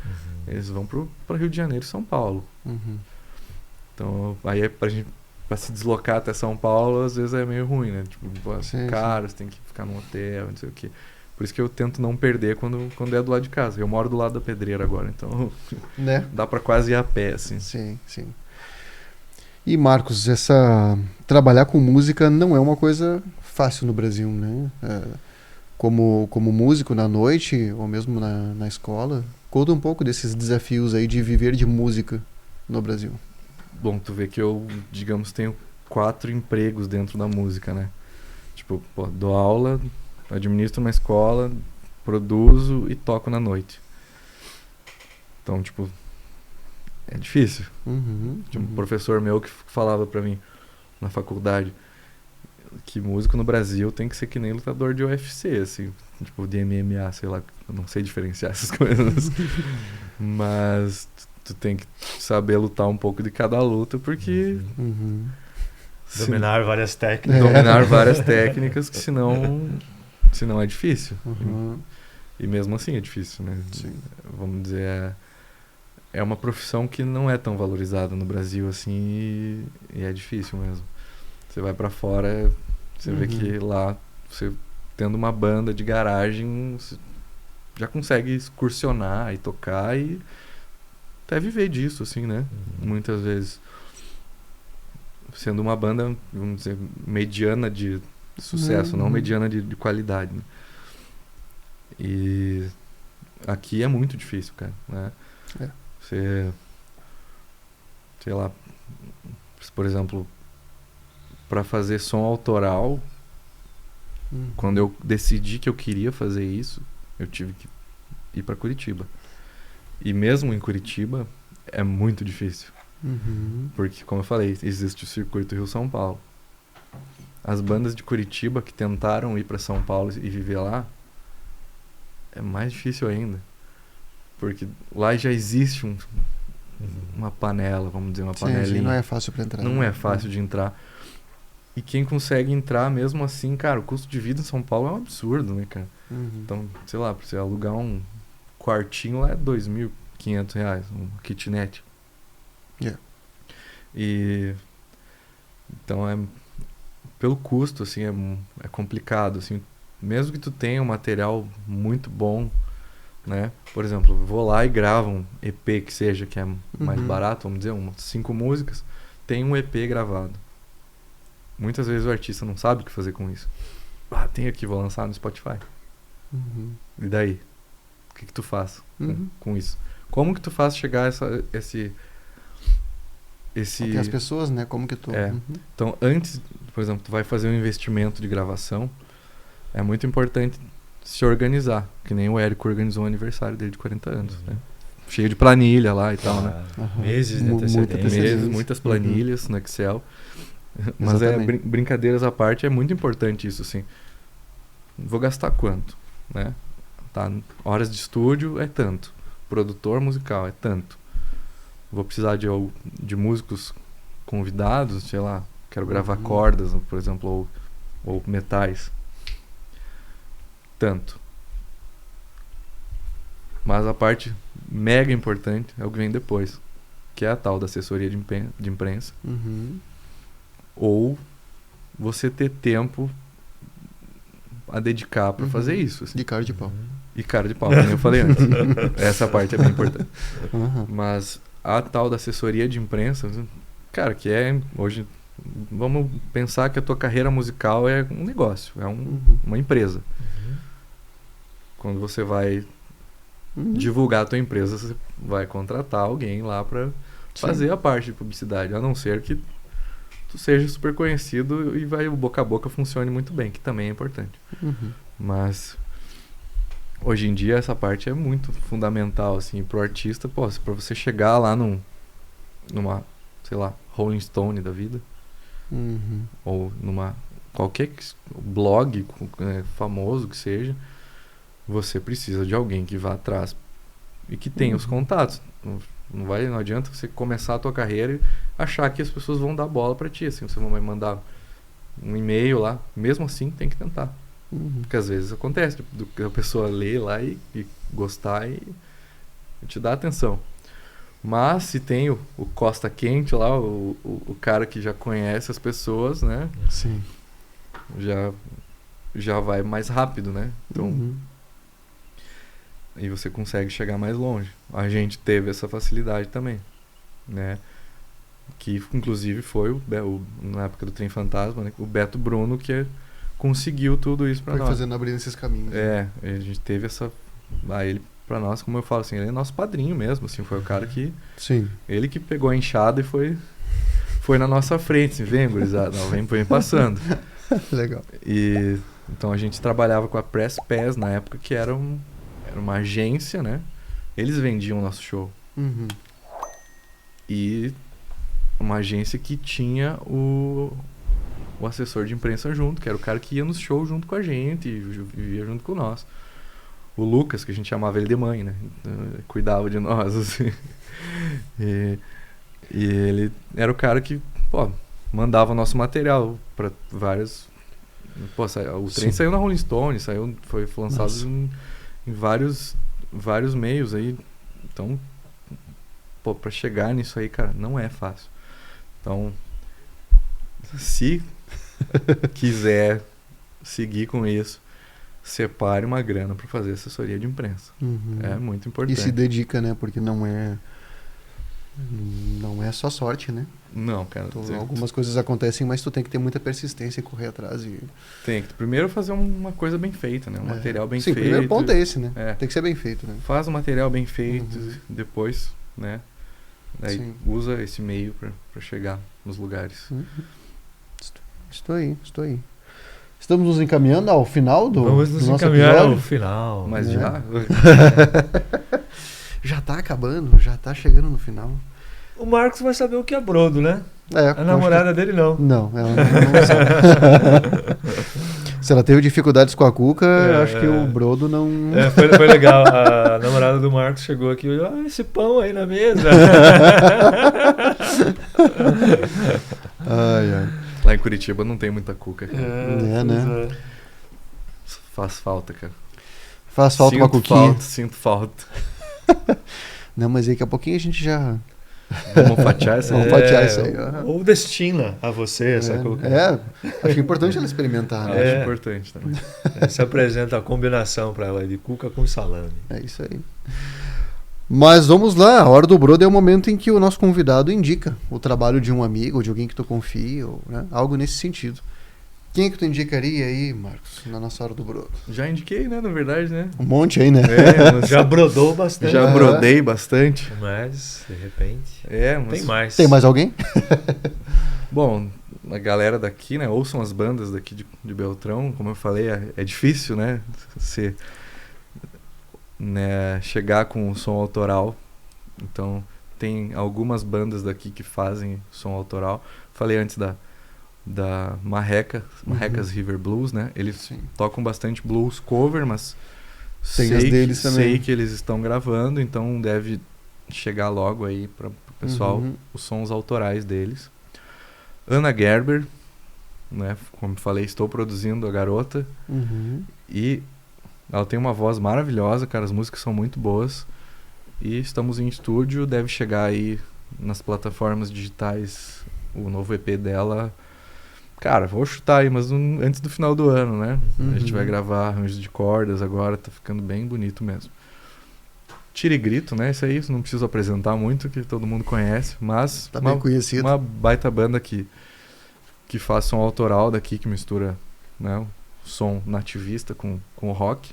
S3: eles vão pra Rio de Janeiro e São Paulo.
S2: Uhum.
S3: Então, aí pra se deslocar até São Paulo, às vezes é meio ruim, né? Tipo, pô,
S2: Sim,
S3: caro, você tem que ficar num hotel, não sei o quê. Por isso que eu tento não perder quando é do lado de casa. Eu moro do lado da Pedreira agora, então
S2: Né?
S3: dá pra quase ir a pé, assim.
S2: Sim, sim. E Marcos, trabalhar com música não é uma coisa fácil no Brasil, né? Como músico na noite ou mesmo na escola, conta um pouco desses desafios aí de viver de música no Brasil.
S3: Bom, tu vê que eu, digamos, tenho 4 empregos dentro da música, né? Tipo, pô, dou aula, administro uma escola, produzo e toco na noite. Então, tipo, é difícil.
S2: Uhum,
S3: Tinha um professor meu que falava pra mim na faculdade que músico no Brasil tem que ser que nem lutador de UFC, assim, tipo de MMA, sei lá, eu não sei diferenciar essas coisas. Mas tu tem que saber lutar um pouco de cada luta, porque
S2: Uhum.
S1: Dominar várias técnicas.
S3: dominar várias técnicas, que senão é difícil.
S2: Uhum.
S3: E mesmo assim é difícil, né?
S2: Sim.
S3: Vamos dizer, é uma profissão que não é tão valorizada no Brasil assim, e é difícil mesmo. Você vai pra fora, você vê
S2: Uhum.
S3: que lá, você tendo uma banda de garagem, você já consegue excursionar e tocar e até viver disso, assim, né? Muitas vezes. Sendo uma banda, vamos dizer, mediana de sucesso, não mediana de qualidade, né? E aqui é muito difícil, cara, né? Você, sei lá, por exemplo, para fazer som autoral, quando eu decidi que eu queria fazer isso, eu tive que ir para Curitiba. E mesmo em Curitiba é muito difícil. Porque, como eu falei, existe o circuito Rio-São Paulo. As bandas de Curitiba que tentaram ir para São Paulo e viver lá, é mais difícil ainda. Porque lá já existe uma panela, vamos dizer, uma panelinha.
S2: Não é fácil para entrar.
S3: Não é fácil de entrar. E quem consegue entrar mesmo assim, cara, o custo de vida em São Paulo é um absurdo, né, cara? Então, sei lá, pra você alugar um quartinho lá é R$2.500, uma kitnet. E então pelo custo, assim, é complicado, assim, mesmo que tu tenha um material muito bom, né? Por exemplo, vou lá e gravo um EP que seja, que é mais barato, vamos dizer, 5 músicas, tem um EP gravado. Muitas vezes o artista não sabe o que fazer com isso. Tem aqui, vou lançar no Spotify. E daí? O que tu faz com isso? Como que tu faz chegar esse
S2: até as pessoas, né? Como que tu...
S3: Então, antes, por exemplo, tu vai fazer um investimento de gravação, é muito importante se organizar, que nem o Érico organizou o aniversário dele de 40 anos, né? Cheio de planilha lá e tal, né?
S1: Meses de antecedência.
S3: Muitas planilhas no Excel. Mas brincadeiras à parte, é muito importante isso, assim. Vou gastar quanto, né? Tá, horas de estúdio é tanto. Produtor musical é tanto. Vou precisar de músicos convidados, sei lá, quero gravar cordas, por exemplo, ou metais. Tanto. Mas a parte mega importante é o que vem depois, que é a tal da assessoria de imprensa. Ou você ter tempo a dedicar para fazer isso. Assim.
S2: De cara de pau.
S3: E cara de pau, como eu falei antes. Essa parte é bem importante. Mas a tal da assessoria de imprensa, cara, que é hoje... Vamos pensar que a tua carreira musical é um negócio, é uma empresa. Quando você vai divulgar a tua empresa, você vai contratar alguém lá para fazer a parte de publicidade, a não ser que tu seja super conhecido e o boca a boca funcione muito bem, que também é importante. Mas hoje em dia essa parte é muito fundamental, assim, pro artista, para você chegar lá numa, sei lá, Rolling Stone da vida, ou numa qualquer blog famoso que seja, você precisa de alguém que vá atrás e que tenha os contatos. Não adianta você começar a tua carreira e achar que as pessoas vão dar bola pra ti, assim, você vai mandar um e-mail lá, mesmo assim tem que tentar. Porque às vezes acontece, a pessoa lê lá e gostar e te dá atenção. Mas se tem o Costa Quente lá, o cara que já conhece as pessoas, né?
S2: Sim.
S3: Já vai mais rápido, né? Então, e você consegue chegar mais longe. A gente teve essa facilidade também, né? Que inclusive foi na época do Trem Fantasma, né? O Beto Bruno que conseguiu tudo isso pra nós.
S2: Foi fazendo, abrindo esses caminhos.
S3: A gente teve essa... ele, pra nós, como eu falo assim, ele é nosso padrinho mesmo, assim, foi o cara que...
S2: Sim.
S3: Ele que pegou a enxada e foi na nossa frente, assim, vem, gurizada, vem passando.
S2: Legal.
S3: E então a gente trabalhava com a Press Pass na época, que era uma agência, né? Eles vendiam o nosso show. E uma agência que tinha o assessor de imprensa junto, que era o cara que ia nos shows junto com a gente e vivia junto com nós. O Lucas, que a gente chamava ele de mãe, né? Então, ele cuidava de nós, assim. E ele era o cara que, mandava nosso material para várias... o trem saiu na Rolling Stone, foi lançado em vários meios aí. Então, para chegar nisso aí, cara, não é fácil. Então, se quiser seguir com isso, separe uma grana para fazer assessoria de imprensa.
S2: Uhum.
S3: É muito
S2: E
S3: importante.
S2: se dedica, né? Porque não é só sorte, né?
S3: Não, cara.
S2: Então, algumas coisas acontecem, mas tu tem que ter muita persistência e correr atrás.
S3: Tem que primeiro fazer uma coisa bem feita, né? Um material bem
S2: Sim,
S3: feito.
S2: o primeiro ponto é esse, né?
S3: É.
S2: Tem que ser bem feito, né?
S3: Faz o material bem feito,
S2: Uhum.
S3: depois, né? Daí
S2: Sim.
S3: usa esse meio para chegar nos lugares.
S2: Uhum. Estou aí. Estamos nos encaminhando ao final do
S1: Vamos nos
S2: nosso
S1: encaminhar
S2: episódio.
S1: ao final.
S3: Mas
S2: né?
S3: já?
S2: Já tá acabando, já tá chegando no final.
S1: O Marcos vai saber o que é brodo, né?
S2: É,
S1: A namorada dele não.
S2: Não, ela não sabe. Se ela teve dificuldades com a Cuca, eu acho que o Brodo não...
S1: É, foi legal. A namorada do Marcos chegou aqui e olhou, esse pão aí na mesa.
S2: Ai.
S3: Lá em Curitiba não tem muita cuca, cara.
S2: É, né?
S3: Faz falta, cara.
S2: Faz falta uma cuquinha.
S3: Sinto falta.
S2: Não, mas daqui a pouquinho a gente já...
S3: Vamos fatiar essa
S2: Vamos
S3: aí?
S2: fatiar isso aí.
S1: Ou destina a você essa cuca.
S2: Acho que é importante ela experimentar, né?
S3: Acho importante também.
S1: Se apresenta a combinação para ela de cuca com salame.
S2: É isso aí. Mas vamos lá, a hora do Brodo é o momento em que o nosso convidado indica o trabalho de um amigo, ou de alguém que tu confia, ou, né, algo nesse sentido. Quem é que tu indicaria aí, Marcos, na nossa hora do Brodo?
S3: Já indiquei, né? Na verdade, né?
S2: Um monte aí, né?
S3: Mas
S1: Já brodou bastante.
S3: já brodei bastante.
S1: Mas, de repente,
S3: Mas...
S1: tem mais.
S2: Tem mais alguém?
S3: Bom, a galera daqui, né? Ouçam as bandas daqui de Beltrão. Como eu falei, é difícil, né? Você... Né, chegar com o som autoral. Então tem algumas bandas daqui que fazem som autoral. Falei antes da Marrecas River Blues, né? Eles
S2: Sim.
S3: tocam bastante blues cover, mas
S2: Tem as deles também.
S3: sei que eles estão gravando, então deve chegar logo aí para o pessoal os sons autorais deles. Ana Gerber, né? Como falei, estou produzindo a garota e ela tem uma voz maravilhosa, cara, as músicas são muito boas. E estamos em estúdio, deve chegar aí nas plataformas digitais o novo EP dela. Cara, vou chutar aí, mas antes do final do ano, né? A gente vai gravar arranjos de cordas agora, tá ficando bem bonito mesmo. Tira e Grito, né? Isso aí não preciso apresentar muito, que todo mundo conhece, mas
S2: Tá bem conhecido.
S3: uma baita banda que faz som autoral daqui, que mistura, né, som nativista com rock.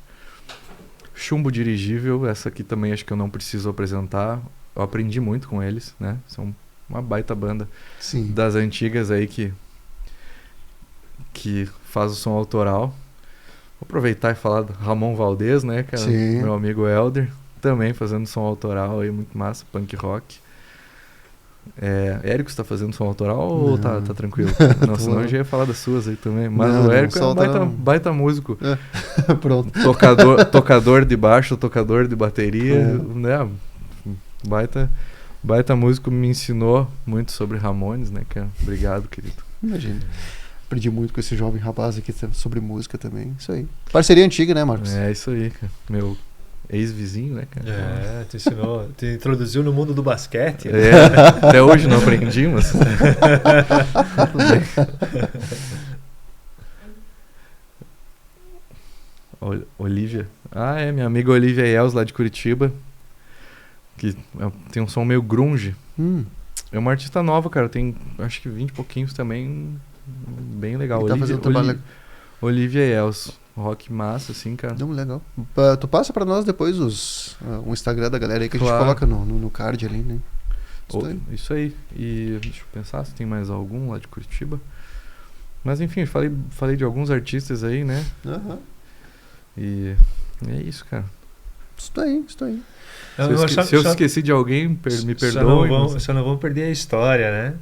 S3: Chumbo Dirigível, essa aqui também acho que eu não preciso apresentar. Eu aprendi muito com eles, né? São uma baita banda.
S2: Sim.
S3: Das antigas aí que faz o som autoral. Vou aproveitar e falar do Ramon Valdez, né, cara?
S2: Sim.
S3: Meu amigo Elder, também fazendo som autoral aí, muito massa, punk rock. Érico, você tá fazendo som autoral ou tá tranquilo? Não, senão eu já ia falar das suas aí também. Mas
S2: Não,
S3: o Érico
S2: não,
S3: é um baita músico.
S2: Pronto.
S3: Tocador de baixo, tocador de bateria, né? Baita músico, me ensinou muito sobre Ramones, né, cara? Obrigado, querido.
S2: Imagina. Aprendi muito com esse jovem rapaz aqui sobre música também. Isso aí. Parceria antiga, né, Marcos?
S3: É isso aí, cara. Meu ex-vizinho, né, cara?
S1: Te ensinou, te introduziu no mundo do basquete.
S3: Até hoje não aprendi, mas... Olivia. Minha amiga Olivia Els, lá de Curitiba. Que tem um som meio grunge. É uma artista nova, cara. Tem, acho que 20 e pouquinhos também. Bem legal.
S2: Tá fazendo trabalho...
S3: Olivia Els. Rock massa, assim, cara.
S2: Não, legal. Tu passa pra nós depois o Instagram da galera aí que a gente coloca no card ali, né?
S3: Isso aí. E deixa eu pensar se tem mais algum lá de Curitiba. Mas enfim, falei de alguns artistas aí, né? E é isso, cara.
S2: Isso aí.
S3: Se eu esqueci de alguém, me perdoe.
S1: Só não vamos perder a história, né?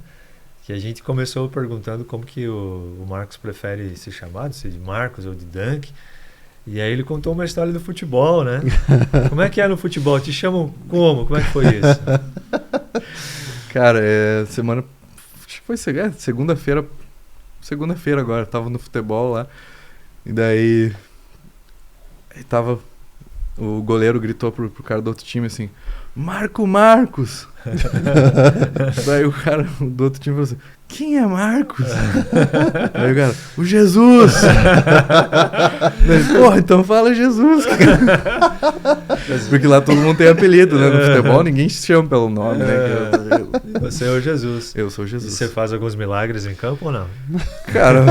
S1: Que a gente começou perguntando como que o Marcos prefere ser chamado, se de Marcos ou de Dunk. E aí ele contou uma história do futebol, né? Como é que é no futebol? Te chamam como? Como é que foi isso?
S3: Cara, semana... Acho que foi segunda-feira. Segunda-feira agora, tava no futebol lá. E daí... Tava o goleiro gritou pro cara do outro time assim, Marcos! Daí o cara do outro time falou assim, quem é Marcos? Aí o cara, o Jesus! Daí, porra, então fala Jesus. Porque lá todo mundo tem apelido, né? No futebol ninguém se chama pelo nome, né?
S1: Você é o Jesus.
S3: Eu sou Jesus.
S1: E você faz alguns milagres em campo ou não?
S3: Cara,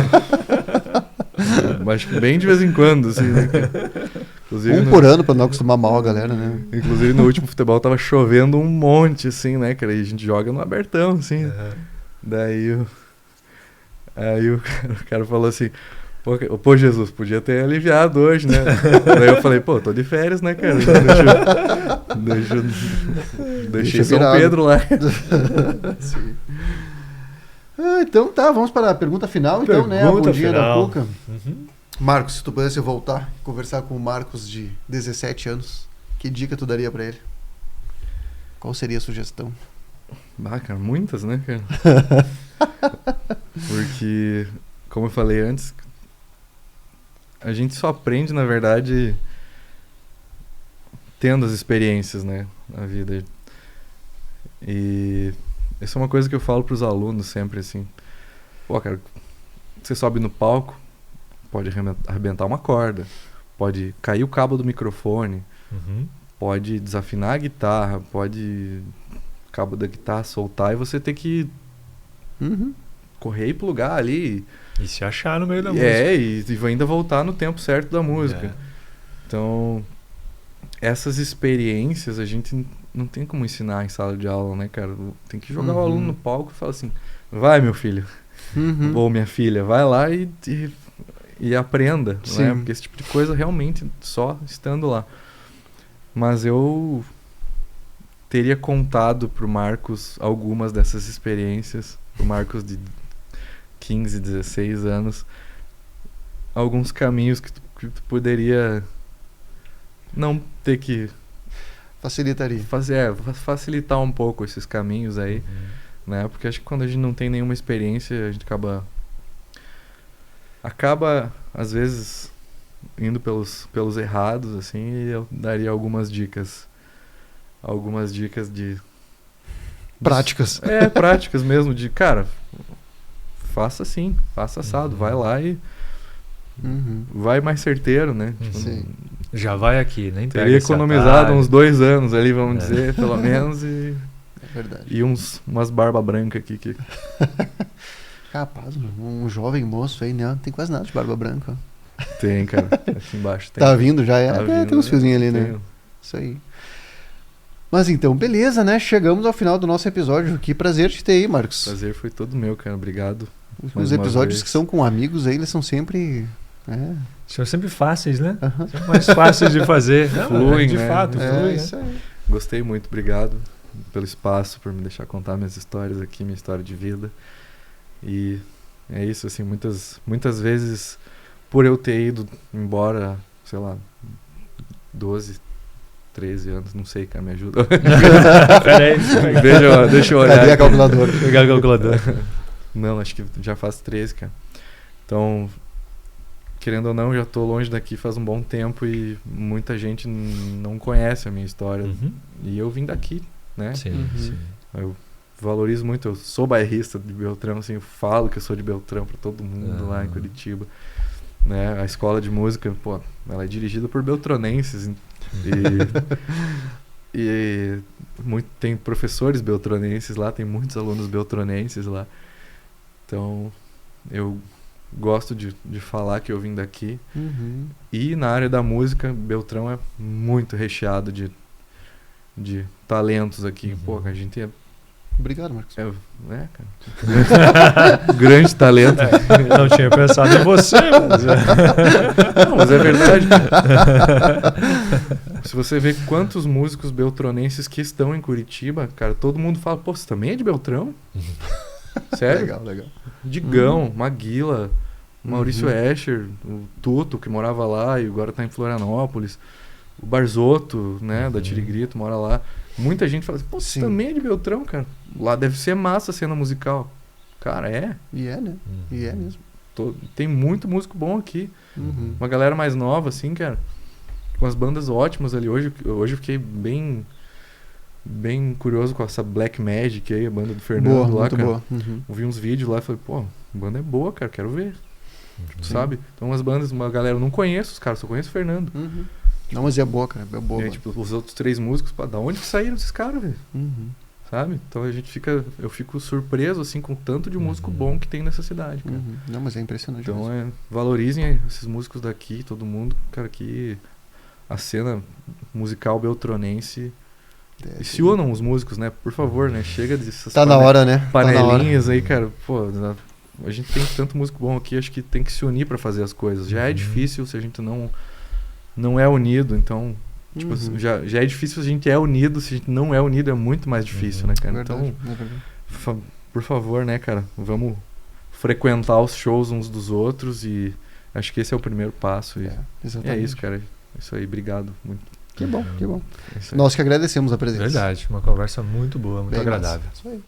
S3: mas bem de vez em quando, assim, né? Inclusive,
S2: Por ano pra não acostumar mal a galera, né?
S3: Inclusive no último futebol tava chovendo um monte, assim, né, cara? E a gente joga no abertão, assim. Daí aí o cara falou assim, pô, Jesus, podia ter aliviado hoje, né? Daí eu falei, pô, tô de férias, né, cara? Deixei São
S2: virado.
S3: Pedro lá.
S2: Sim. Então tá, vamos para a pergunta final, então, né? A
S1: Pergunta
S2: bundinha da
S1: final.
S2: Cuca. Marcos, se tu pudesse voltar e conversar com o Marcos de 17 anos, que dica tu daria pra ele? Qual seria a sugestão?
S3: Ah, cara, muitas, né, cara? Porque, como eu falei antes, a gente só aprende, na verdade, tendo as experiências, né, na vida. E essa é uma coisa que eu falo pros alunos sempre, assim. Pô, cara, você sobe no palco, pode arrebentar uma corda, pode cair o cabo do microfone, pode desafinar a guitarra, pode o cabo da guitarra soltar e você ter que correr e plugar ali.
S1: E se achar no meio da música.
S3: E ainda voltar no tempo certo da música. Então, essas experiências a gente não tem como ensinar em sala de aula, né, cara? Tem que jogar o aluno no palco e falar assim, vai, meu filho, ou minha filha, vai lá e aprenda, né? Porque esse tipo de coisa realmente só estando lá. Mas eu teria contado pro Marcos algumas dessas experiências, pro Marcos de 15, 16 anos, alguns caminhos que tu poderia não ter que
S2: Facilitaria.
S3: facilitar um pouco esses caminhos aí, né? Porque acho que quando a gente não tem nenhuma experiência, a gente acaba às vezes indo pelos errados, assim, e eu daria algumas dicas de
S2: Práticas.
S3: práticas mesmo, de, cara, faça assim, faça assado, vai lá e vai mais certeiro, né? Tipo,
S2: Sim.
S1: Já vai aqui, nem pega
S3: teria
S1: esse
S3: economizado
S1: atalho.
S3: uns 2 anos ali, vamos dizer, pelo menos, e
S2: Verdade.
S3: e umas barba branca aqui que
S2: Capaz, um jovem moço aí, né? Não tem quase nada de barba branca.
S3: tem, cara, aqui embaixo tem.
S2: Tá vindo já,
S3: Tá vindo,
S2: tem uns fiozinhos ali, né?
S3: tem.
S2: Isso aí. Mas então, beleza, né? Chegamos ao final do nosso episódio. Que prazer te ter aí, Marcos.
S3: Prazer foi todo meu, cara, obrigado.
S2: Os
S3: mais uma
S2: episódios
S3: vez.
S2: que são com amigos aí, eles são sempre...
S1: São sempre fáceis, né? São mais fáceis de fazer. Não,
S3: Fluem,
S1: de
S3: né?
S1: fato, flui,
S2: isso aí.
S3: Gostei muito, obrigado pelo espaço, por me deixar contar minhas histórias aqui, minha história de vida. E é isso, assim, muitas vezes, por eu ter ido embora, sei lá, 12, 13 anos, não sei, cara, me ajuda.
S1: Peraí,
S3: Deixa eu olhar.
S2: Cadê a
S3: aqui.
S2: calculadora?
S1: pegar a calculadora.
S3: Não, acho que já faz 13, cara. Então, querendo ou não, já tô longe daqui faz um bom tempo e muita gente não conhece a minha história. E eu vim daqui, né?
S1: Sim, sim.
S3: Eu valorizo muito, eu sou bairrista de Beltrão, assim, eu falo que eu sou de Beltrão pra todo mundo lá em Curitiba. Né? A escola de música, pô, ela é dirigida por beltronenses e tem professores beltronenses lá, tem muitos alunos beltronenses lá. Então, eu gosto de falar que eu vim daqui. E na área da música, Beltrão é muito recheado de talentos aqui. Pô, a gente é...
S2: Obrigado, Marcos.
S3: cara. Grande talento.
S1: Não tinha pensado em você, mas...
S3: Não, mas é verdade. Se você vê quantos músicos beltronenses que estão em Curitiba, cara, todo mundo fala, pô, você também é de Beltrão? Sério?
S2: Legal.
S3: Digão, Maguila, Maurício Escher, o Tuto, que morava lá e agora tá em Florianópolis, o Barzotto, né, da Tirigrito, mora lá. Muita gente fala assim, pô, você também é de Beltrão, cara. Lá deve ser massa a cena musical. Cara, é.
S2: E é, né? E é mesmo.
S3: Tem muito músico bom aqui. Uma galera mais nova, assim, cara. com as bandas ótimas ali. Hoje eu fiquei bem curioso com essa Black Magic aí, a banda do Fernando
S2: Boa,
S3: lá,
S2: muito
S3: cara.
S2: boa. Uhum.
S3: Eu vi uns vídeos lá e falei, pô, a banda é boa, cara, quero ver. Sabe? Então umas bandas, uma galera, eu não conheço os caras, só conheço o Fernando.
S2: Uhum. Não, mas é boa, cara, é boa.
S3: E aí, tipo, os outros 3 músicos, pá, da onde que saíram esses caras, velho?
S2: Uhum.
S3: Sabe? Então eu fico surpreso, assim, com o tanto de músico bom que tem nessa cidade, cara.
S2: Uhum. Não, mas é impressionante.
S3: Então
S2: mesmo.
S3: valorizem esses músicos daqui, todo mundo, cara, que a cena musical beltronense. E se unam os músicos, né? Por favor, né? Chega dessas
S2: Tá na hora, né?
S3: panelinhas aí, cara. Pô, a gente tem tanto músico bom aqui, acho que tem que se unir pra fazer as coisas. Já é difícil se a gente não é unido, então... Tipo, já é difícil se a gente é unido, se a gente não é unido é muito mais difícil, né, cara?
S2: Verdade,
S3: Então,
S2: é verdade.
S3: por favor, né, cara? Vamos frequentar os shows uns dos outros e acho que esse é o primeiro passo. E
S2: Exatamente.
S3: é isso, cara. Isso aí, obrigado muito.
S2: Que bom, que bom.
S3: É isso aí.
S2: Nós que agradecemos a presença.
S1: Verdade, uma conversa muito boa, muito
S2: Bem
S1: agradável.
S2: massa. Isso aí.